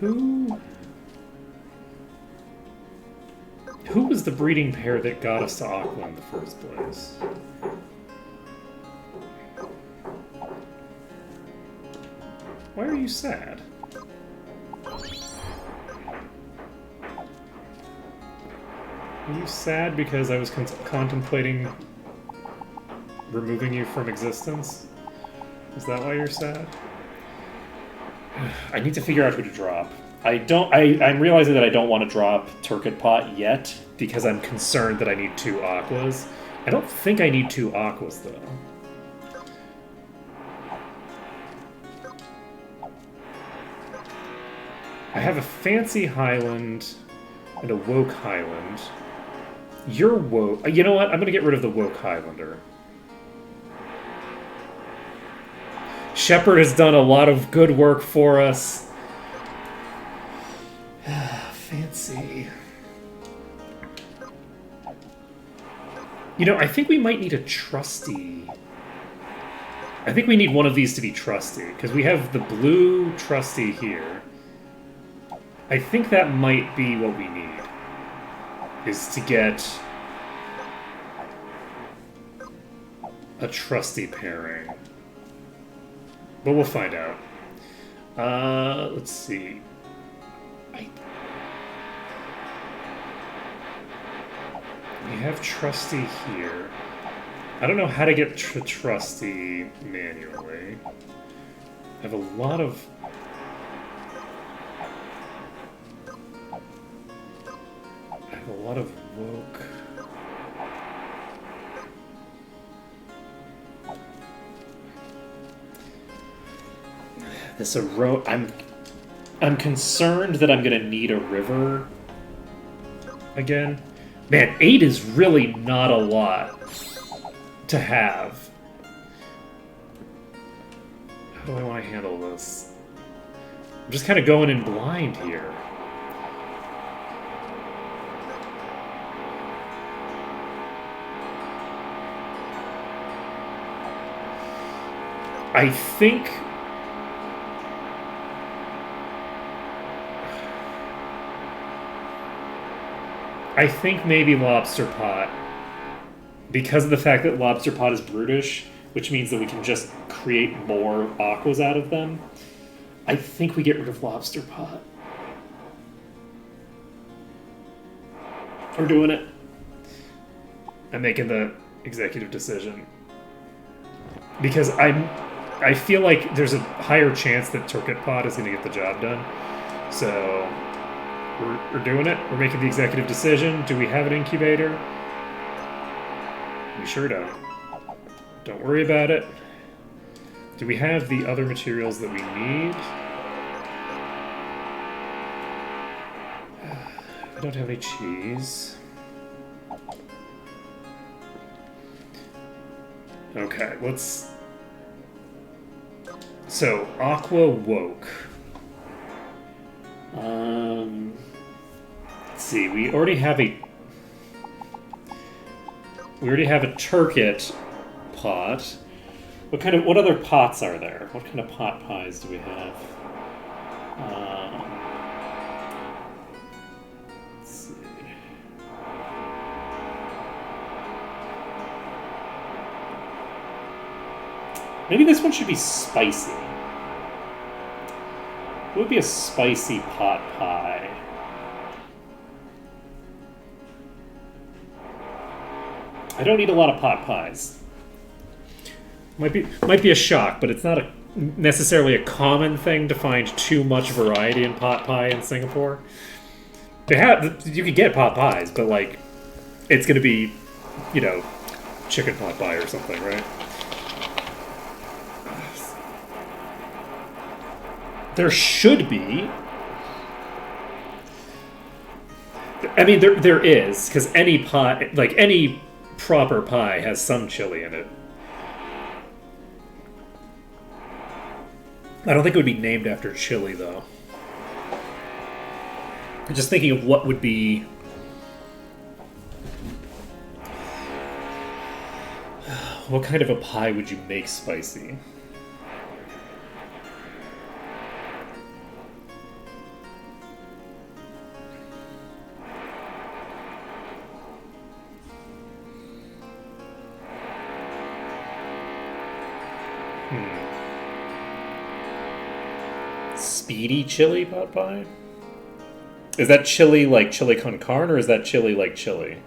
who was the breeding pair that got us to Aqua in the first place? Why are you sad? Are you sad because I was contemplating removing you from existence? Is that why you're sad? I need to figure out who to drop. I'm realizing that I don't want to drop Turkit Pot yet because I'm concerned that I need 2 Aquas. I don't think I need 2 Aquas though. I have a Fancy Highland and a Woke Highland. You're Woke. You know what? I'm going to get rid of the Woke Highlander. Shepard has done a lot of good work for us. Fancy. You know, I think we might need a Trusty. I think we need one of these to be Trusty, because we have the blue Trusty here. I think that might be what we need, is to get a Trusty pairing. But we'll find out. Let's see. We have Trusty here. I don't know how to get Trusty manually. I have a lot of... Woke. This I'm concerned that I'm gonna need a river again. Man, 8 is really not a lot to have. How do I want to handle this? I'm just kind of going in blind here. I think... maybe Lobster Pot, because of the fact that Lobster Pot is brutish, which means that we can just create more Aquas out of them. I think we get rid of Lobster Pot. We're doing it. I'm making the executive decision. Because I feel like there's a higher chance that Turkit Pot is going to get the job done. So... We're doing it. We're making the executive decision. Do we have an incubator? We sure don't. Don't worry about it. Do we have the other materials that we need? We don't have any cheese. Okay, let's... So, Aqua Woke. Let's see, we already have a Turkit pot. What other pots are there? What kind of pot pies do we have? Let's see. Maybe this one should be spicy. What would be a spicy pot pie? I don't eat a lot of pot pies. Might be a shock, but it's not necessarily a common thing to find too much variety in pot pie in Singapore. You could get pot pies, but like, it's gonna be, you know, chicken pot pie or something, right? There should be I mean, there is, because any pie, like any proper pie, has some chili in it. I don't think it would be named after chili, though. I'm just thinking of what would be. What kind of a pie would you make spicy? Speedy chili pot pie? Is that chili like chili con carne, or is that chili like chili?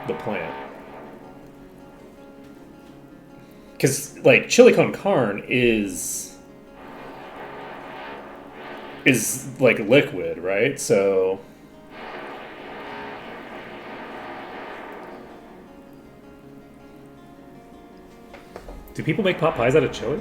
The plant. Because, like, chili con carne is like liquid, right? So do people make pot pies out of chili?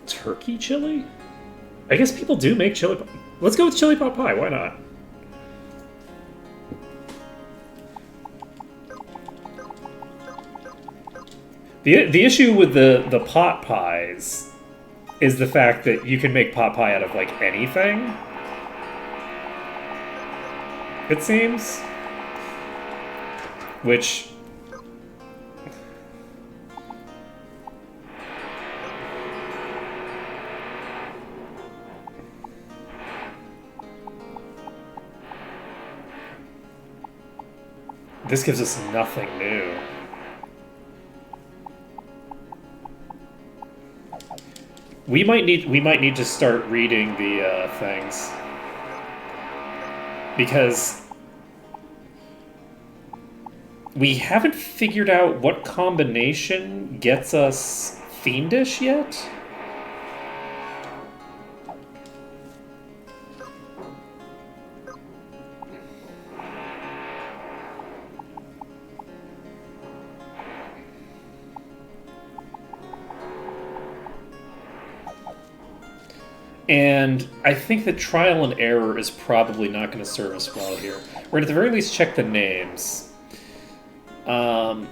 Turkey chili? I guess people do make chili. Let's go with chili pot pie. Why not? The issue with the pot pies is the fact that you can make pot pie out of like anything. It seems, which. This gives us nothing new. We might need to start reading the things, because we haven't figured out what combination gets us fiendish yet. And I think that trial and error is probably not going to serve us well here. We're going to at the very least check the names. Black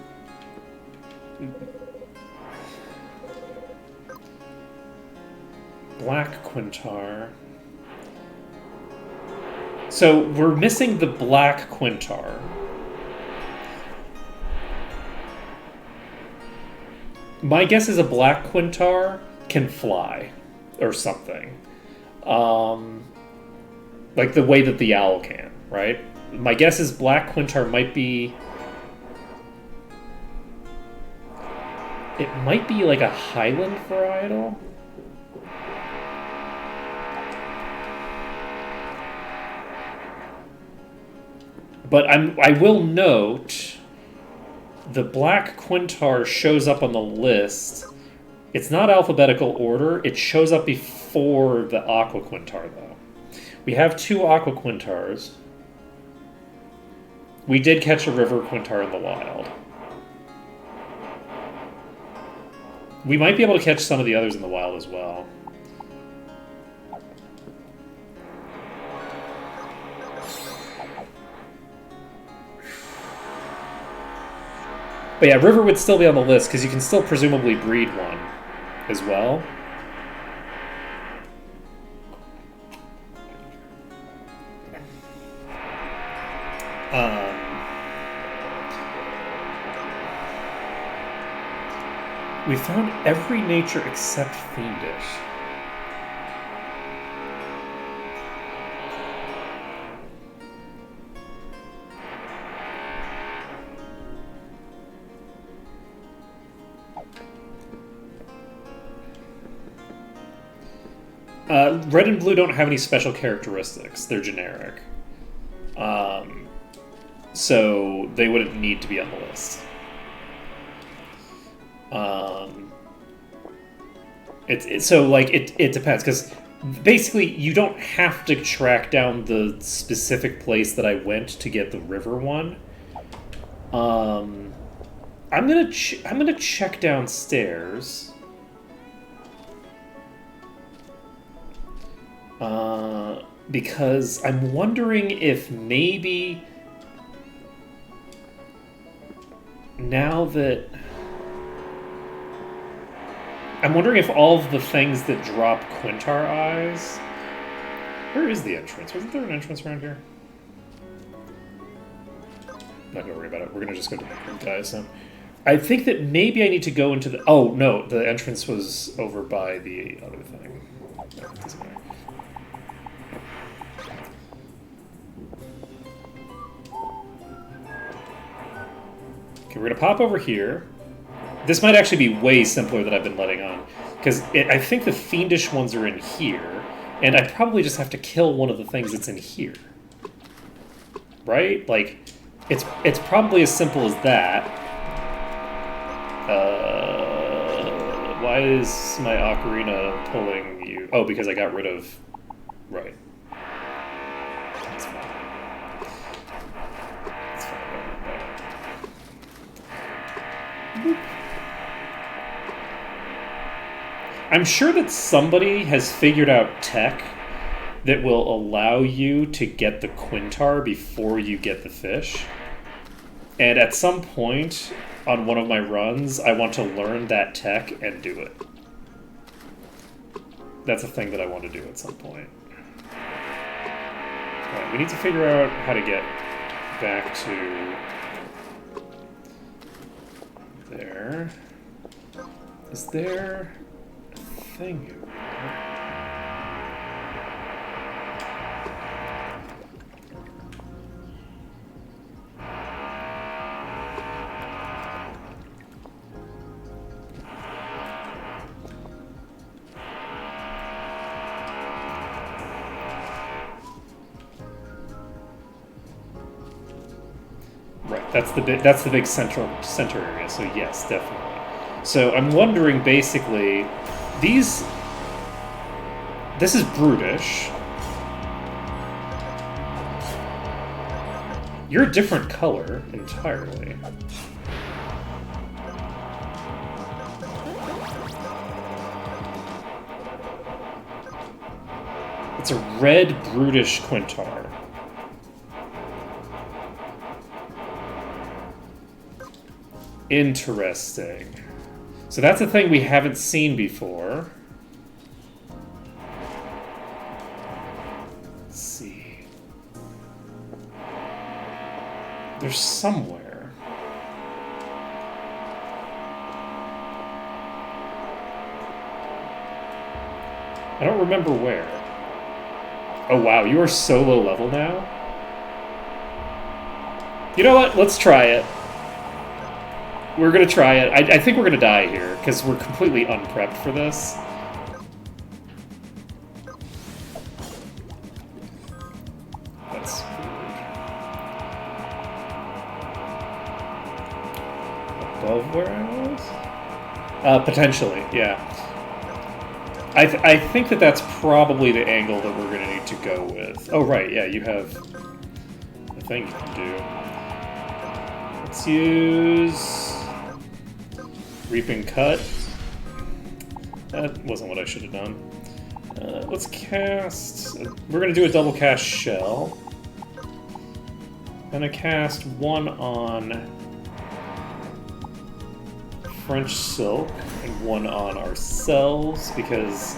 Quintar. So we're missing the Black Quintar. My guess is a Black Quintar can fly. Or something. Like the way that the owl can, right? My guess is Black Quintar might be... It might be like a Highland varietal. But I will note the Black Quintar shows up on the list. It's not alphabetical order. It shows up before the Aqua Quintar, though. We have two Aqua Quintars. We did catch a River Quintar in the wild. We might be able to catch some of the others in the wild as well. But yeah, River would still be on the list because you can still presumably breed one as well. We found every nature except fiendish. Red and blue don't have any special characteristics. They're generic. So they wouldn't need to be on the list. So like it depends because basically you don't have to track down the specific place that I went to get the river one. I'm gonna check downstairs. Because I'm wondering if maybe now that I'm wondering if all of the things that drop Quintar eyes. Where is the entrance? Wasn't there an entrance around here? Not gonna worry about it. We're gonna just go to the guys then. I think that maybe I need to go into the. Oh no, the entrance was over by the other thing. No, it doesn't matter. Okay, we're gonna pop over here. This might actually be way simpler than I've been letting on, because I think the fiendish ones are in here, and I probably just have to kill one of the things that's in here, right? Like, it's probably as simple as that. Why is my ocarina pulling you? Oh, because I got rid of. Right. That's fine. That's fine. Boop. I'm sure that somebody has figured out tech that will allow you to get the Quintar before you get the fish. And at some point on one of my runs, I want to learn that tech and do it. That's a thing that I want to do at some point. Alright, we need to figure out how to get back to there. Is there a thing over there? That's the big center area. So yes, definitely. So I'm wondering basically, this is brutish. You're a different color entirely. It's a red brutish Quintar. Interesting. So that's a thing we haven't seen before. Let's see. There's somewhere. I don't remember where. Oh wow, you are so low level now? You know what? Let's try it. We're gonna try it. I think we're gonna die here, because we're completely unprepped for this. That's weird. Above where I was? Potentially, yeah. I think that's probably the angle that we're gonna need to go with. Oh, right, yeah, you have a thing you can do. Let's use Reaping Cut. That wasn't what I should have done. Let's cast. We're gonna do a double cast shell. Gonna cast one on French Silk and one on ourselves because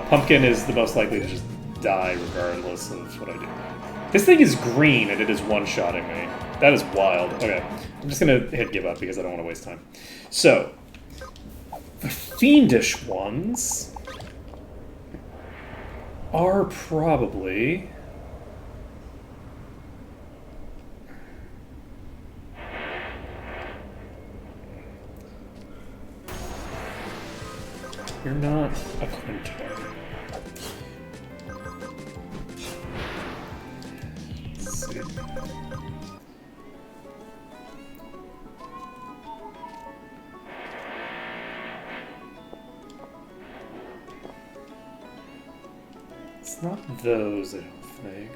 Pumpkin is the most likely to just die regardless of what I do. This thing is green and it is one-shotting me. That is wild. Okay, I'm just gonna hit give up because I don't want to waste time. So, the fiendish ones are probably... You're not a Quintar. Let's see. It's not those, I don't think.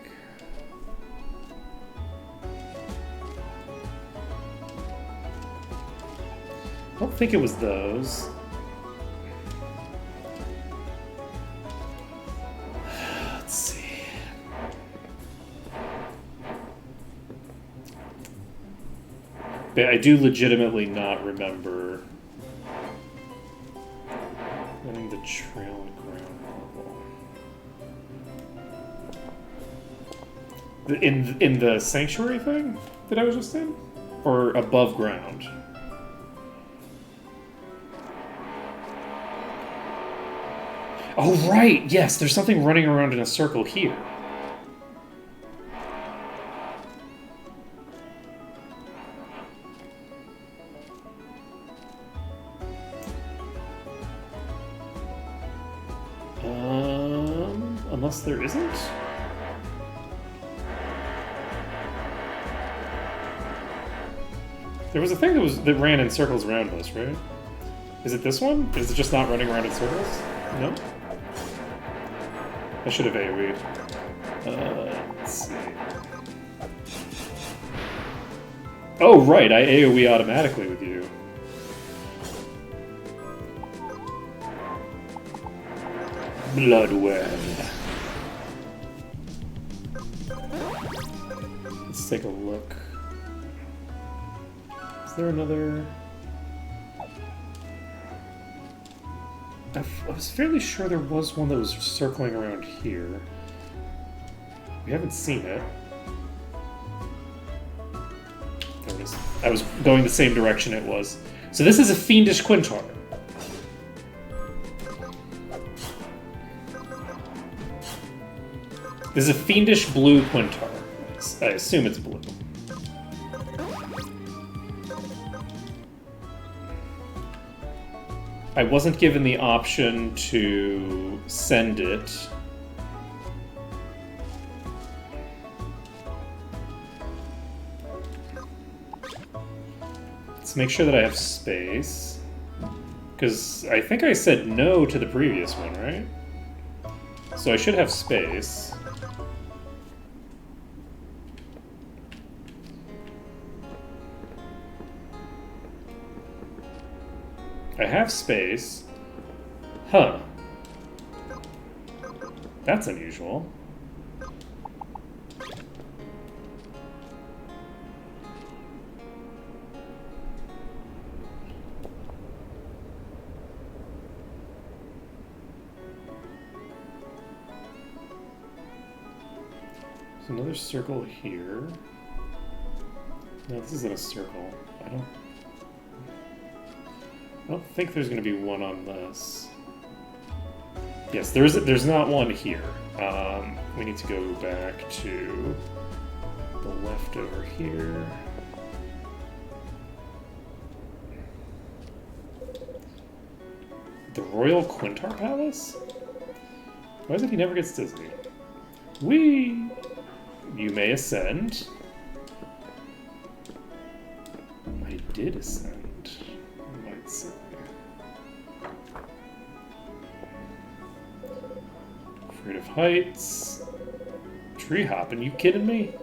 I don't think it was those. Let's see. But I do legitimately not remember running the trail on ground level. In the sanctuary thing that I was just in? Or above ground? Oh, right! Yes, there's something running around in a circle here. Unless there isn't? There was a thing that ran in circles around us, right? Is it this one? Is it just not running around in circles? No? I should have AoE'd. Let's see. Oh, right, I AoE automatically with you. Bloodwell. Let's take a look. Is there another... I was fairly sure there was one that was circling around here. We haven't seen it. There it is. I was going the same direction it was. So this is a Fiendish Quintar. This is a Fiendish blue Quintar. I assume it's blue. I wasn't given the option to send it. Let's make sure that I have space. Because I think I said no to the previous one, right? So I should have space. I have space. Huh. That's unusual. There's another circle here. No, this isn't a circle. I don't think there's going to be one on this. Yes, there's not one here. We need to go back to the left over here. The Royal Quintar Palace? Why is it he never gets dizzy? Whee! You may ascend. I did ascend. Let's see. Afraid of heights. Tree hopping, you kidding me?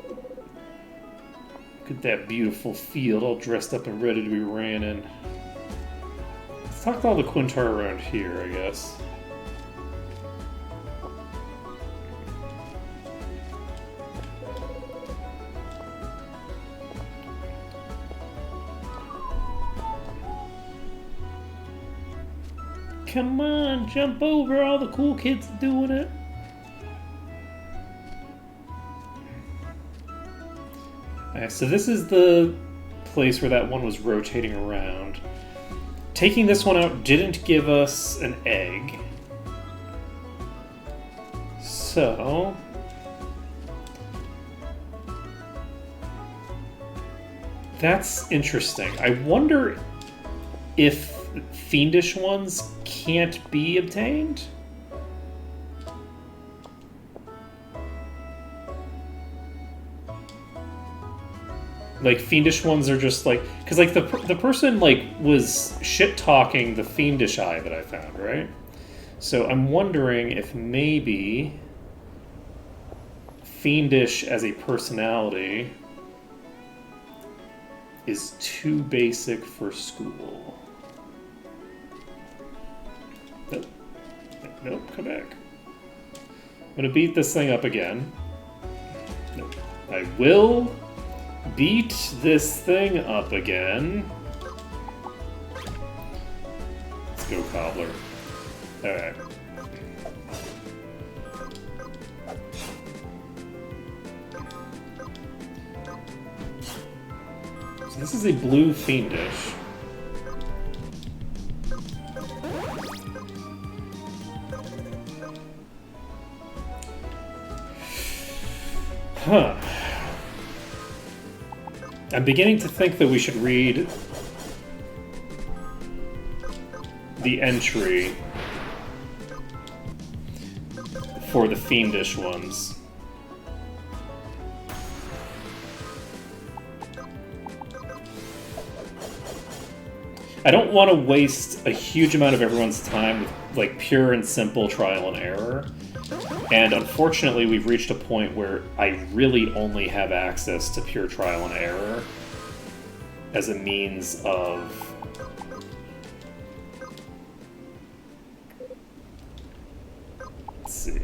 Look at that beautiful field all dressed up and ready to be ran in. Let's talk to all the Quintar around here, I guess. Come on, jump over, all the cool kids doing it. Alright, so this is the place where that one was rotating around. Taking this one out didn't give us an egg. So... that's interesting. I wonder if Fiendish ones can't be obtained? Like, Fiendish ones are just like... because, like, the person, like, was shit-talking the Fiendish eye that I found, right? So I'm wondering if maybe Fiendish as a personality is too basic for school. Nope. Nope, come back. I'm gonna beat this thing up again. Nope. I will beat this thing up again. Let's go, Cobbler. Alright. So this is a blue Fiendish. Huh. I'm beginning to think that we should read the entry for the Fiendish ones. I don't want to waste a huge amount of everyone's time with like pure and simple trial and error. And unfortunately, we've reached a point where I really only have access to pure trial and error as a means of let's see.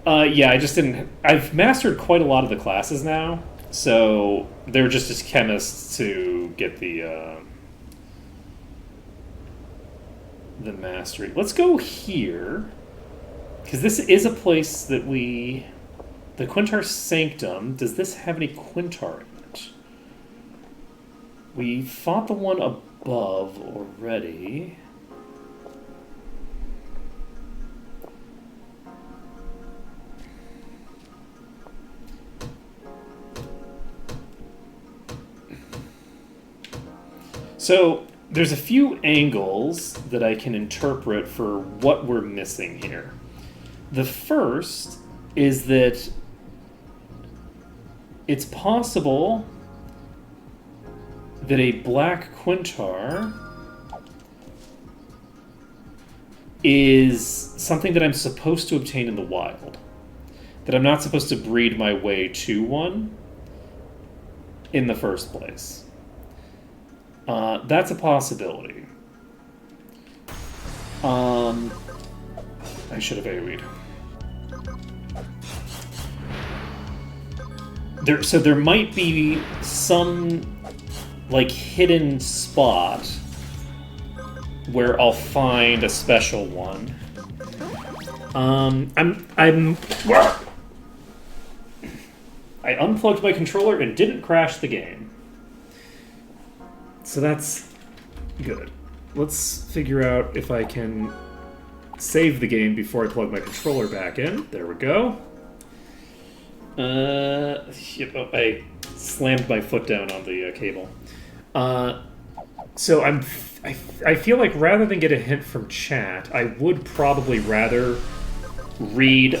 Yeah, I just didn't. I've mastered quite a lot of the classes now, so they're just as chemists to get the mastery. Let's go here. Because this is a place that we... The Quintar Sanctum, does this have any Quintar in it? We fought the one above already. So, there's a few angles that I can interpret for what we're missing here. The first is that it's possible that a black Quintar is something that I'm supposed to obtain in the wild. That I'm not supposed to breed my way to one in the first place. That's a possibility. I should have AoE'd. So there might be some like hidden spot where I'll find a special one. I unplugged my controller and didn't crash the game. So that's good. Let's figure out if I can save the game before I plug my controller back in. There we go. I slammed my foot down on the cable. So I feel like rather than get a hint from chat, I would probably rather read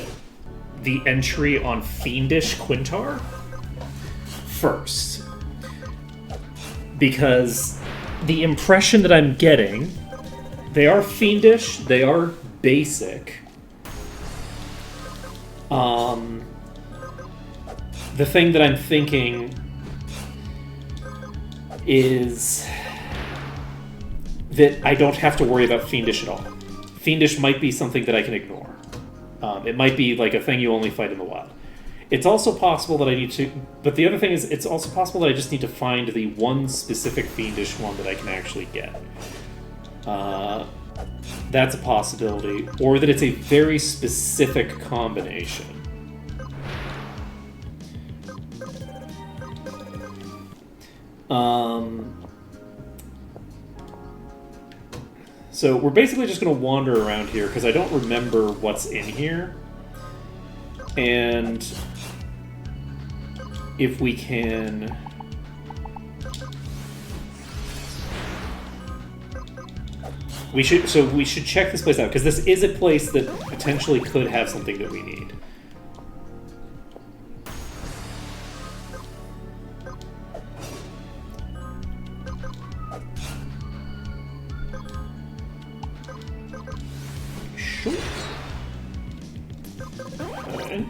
the entry on Fiendish Quintar first. Because the impression that I'm getting, they are fiendish, they are basic. The thing that I'm thinking is that I don't have to worry about fiendish at all. Fiendish might be something that I can ignore. It might be like a thing you only fight in the wild. It's also possible that I need to... But the other thing is, it's also possible that I just need to find the one specific fiendish one that I can actually get. That's a possibility. Or that it's a very specific combination. So we're basically just going to wander around here because I don't remember what's in here. And if we can... We should check this place out, because this is a place that potentially could have something that we need. Sure. Alright.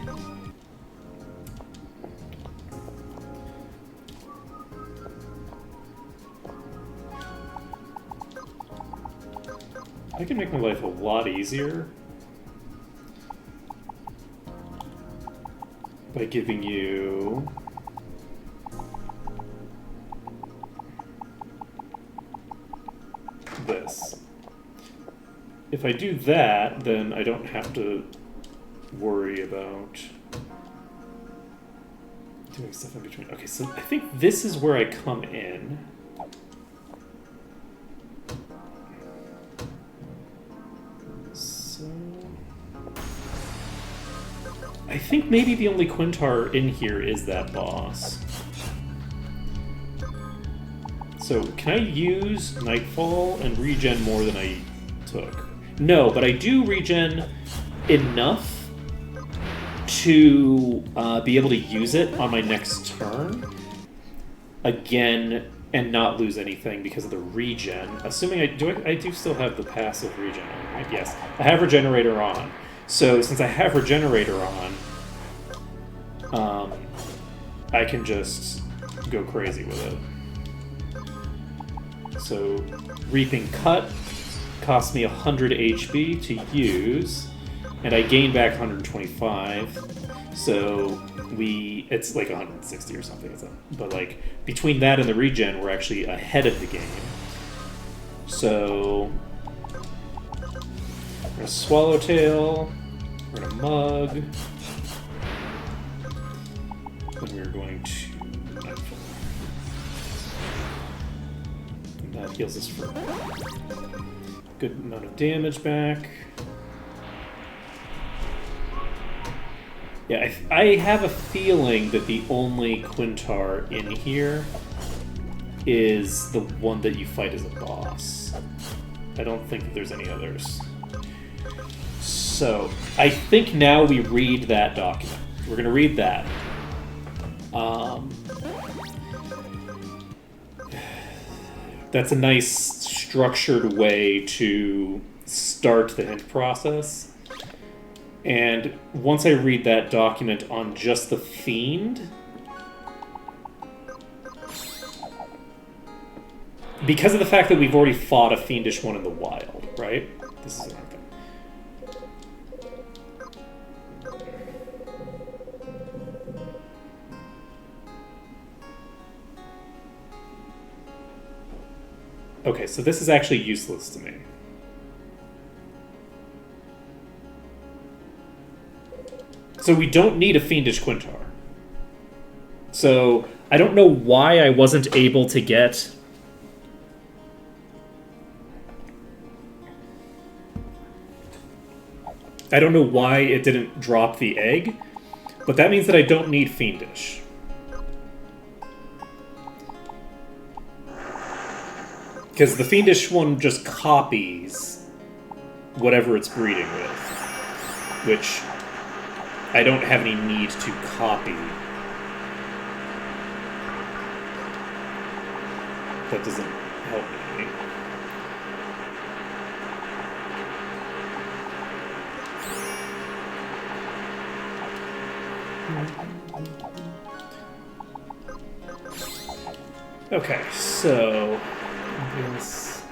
I can make my life a lot easier by giving you this. If I do that, then I don't have to worry about doing stuff in between. Okay, so I think this is where I come in. So I think maybe the only Quintar in here is that boss. So can I use Nightfall and regen more than I took? No, but I do regen enough to be able to use it on my next turn again and not lose anything because of the regen. Assuming I do still have the passive regen on, right? Yes, I have Regenerator on. So since I have Regenerator on, I can just go crazy with it. So Reaping Cut costs me 100 HP to use, and I gain back 125. So it's like 160 or something. But like between that and the regen, we're actually ahead of the game. So we're gonna Swallowtail, we're gonna Mug, and we're going to Nightfall. And that heals us for a good amount of damage back. Yeah, I have a feeling that the only Quintar in here is the one that you fight as a boss. I don't think that there's any others. So, I think now we read that document. We're going to read that. That's a nice structured way to start the hint process. And once I read that document on just the Fiend, because of the fact that we've already fought a Fiendish one in the wild, right? This is another thing. Okay, so this is actually useless to me. So we don't need a Fiendish Quintar. So I don't know why I wasn't able to get... I don't know why it didn't drop the egg, but that means that I don't need Fiendish. Because the Fiendish one just copies whatever it's breeding with, which I don't have any need to copy. That doesn't help me. Okay, so yes,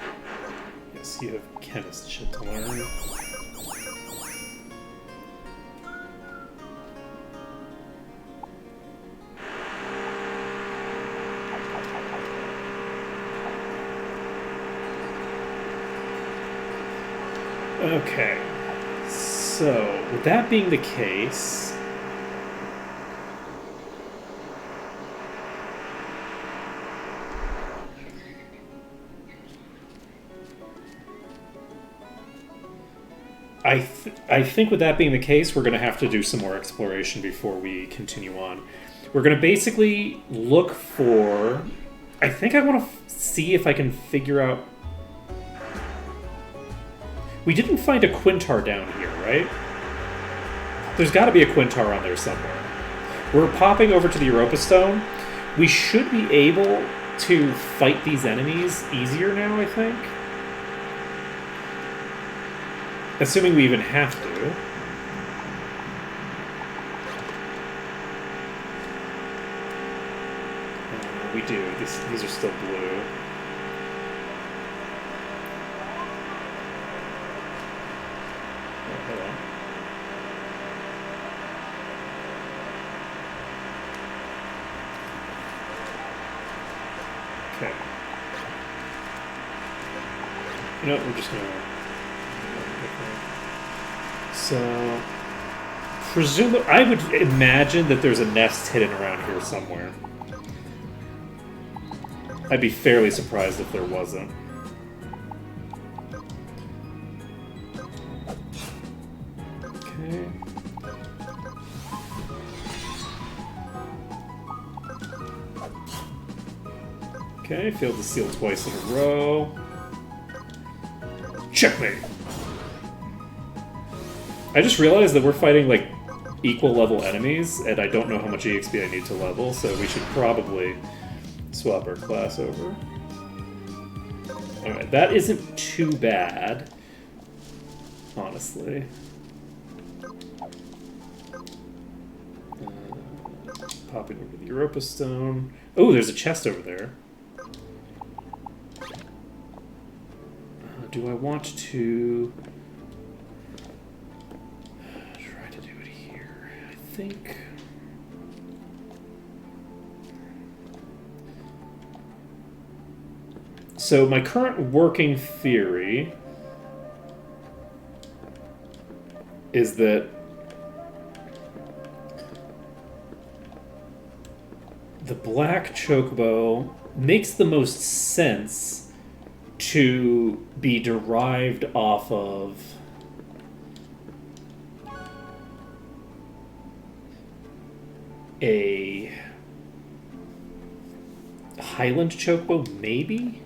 you have chemist shit to learn. Okay, so with that being the case, I think with that being the case, we're going to have to do some more exploration before we continue on. We're going to basically look for... I think I want to see if I can figure out... We didn't find a Quintar down here, right? There's got to be a Quintar on there somewhere. We're popping over to the Europa Stone. We should be able to fight these enemies easier now, I think. Assuming we even have to. We do. These are still blue. Okay. You know what, we're just gonna... So... Presumably, I would imagine that there's a nest hidden around here somewhere. I'd be fairly surprised if there wasn't. Okay. Okay, failed to steal twice in a row. Checkmate! I just realized that we're fighting, like, equal level enemies, and I don't know how much EXP I need to level, so we should probably swap our class over. Alright, that isn't too bad, honestly. Popping over the Europa Stone. Oh, there's a chest over there. Do I want to try to do it here? I think... So my current working theory is that the black chocobo makes the most sense to be derived off of a Highland chocobo, maybe?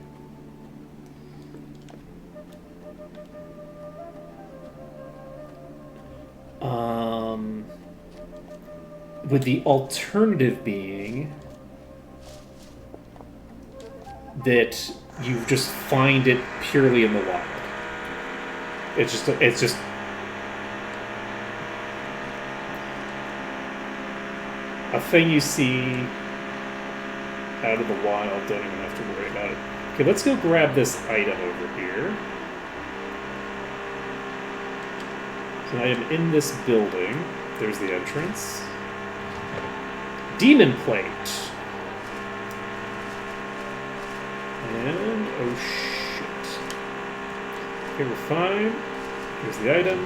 With the alternative being that you just find it purely in the wild. It's just a thing you see out of the wild. Don't even have to worry about it. Okay, let's go grab this item over here. It's an item in this building. There's the entrance. Demon plate. And, oh shit. Okay, we're fine. Here's the item.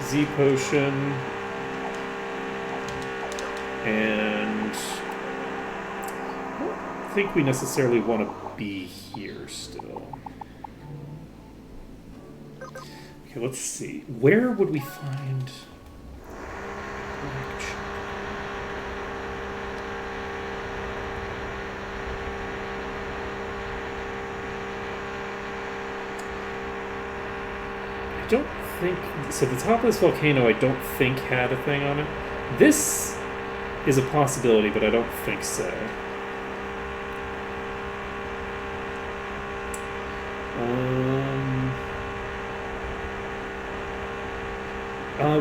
Z potion. And I don't think we necessarily want to be here still. Okay, let's see. Where would we find... I don't think... So the top of this volcano I don't think had a thing on it. This is a possibility, but I don't think so.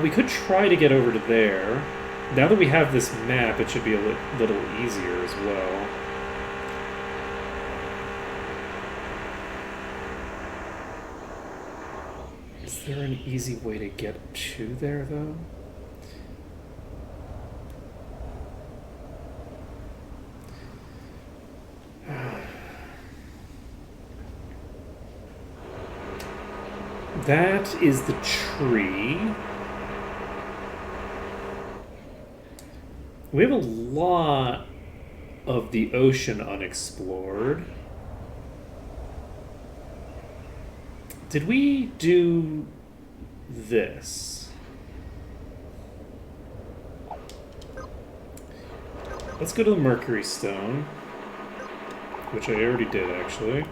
We could try to get over to there. Now that we have this map, it should be a little easier as well. Is there an easy way to get to there, though? That is the tree. We have a lot of the ocean unexplored. Did we do this? Let's go to the Mercury Stone, which I already did, actually.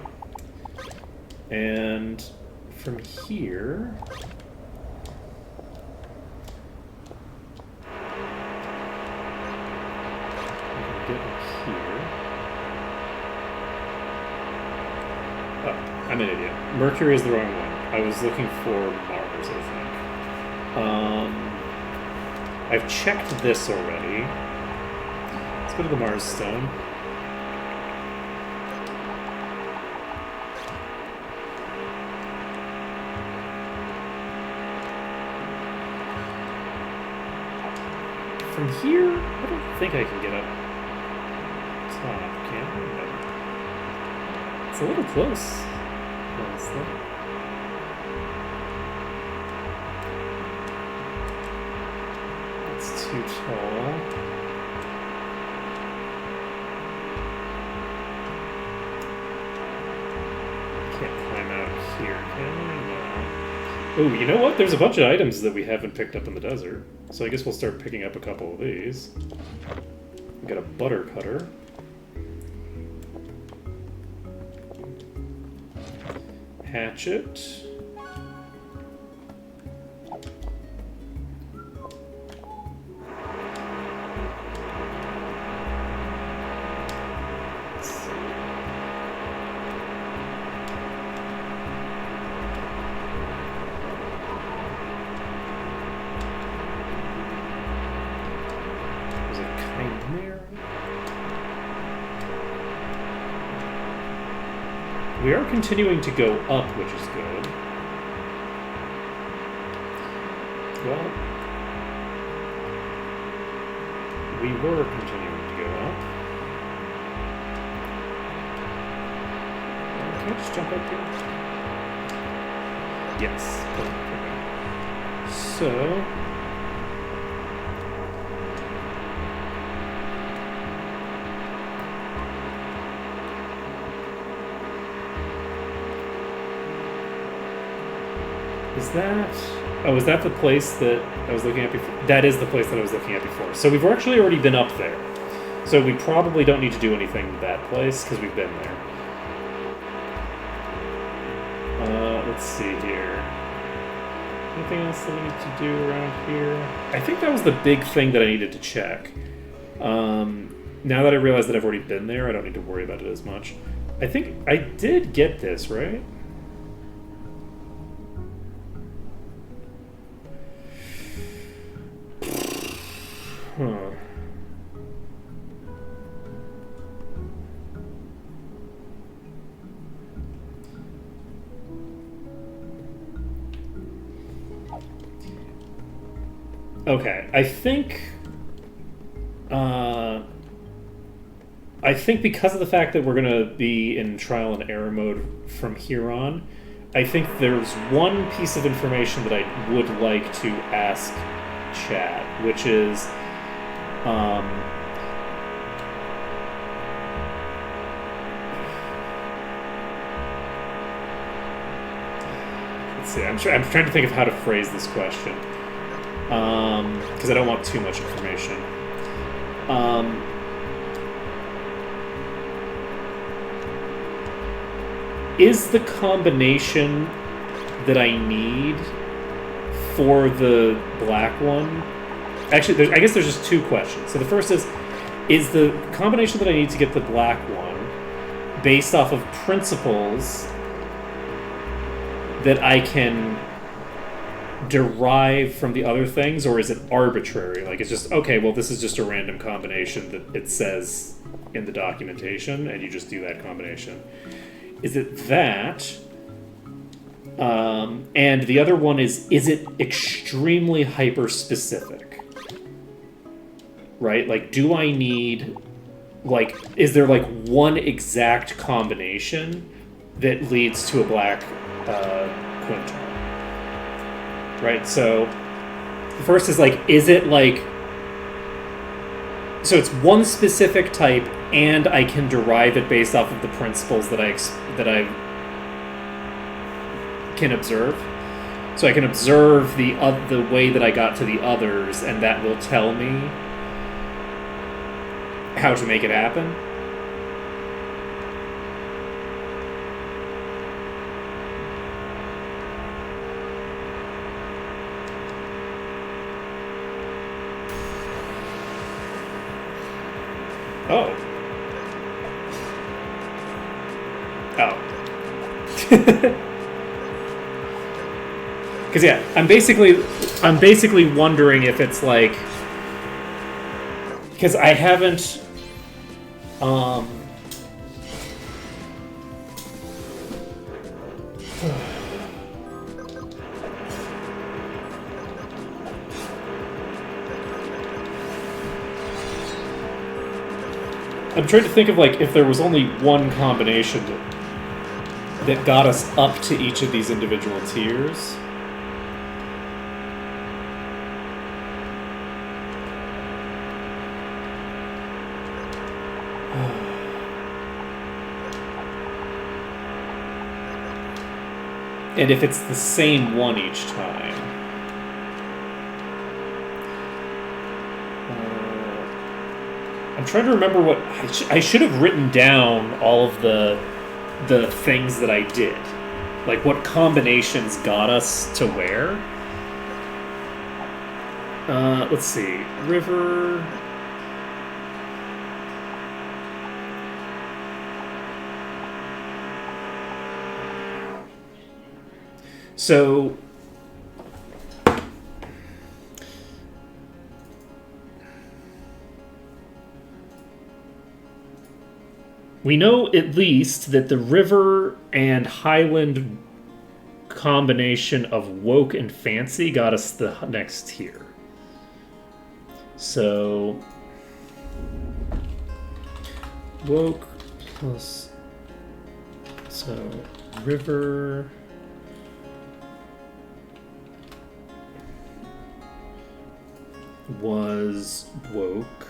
And from here... get up here. Oh, I'm an idiot. Mercury is the wrong one. I was looking for Mars, I think. I've checked this already. Let's go to the Mars Stone. From here, I don't think I can get up top, can I? No. It's a little close, honestly. It's too tall. Can't climb out here, can I? No. Oh, you know what? There's a bunch of items that we haven't picked up in the desert. So I guess we'll start picking up a couple of these. We got a butter cutter. Hatchet. Let's see. There's a chimera. We are continuing to go up, which is good. Well, we were continuing to go up. Can I just jump up here? Yes. Okay. So... Is that... Oh, is that the place that I was looking at before? That is the place that I was looking at before. So we've actually already been up there. So we probably don't need to do anything with that place, because we've been there. Let's see here. Anything else that I need to do around here? I think that was the big thing that I needed to check. Now that I realize that I've already been there, I don't need to worry about it as much. I think I did get this, right? Huh. Okay, I think because of the fact that we're gonna be in trial and error mode from here on, I think there's one piece of information that I would like to ask chat, which is, let's see, I'm trying to think of how to phrase this question. Because I don't want too much information. Is the combination that I need for the black one... Actually, I guess there's just two questions. So the first is the combination that I need to get the black one based off of principles that I can derive from the other things, or is it arbitrary? Like, it's just, okay, well, this is just a random combination that it says in the documentation, and you just do that combination. Is it that? And the other one is it extremely hyper-specific? Right? Like, do I need, like, is there, like, one exact combination that leads to a black quinton? Right, so the first is like, is it like, so it's one specific type, and I can derive it based off of the principles that I can observe. So I can observe the way that I got to the others, and that will tell me how to make it happen. Oh. Oh. Because yeah, I'm basically wondering if it's like, because I haven't I'm trying to think of, like, if there was only one combination that got us up to each of these individual tiers. And if it's the same one each time. I'm trying to remember what... I should have written down all of the things that I did. Like what combinations got us to where. Let's see. River... So, we know at least that the river and highland combination of woke and fancy got us the next tier. So, woke plus, so river... was woke,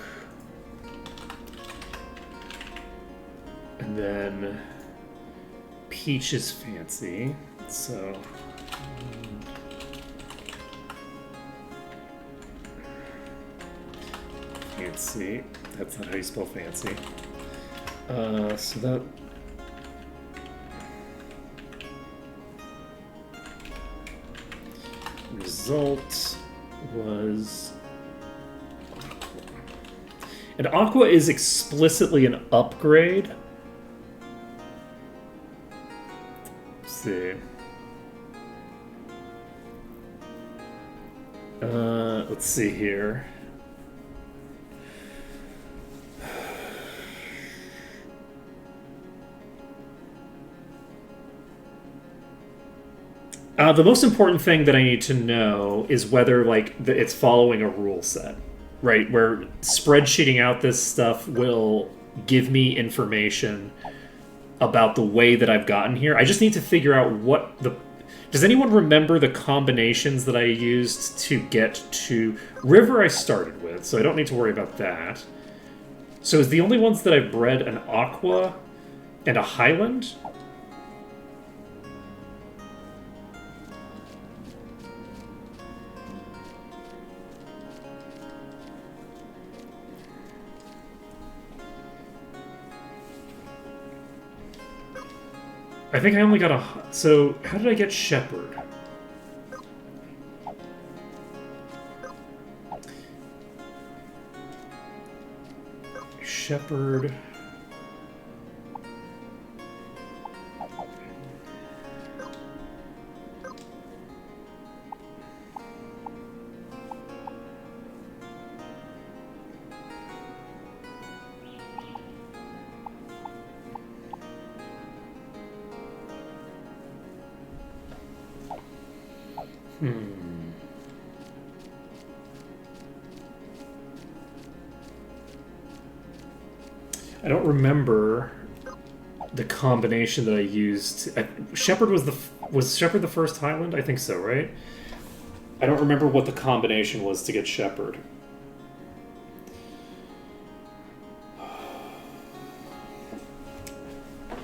and then peach is fancy, so fancy, that's not how you spell fancy. So that result was... And Aqua is explicitly an upgrade. Let's see. Let's see here. The most important thing that I need to know is whether it's following a rule set. Right, where spreadsheeting out this stuff will give me information about the way that I've gotten here. I just need to figure out what the... Does anyone remember the combinations that I used to get to... River I started with, so I don't need to worry about that. So is the only ones that I've bred an Aqua and a Highland? I think I only got a... So, how did I get Shepherd? Shepherd... I don't remember the combination that I used. Shepherd was Shepherd the first Highland? I think so, right? I don't remember what the combination was to get Shepherd.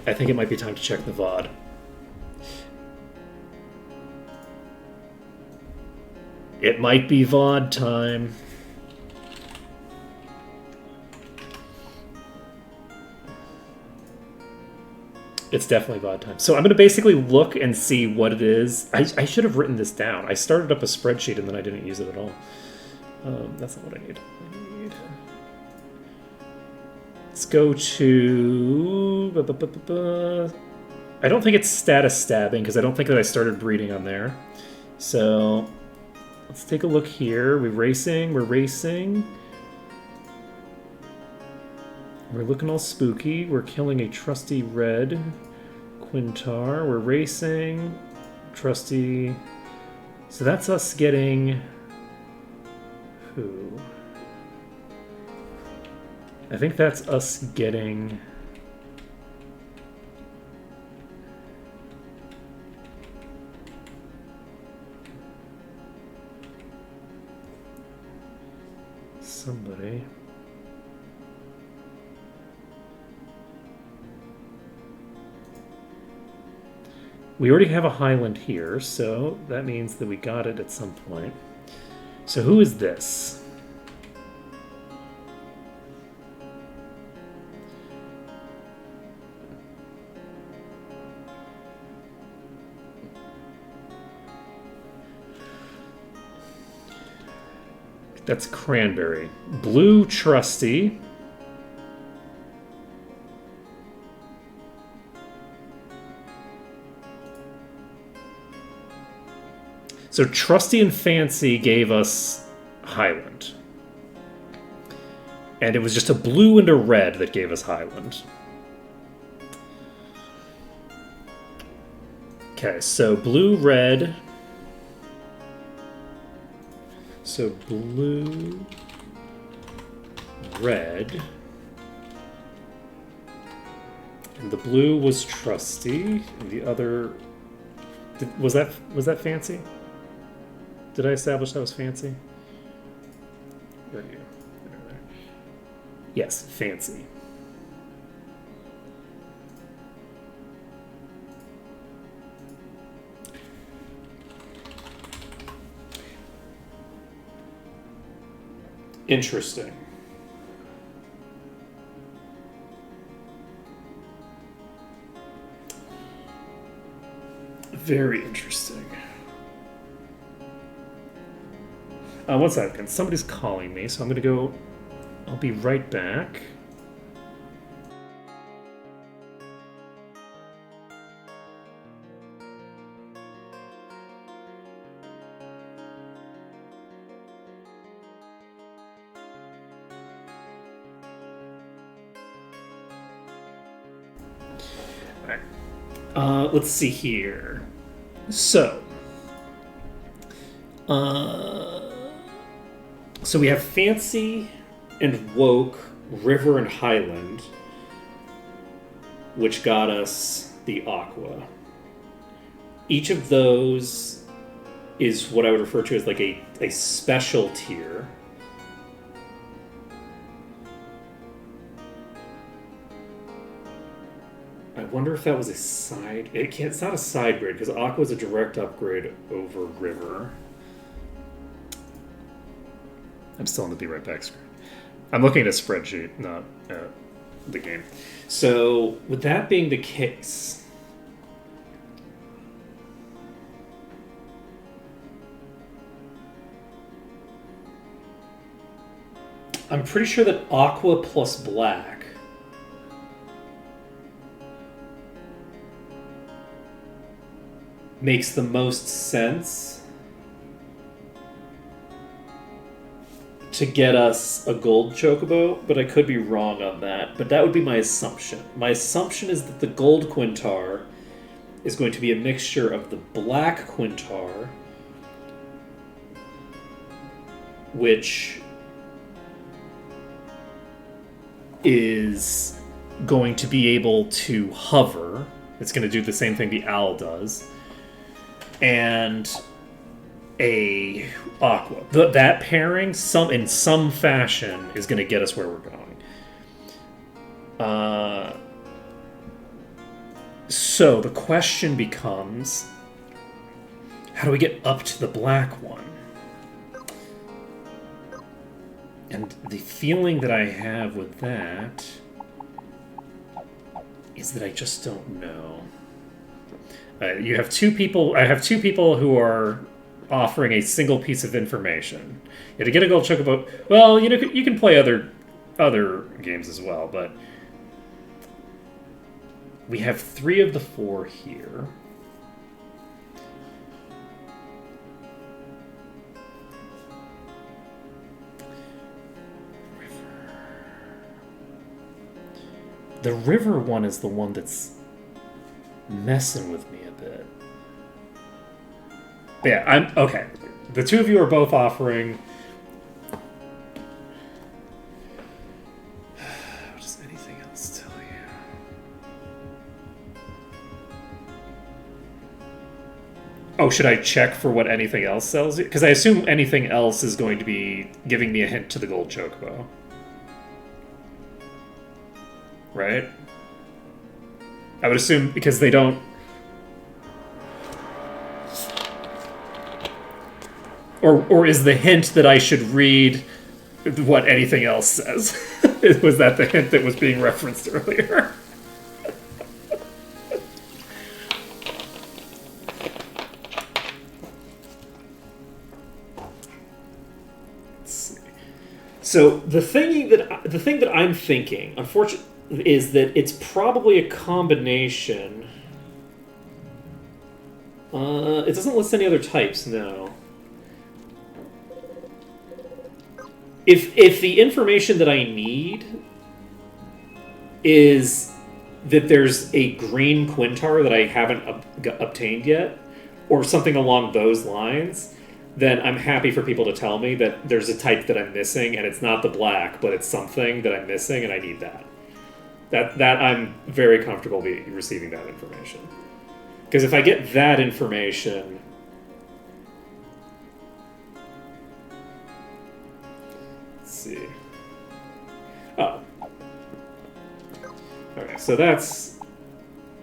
I think it might be time to check the VOD. It might be VOD time. It's definitely VOD time. So I'm going to basically look and see what it is. I should have written this down. I started up a spreadsheet and then I didn't use it at all. That's not what I need. Let's go to... I don't think it's status stabbing because I don't think that I started breeding on there. So let's take a look here. We're racing. We're looking all spooky. We're killing a trusty red Quintar. We're racing. Trusty. So that's us getting... Who? I think that's us getting... somebody. We already have a Highland here, so that means that we got it at some point. So who is this? That's Cranberry. Blue Trusty. So Trusty and Fancy gave us Highland. And it was just a blue and a red that gave us Highland. Okay, so blue, red. So blue, red. And the blue was Trusty, and the other was that Fancy? Did I establish that was Fancy? Where are you? There. Yes, Fancy. Interesting. Very interesting. One second. Somebody's calling me, so I'm going to go. I'll be right back. Let's see here. So we have Fancy and Woke, River and Highland, which got us the Aqua. Each of those is what I would refer to as like a special tier. I wonder if that was a side... It's not a side grade, because Aqua is a direct upgrade over River. I'm still on the Be Right Back screen. I'm looking at a spreadsheet, not at the game. So, with that being the case... I'm pretty sure that Aqua plus Black makes the most sense to get us a gold chocobo, but I could be wrong on that. But that would be my assumption. My assumption is that the gold Quintar is going to be a mixture of the black Quintar, which is going to be able to hover. It's going to do the same thing the owl does. And a Aqua. That pairing, in some fashion, is going to get us where we're going. So the question becomes, how do we get up to the black one? And the feeling that I have with that is that I just don't know. You have two people. I have two people who are offering a single piece of information. Yeah, to get a gold chocobo. Well, you can play other games as well, but we have 3 of the 4 here. The river one is the one that's messing with me a bit. But yeah, I'm okay. The 2 of you are both offering. What does anything else tell you? Oh, should I check for what anything else sells? Because I assume anything else is going to be giving me a hint to the gold chocobo. Right? I would assume because they don't... Or is the hint that I should read what anything else says? Was that the hint that was being referenced earlier? So the thing that I'm thinking, unfortunately, is that it's probably a combination. It doesn't list any other types, no. If the information that I need is that there's a green Quintar that I haven't obtained yet, or something along those lines, then I'm happy for people to tell me that there's a type that I'm missing, and it's not the black, but it's something that I'm missing, and I need that. That I'm very comfortable receiving that information. Because if I get that information... Let's see. Oh. Okay, so that's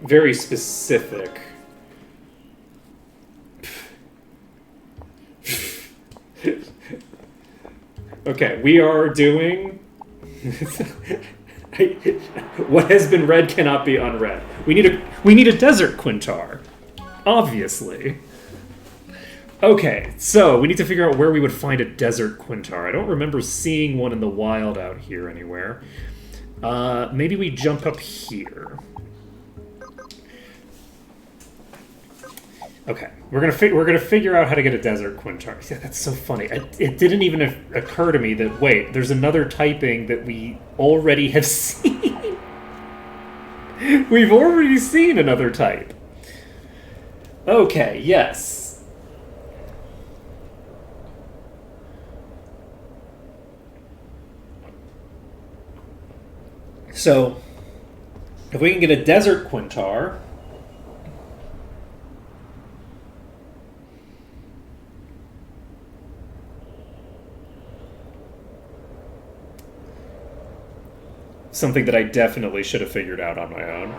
very specific. Okay, we are doing... What has been read cannot be unread. We need a desert Quintar. Obviously. Okay, so we need to figure out where we would find a desert Quintar. I don't remember seeing one in the wild out here anywhere. Maybe we jump up here. Okay, we're gonna figure out how to get a desert Quintar. Yeah, that's so funny. It didn't even occur to me that wait, there's another typing that we already have seen. We've already seen another type. Okay, yes. So, if we can get a desert Quintar. Something that I definitely should have figured out on my own.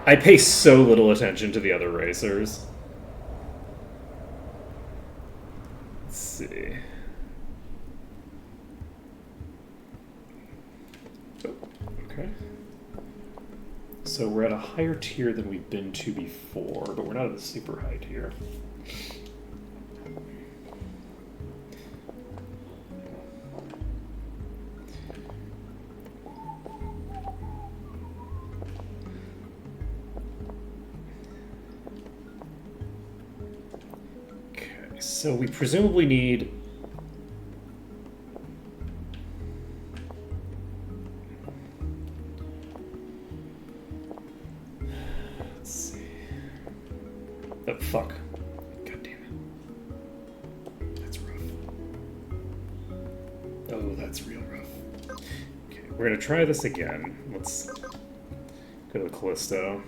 I pay so little attention to the other racers. Let's see. Oh, okay. So we're at a higher tier than we've been to before, but we're not at a super high tier. So we presumably need... Let's see... Oh, fuck. God damn it. That's rough. Oh, that's real rough. Okay, we're gonna try this again. Let's go to Callisto.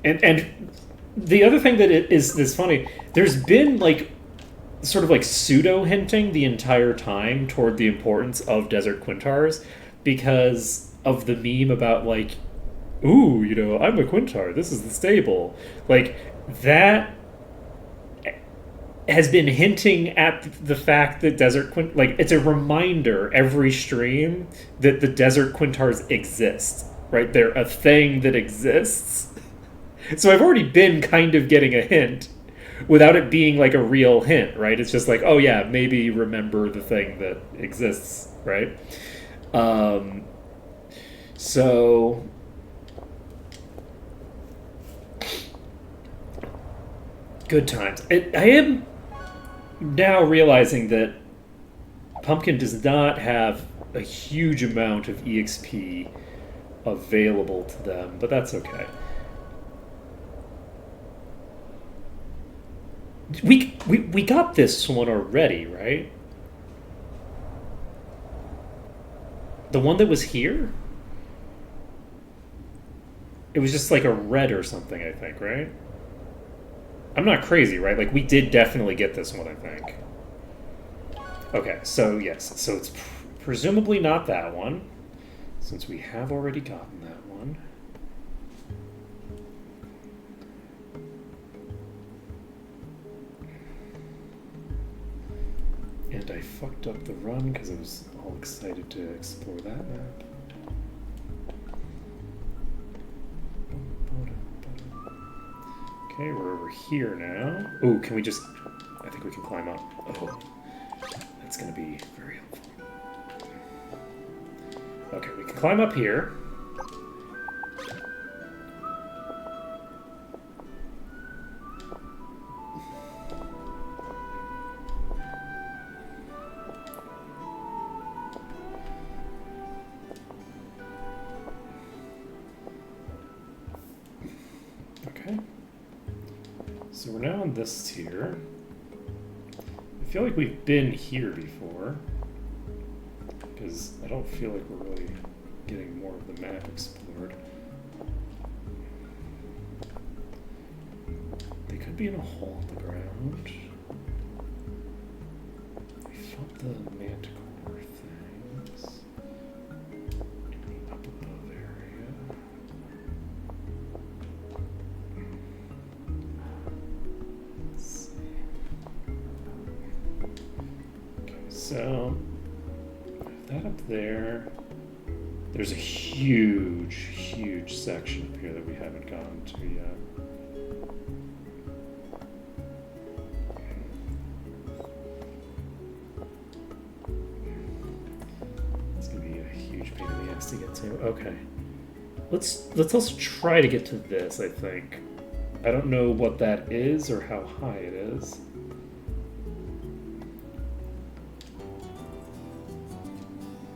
And the other thing that is funny, there's been like sort of like pseudo hinting the entire time toward the importance of desert Quintars because of the meme about like, ooh, you know, I'm a Quintar, this is the stable. Like that has been hinting at the fact that desert Quint, like it's a reminder every stream that the desert Quintars exist, right? They're a thing that exists. So I've already been kind of getting a hint without it being like a real hint, right? It's just like, oh yeah, maybe remember the thing that exists, right? So good times. I am now realizing that Pumpkin does not have a huge amount of EXP available to them, but that's okay. We got this one already, right? The one that was here? It was just like a red or something, I think, right? I'm not crazy, right? Like, we did definitely get this one, I think. Okay, so yes. So it's presumably not that one, since we have already gotten that one. And I fucked up the run because I was all excited to explore that map. Okay, we're over here now. Oh, can we just... I think we can climb up. Oh, that's going to be very helpful. Okay, we can climb up here. Okay. So we're now on this tier. I feel like we've been here before, because I don't feel like we're really getting more of the map explored. They could be in a hole in the ground. We fought the manticore things. Up above area. Let's see. Okay, so that up there. There's a huge, huge section up here that we haven't gotten to yet. It's gonna be a huge pain in the ass to get to. Okay. Let's also try to get to this, I think. I don't know what that is or how high it is.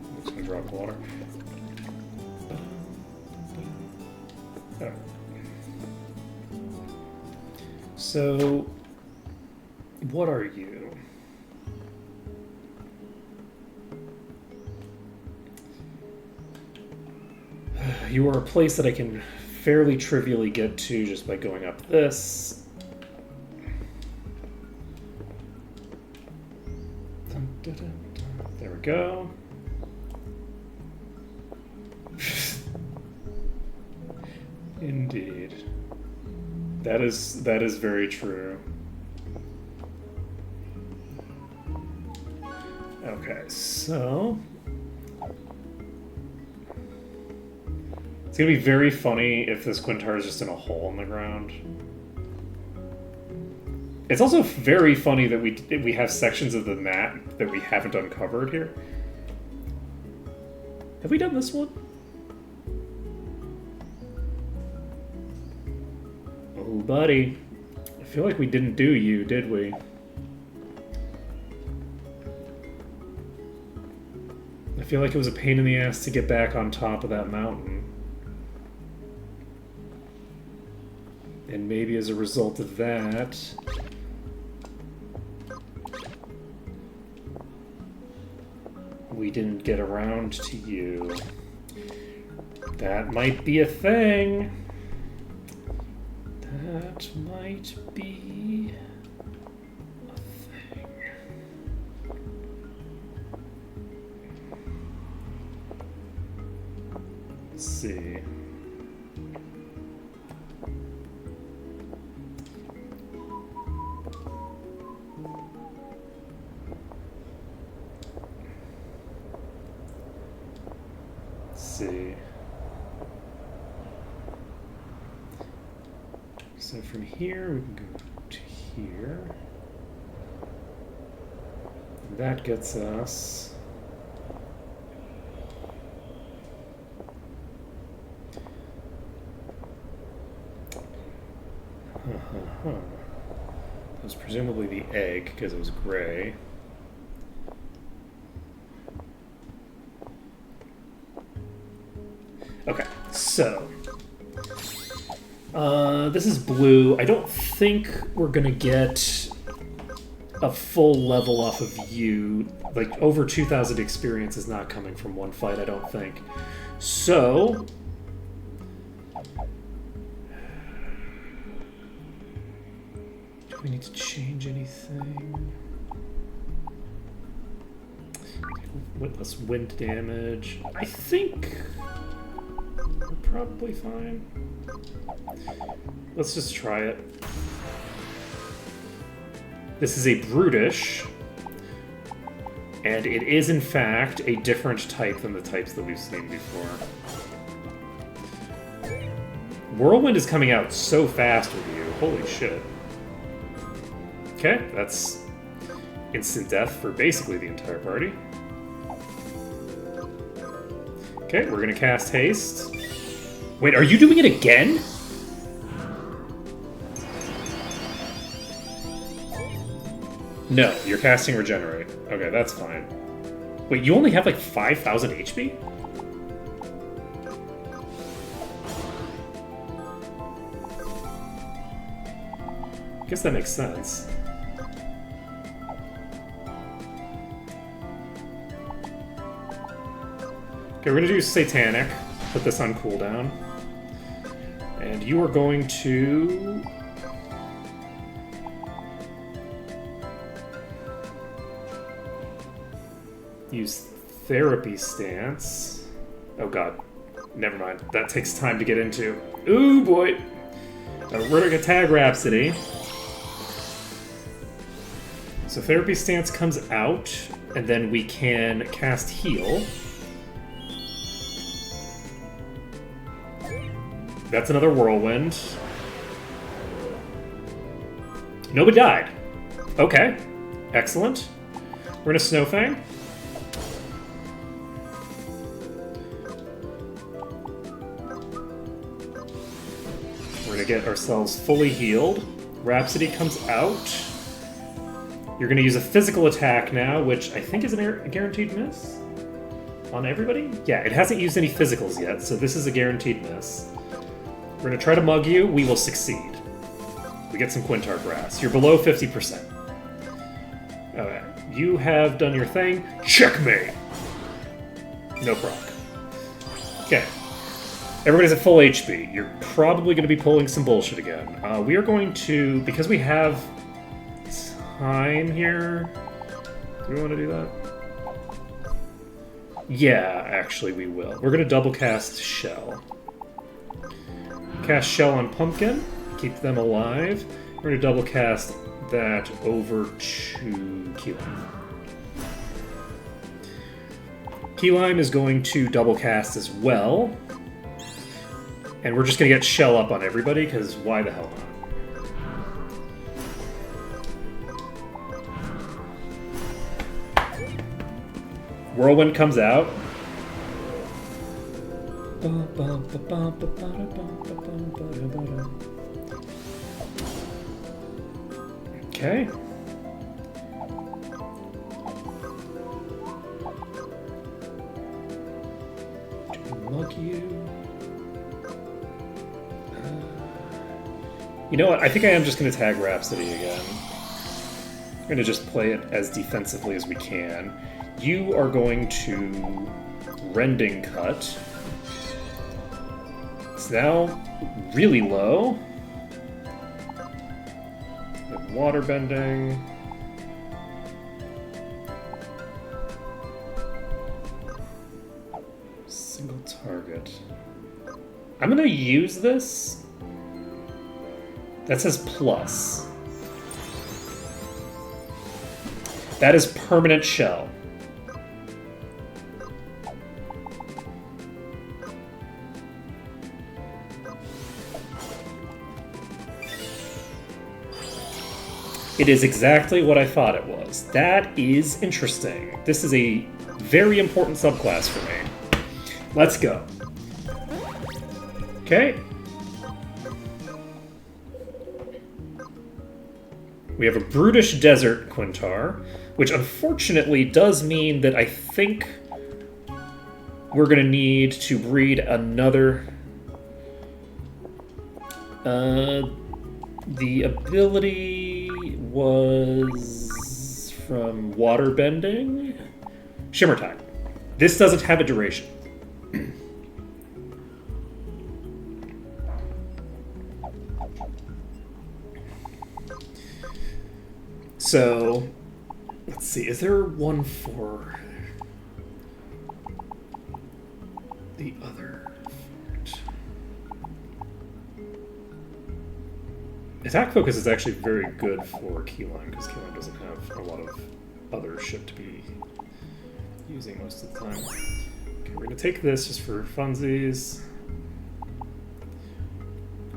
I'm just gonna drop water. Oh. So, what are you? You are a place that I can fairly trivially get to just by going up this. Dun, dun, dun, dun. There we go. Indeed. That is very true. Okay, so it's gonna be very funny if this Quintar is just in a hole in the ground. It's also very funny that we have sections of the map that we haven't uncovered here. Have we done this one? Oh, buddy. I feel like we didn't do you, did we? I feel like it was a pain in the ass to get back on top of that mountain. And maybe as a result of that, we didn't get around to you. That might be a thing. That might be a thing. Let's see. So from here, we can go to here. That gets us... That was presumably the egg, because it was gray. Okay, so... this is blue. I don't think we're gonna get a full level off of you. Like, over 2,000 experience is not coming from one fight, I don't think. So, Do we need to change anything? Less wind damage. I think we're probably fine. Let's just try it. This is a brutish, and it is in fact a different type than the types that we've seen before. Whirlwind is coming out so fast with you. Holy shit. Okay, that's instant death for basically the entire party. Okay, we're gonna cast haste. Wait, are you doing it again? No, you're casting regenerate. Okay, that's fine. Wait, you only have like 5,000 HP? I guess that makes sense. Okay, we're gonna do Satanic. Put this on cooldown. And you are going to... use Therapy Stance. Oh god. Never mind. That takes time to get into. Ooh boy! We're gonna tag Rhapsody. So Therapy Stance comes out, and then we can cast Heal. That's another Whirlwind. Nobody died. Okay. Excellent. We're gonna Snowfang. We're gonna get ourselves fully healed. Rhapsody comes out. You're gonna use a physical attack now, which I think is a guaranteed miss on everybody? Yeah, it hasn't used any physicals yet, so this is a guaranteed miss. We're gonna try to mug you. We will succeed. We get some Quintar Grass. You're below 50%. Okay, you have done your thing. Checkmate! No proc. Okay. Everybody's at full HP. You're probably going to be pulling some bullshit again. We are going to, because we have time here. Do we want to do that? Yeah, actually we will. We're going to double cast Shell. Cast Shell on Pumpkin. Keep them alive. We're going to double cast that over to Keylime. Keylime is going to double cast as well. And we're just going to get Shell up on everybody, because why the hell not? Whirlwind comes out. Okay. Mug you. You know what? I think I am just going to tag Rhapsody again. I'm going to just play it as defensively as we can. You are going to Rending Cut. It's now really low. Water Bending. Single target. I'm going to use this. That says plus. That is permanent Shell. It is exactly what I thought it was. That is interesting. This is a very important subclass for me. Let's go. Okay. We have a Brutish Desert Quintar, which unfortunately does mean that I think we're going to need to breed another... the ability was from Water Bending? Shimmer Tide. This doesn't have a duration. So, let's see. Is there one for the other fort? Attack focus is actually very good for Keyline because Keyline doesn't have a lot of other ship to be using most of the time. Okay, we're gonna take this just for funsies.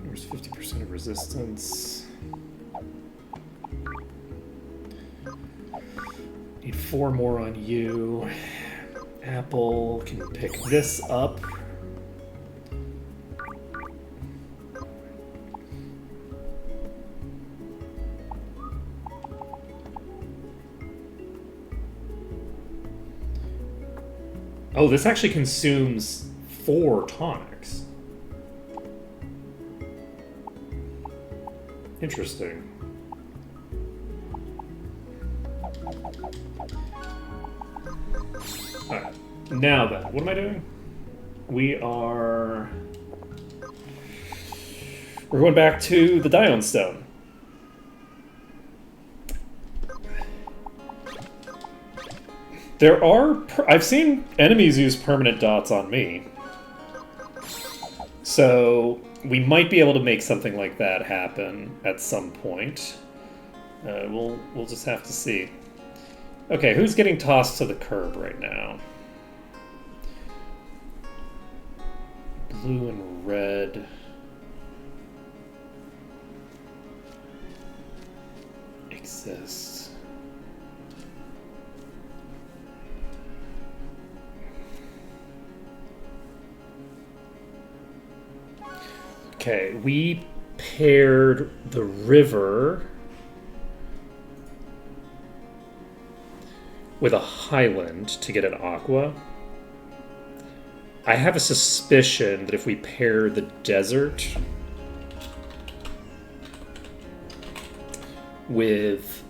There's 50% of resistance. Need 4 more on you. Apple can pick this up. Oh, this actually consumes 4 tonics. Interesting. Alright, now then, what am I doing? We're going back to the Dione Stone. There are... I've seen enemies use permanent dots on me. So, we might be able to make something like that happen at some point. We'll just have to see. Okay, who's getting tossed to the curb right now? Blue and red. Exist. Okay, we paired the river with a highland to get an aqua. I have a suspicion that if we pair the desert with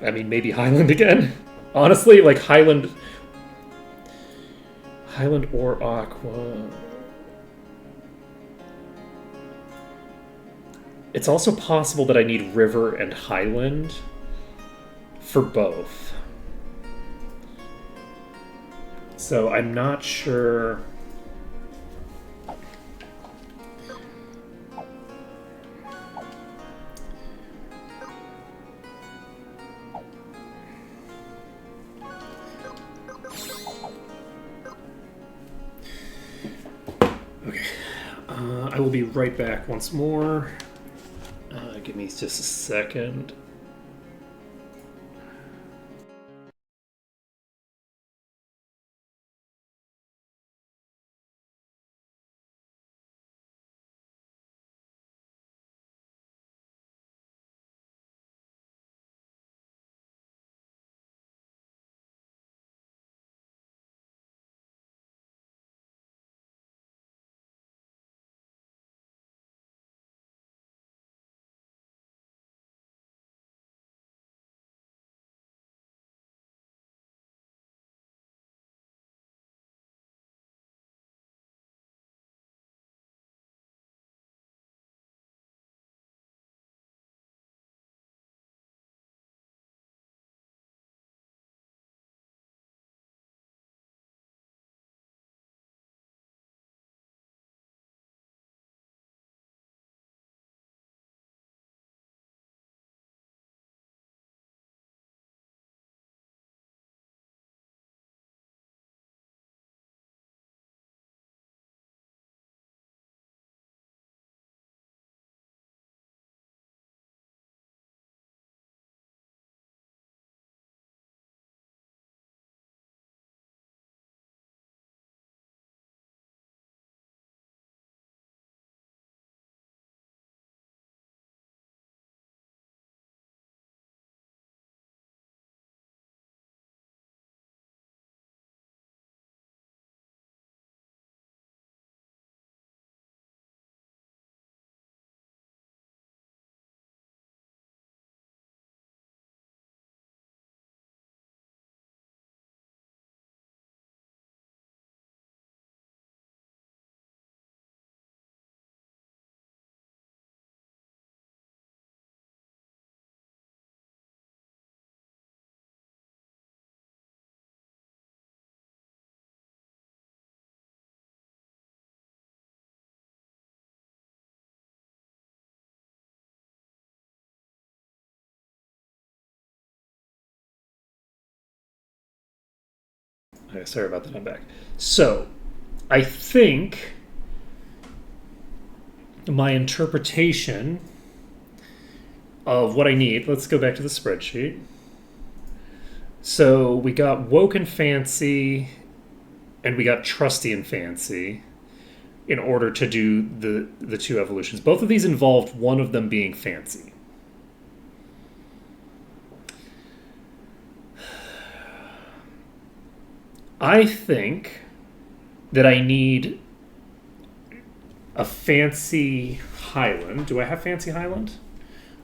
I mean, maybe Highland again. Honestly, like Highland or Aqua. It's also possible that I need River and Highland for both. So I'm not sure. Okay. I will be right back once more. Give me just a second. Okay, sorry about that. I'm back. So, I think my interpretation of what I need. Let's go back to the spreadsheet. So we got woke and fancy, and we got trusty and fancy in order to do the two evolutions. Both of these involved one of them being fancy. I think that I need a fancy Highland. Do I have fancy Highland?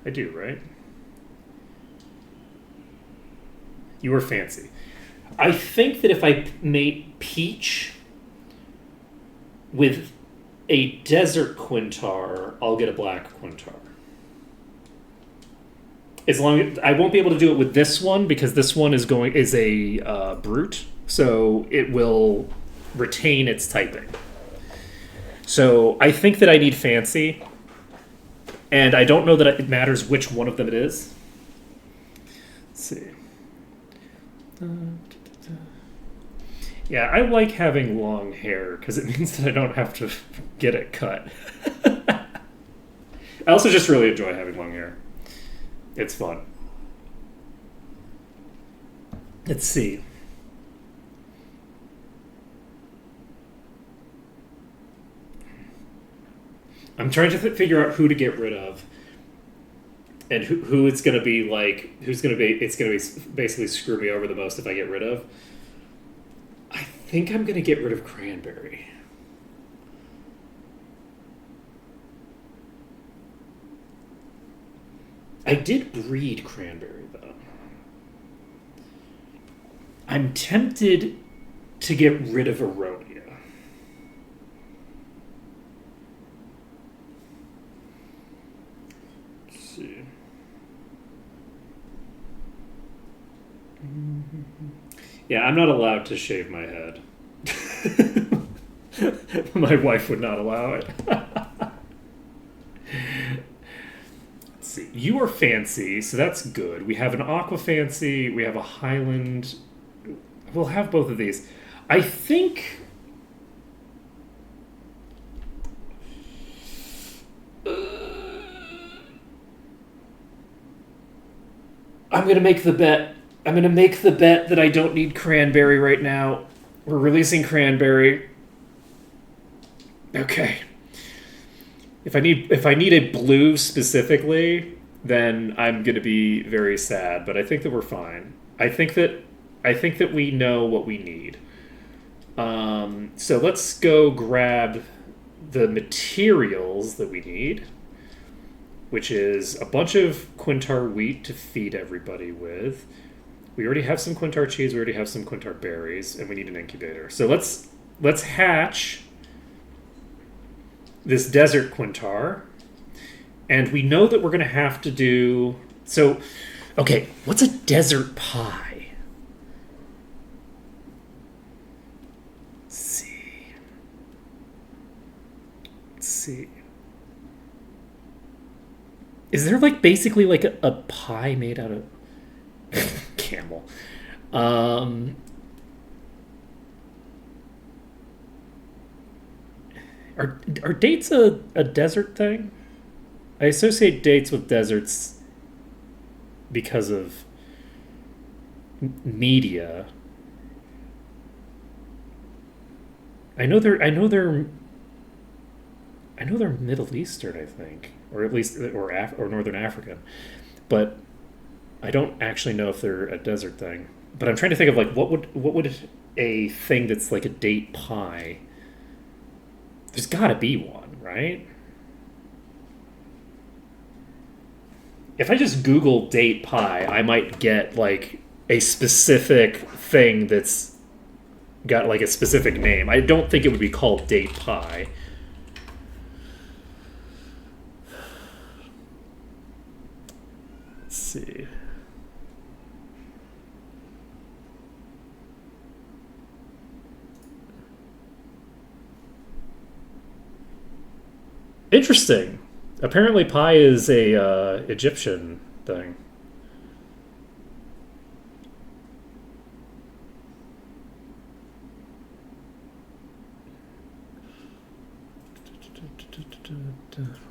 I do, right? You were fancy. I think that if I made peach with a desert quintar, I'll get a black quintar. As long as I won't be able to do it with this one because this one is a brute, so it will retain its typing. So I think that I need fancy, and I don't know that it matters which one of them it is. Let's see. Yeah, I like having long hair because it means that I don't have to get it cut. I also just really enjoy having long hair. It's fun. Let's see. I'm trying to figure out who to get rid of. And who it's going to be like, it's going to be basically screw me over the most if I get rid of. I think I'm going to get rid of Cranberry. I did breed Cranberry, though. I'm tempted to get rid of Aronia. Let's see. Yeah, I'm not allowed to shave my head. My wife would not allow it. Let's see. You are fancy, so that's good. We have an aqua fancy. We have a Highland. We'll have both of these. I think. I'm gonna make the bet. I'm going to make the bet that I don't need Cranberry right now. We're releasing Cranberry. Okay. If I need a blue specifically, then I'm going to be very sad, but I think that we're fine. I think that we know what we need. So let's go grab the materials that we need, which is a bunch of Quintar wheat to feed everybody with. We already have some Quintar cheese. We already have some Quintar berries, and we need an incubator. So let's hatch this desert Quintar, and we know that we're going to have to do. So, okay, what's a desert pie? Let's see. Is there basically a pie made out of camel? Are dates a desert thing? I associate dates with deserts because of media. I know they're Middle Eastern, I think, or at least or Northern African, but I don't actually know if they're a desert thing. But I'm trying to think of what would a thing that's like a date pie. There's got to be one, right? If I just Google date pie, I might get a specific thing that's got a specific name. I don't think it would be called date pie. Let's see. Interesting. Apparently pie is a Egyptian thing.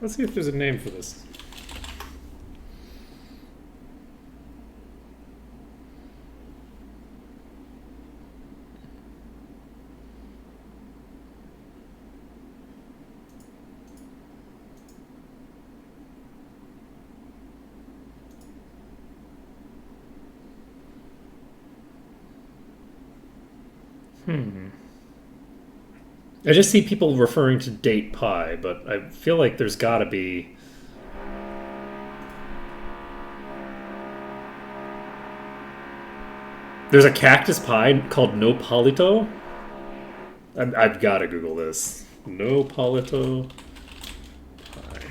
Let's see if there's a name for this. I just see people referring to date pi, but I feel like there's got to be. There's a cactus pie called Nopalito. I've got to Google this. Nopalito pie.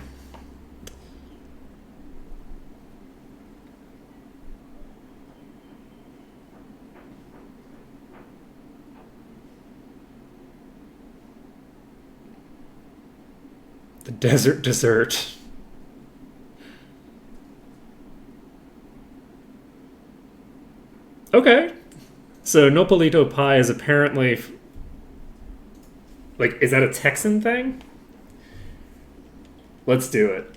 The desert dessert. Okay. So Nopalito pie is apparently like, is that a Texan thing? Let's do it.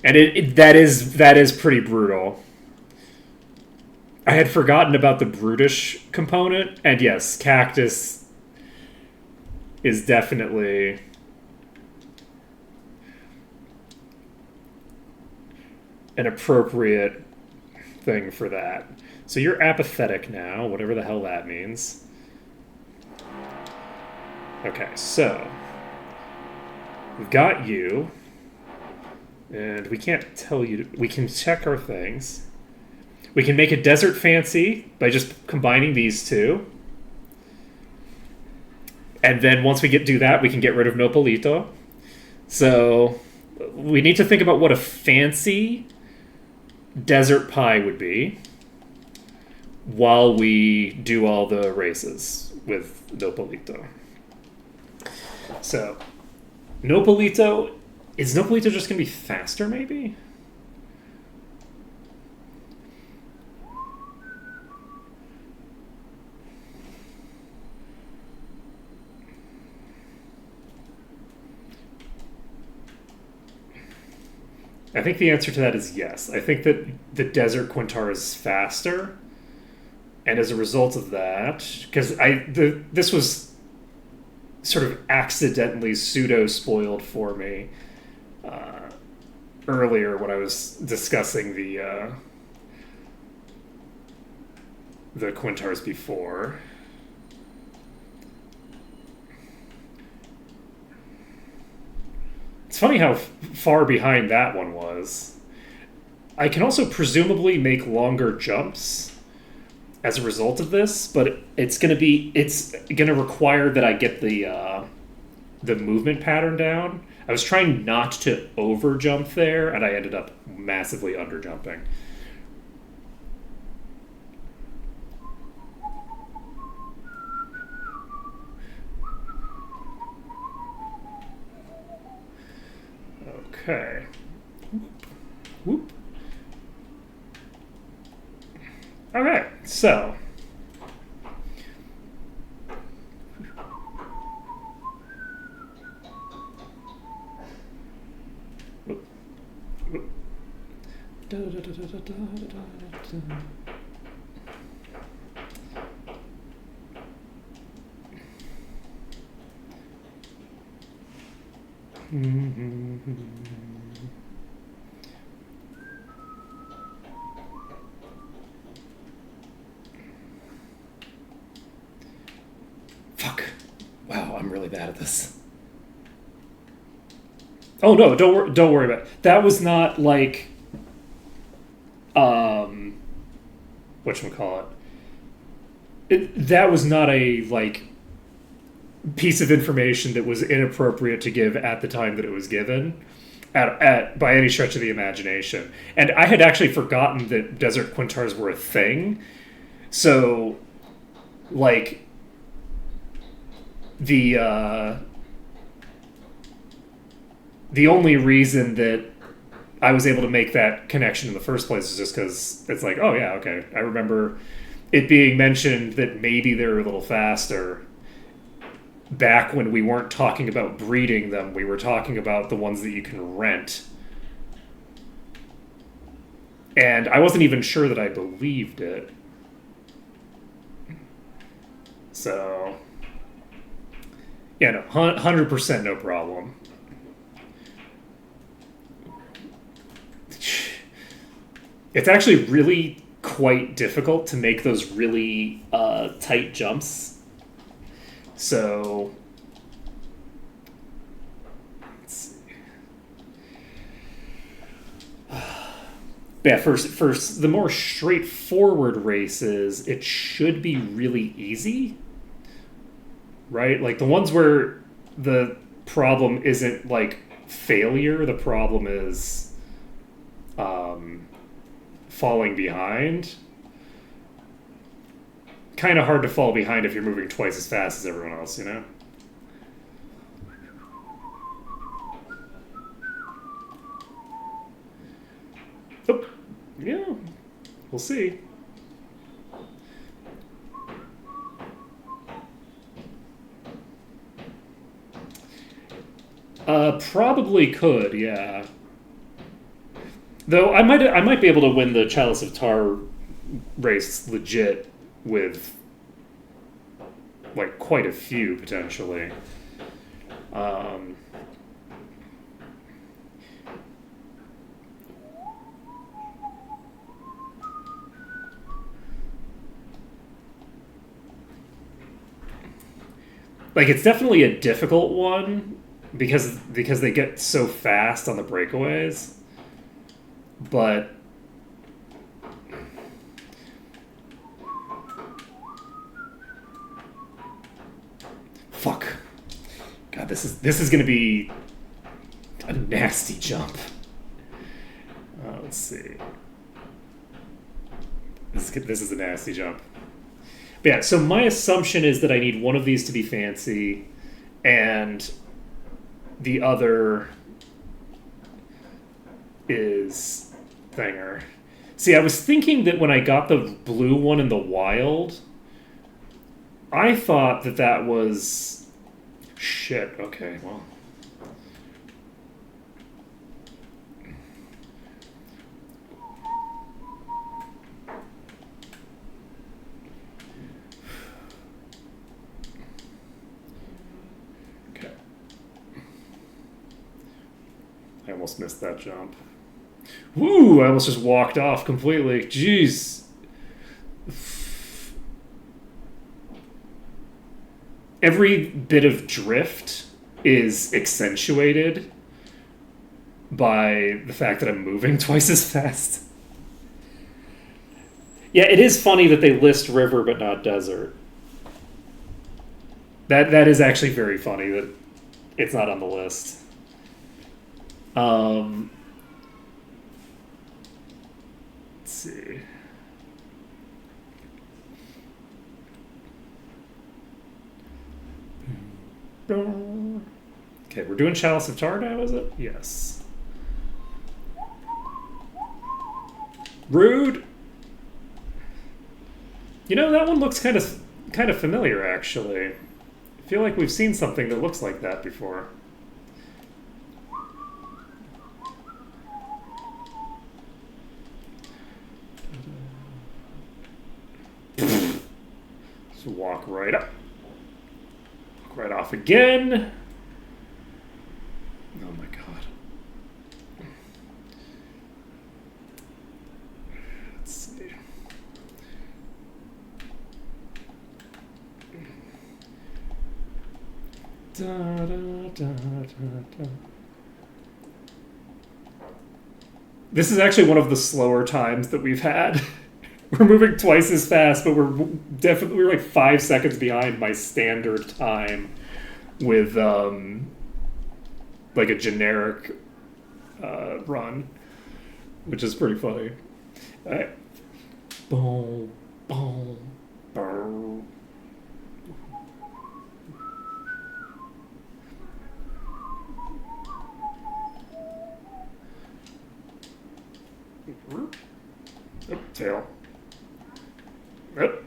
And that is pretty brutal. I had forgotten about the brutish component, and yes, cactus is definitely an appropriate thing for that. So you're apathetic now, whatever the hell that means. Okay, so we've got you, and we can't tell you. We can check our things. We can make a desert fancy by just combining these two. And then once we do that, we can get rid of Nopalito. So we need to think about what a fancy desert pie would be while we do all the races with Nopalito. So, Nopalito, is Nopalito just going to be faster, maybe? I think the answer to that is yes. I think that the Desert Quintar is faster, and as a result of that, because this was sort of accidentally pseudo-spoiled for me earlier when I was discussing the Quintars before. It's funny how far behind that one was. I can also presumably make longer jumps as a result of this, but it's gonna require that I get the movement pattern down. I was trying not to over jump there, and I ended up massively under jumping. Okay. Whoop. Okay, so fuck. Wow, I'm really bad at this. Oh no, don't worry about it. That was not like whatchamacallit. That was not a like piece of information that was inappropriate to give at the time that it was given at by any stretch of the imagination. And I had actually forgotten that Desert Quintars were a thing. So like the only reason that I was able to make that connection in the first place is just because it's like, oh yeah, okay. I remember it being mentioned that maybe they're a little faster. back when we weren't talking about breeding them, we were talking about the ones that you can rent. And I wasn't even sure that I believed it. So, yeah, no, 100% no problem. It's actually really quite difficult to make those really tight jumps. So, let's see. Yeah, first, the more straightforward races, it should be really easy, right? Like the ones where the problem isn't like failure, the problem is falling behind. Kind of hard to fall behind if you're moving twice as fast as everyone else, you know? Oh, yeah, we'll see. Probably could, yeah. Though I might be able to win the Chalice of Tar race legit with like quite a few potentially. Like it's definitely a difficult one because they get so fast on the breakaways. But fuck. God, this is gonna be a nasty jump. Let's see. This is a nasty jump. But yeah, so my assumption is that I need one of these to be fancy, and the other is thinger. See, I was thinking that when I got the blue one in the wild, I thought that that was... Shit, okay, well... Okay. I almost missed that jump. Woo! I almost just walked off completely. Jeez. Every bit of drift is accentuated by the fact that I'm moving twice as fast. Yeah, it is funny that they list river but not desert. That is actually very funny that it's not on the list. Let's see. Okay, we're doing Chalice of Tar now, is it? Yes. Rude. You know, that one looks kind of familiar, actually. I feel like we've seen something that looks like that before. Just walk right up. Walk right off again. Oh my god. Let's see. Da, da, da, da, da. This is actually one of the slower times that we've had. We're moving twice as fast, but we're like 5 seconds behind my standard time with like a generic run, which is pretty funny. All right. Boom, boom, boom. Oh, tail. Oh.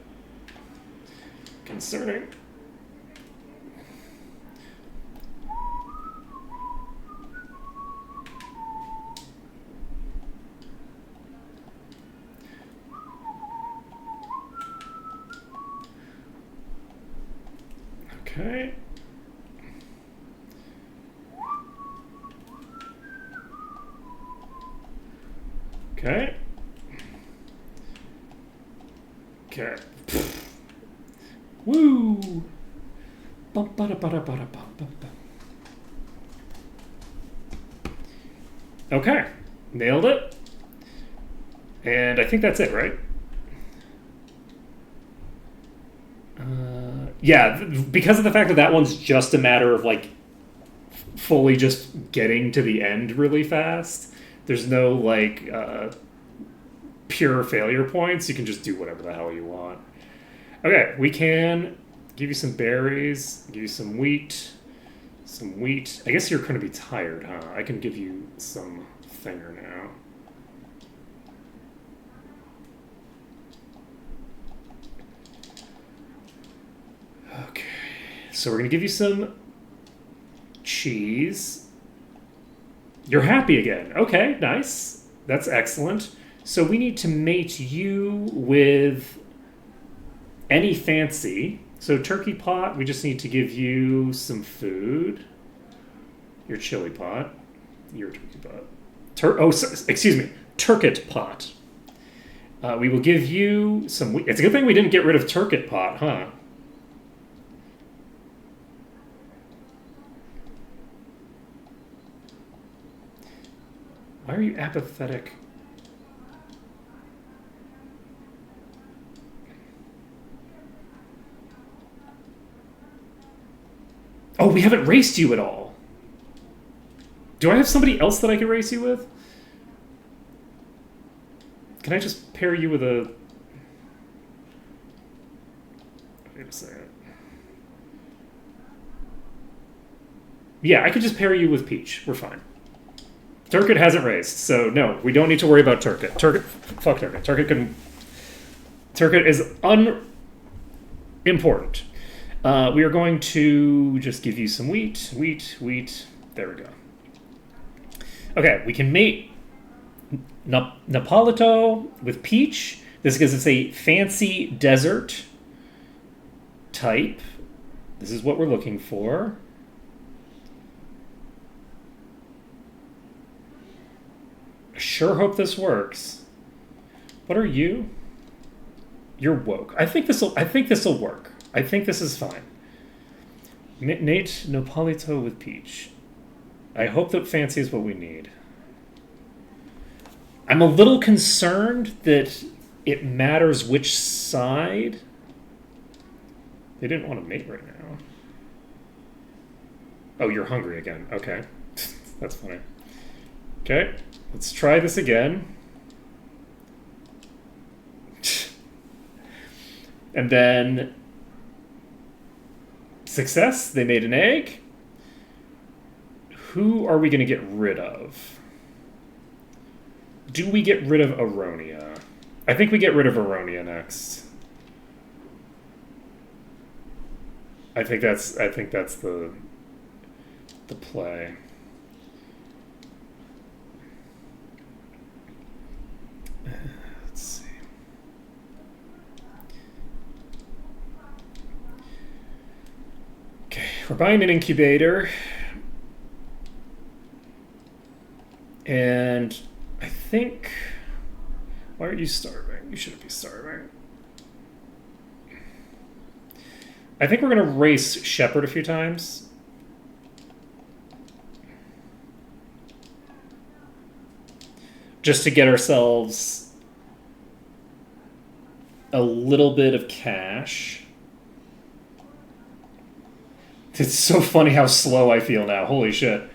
Concerning. Okay. Okay. Okay. Woo! Okay. Nailed it. And I think that's it, right? Yeah, because of the fact that that one's just a matter of like fully just getting to the end really fast. There's no like pure failure points. You can just do whatever the hell you want. Okay, we can give you some berries, give you some wheat. Some wheat. I guess you're going to be tired, huh? I can give you some thinger now. Okay, so we're going to give you some cheese. You're happy again. Okay, nice. That's excellent. So we need to mate you with any fancy. So turkey pot, we just need to give you some food. Your chili pot. Your turkey pot. Excuse me. Turkit pot. We will give you some wheat. It's a good thing we didn't get rid of turkit pot, huh? Why are you apathetic? Oh, we haven't raced you at all. Do I have somebody else that I could race you with? Can I just pair you with a... Wait a second. Yeah, I could just pair you with Peach. We're fine. Turkit hasn't raced, so no, we don't need to worry about Turkit. Fuck Turkit. Turkit is unimportant. We are going to just give you some wheat. There we go. Okay, we can mate Napolito with Peach. This is because it's a fancy desert type. This is what we're looking for. I sure hope this works. What are you? You're woke. I think this'll work. I think this is fine. Nate Napolito with Peach. I hope that fancy is what we need. I'm a little concerned that it matters which side. They didn't want to mate right now. Oh, you're hungry again. Okay. That's funny. Okay, let's try this again. And then... Success, they made an egg. Who are we going to get rid of? Do we get rid of Aronia? I think we get rid of Aronia next. I think that's the play. Let's see. Okay, we're buying an incubator. And I think... Why are you starving? You shouldn't be starving. I think we're going to race Shepherd a few times. Just to get ourselves a little bit of cash. It's so funny how slow I feel now. Holy shit.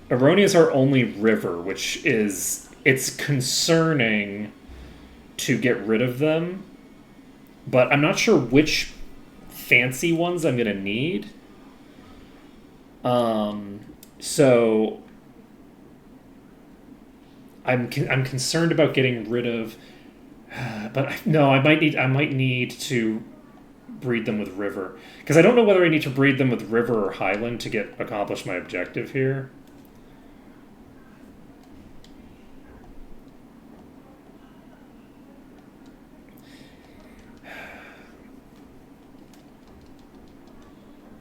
Aronia is our only river, which is... It's concerning to get rid of them. But I'm not sure which fancy ones I'm going to need. So... I'm concerned about getting rid of... But no, I might need to breed them with river. Because I don't know whether I need to breed them with river or highland to accomplish my objective here.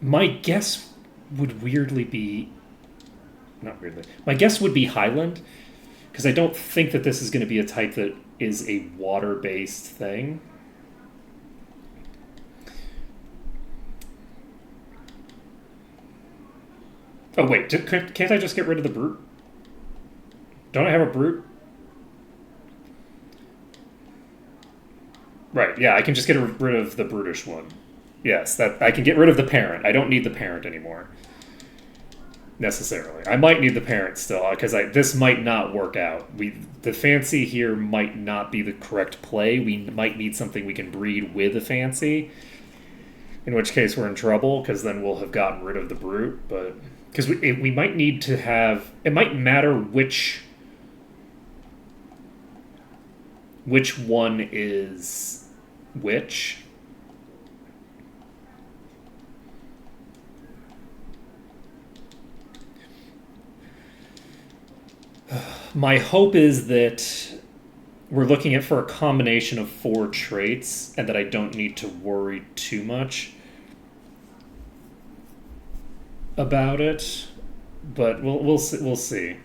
My guess would weirdly be... Not weirdly. My guess would be highland. Because I don't think that this is going to be a type that is a water-based thing. Oh, wait. Can't I just get rid of the brute? Don't I have a brute? Right, yeah, I can just get rid of the brutish one. Yes, that I can get rid of the parent. I don't need the parent anymore. Necessarily. I might need the parent still, because this might not work out. The fancy here might not be the correct play. We might need something we can breed with a fancy. In which case we're in trouble, because then we'll have gotten rid of the brute, but... Because we might need to have... It might matter which one is which. My hope is that we're looking at for a combination of 4 traits, and that I don't need to worry too much about it, but we'll see.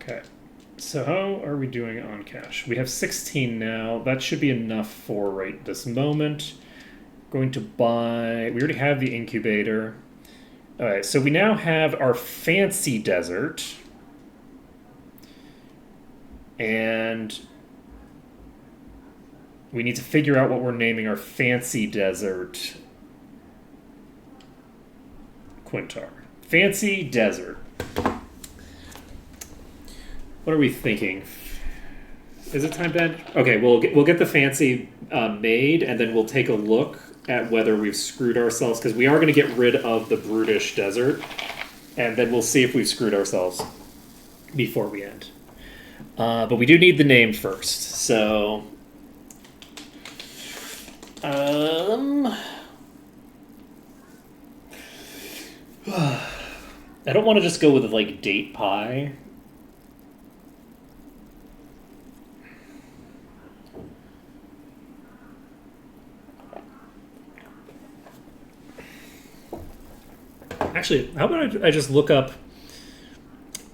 Okay. So how are we doing on cash? We have 16 now. That should be enough for right this moment. Going to buy... We already have the incubator. Alright, so we now have our fancy desert. And we need to figure out what we're naming our fancy desert. Quintar. Fancy desert. What are we thinking? Is it time, Ben? Okay, we'll get the fancy made, and then we'll take a look at whether we've screwed ourselves, because we are going to get rid of the brutish desert, and then we'll see if we've screwed ourselves before we end. But we do need the name first, so... I don't want to just go with, like, date pie. Actually, how about I just look up...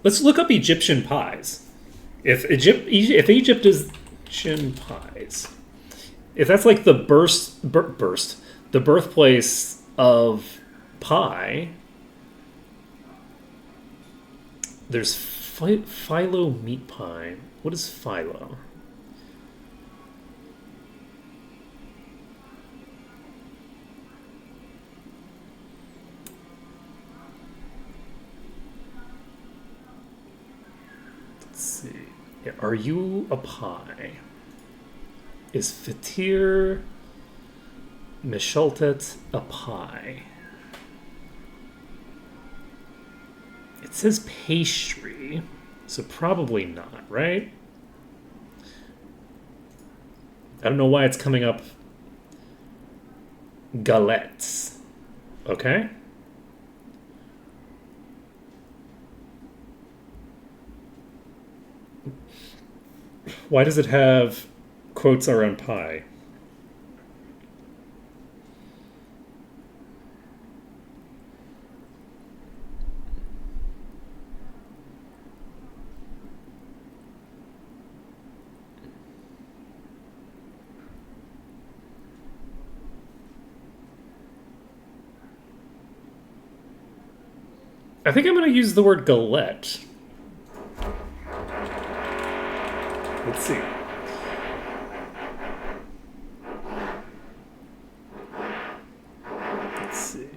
Let's look up Egyptian pies. If Egypt is Egyptian pies... If that's like the the birthplace of pie... There's phyllo meat pie. What is phyllo? Let's see. Yeah, are you a pie? Is Fatir Mishaltet a pie? It says pastry, so probably not, right? I don't know why it's coming up galettes. Okay? Why does it have quotes around pie? I think I'm going to use the word galette. Let's see. Let's see.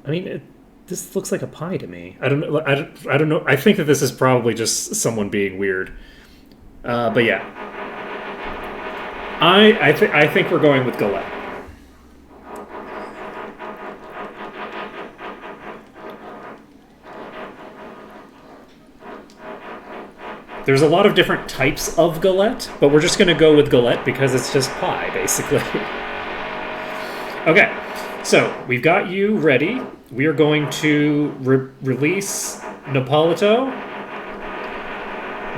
I mean, This looks like a pie to me. I don't know. I don't know. I think that this is probably just someone being weird. But yeah, I think we're going with galette. There's a lot of different types of galette, but we're just going to go with galette because it's just pie, basically. Okay, so we've got you ready. We are going to release Nopalito.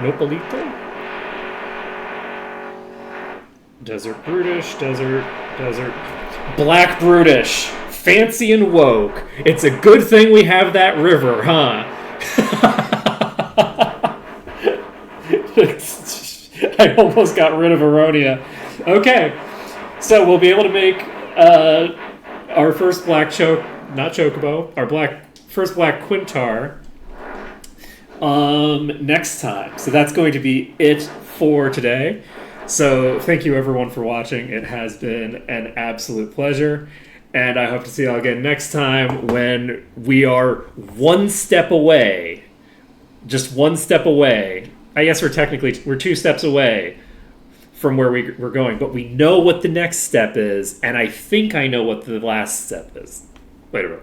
Nopalito? Desert Brutish, Desert. Black Brutish. Fancy and woke. It's a good thing we have that river, huh? I almost got rid of Aronia. Okay, so we'll be able to make our first black not chocobo, our first black Quintar next time. So that's going to be it for today. So thank you everyone for watching. It has been an absolute pleasure. And I hope to see you all again next time when we are one step away. Just one step away. I guess we're 2 steps away from where we're going, but we know what the next step is, and I think I know what the last step is. Later, folks.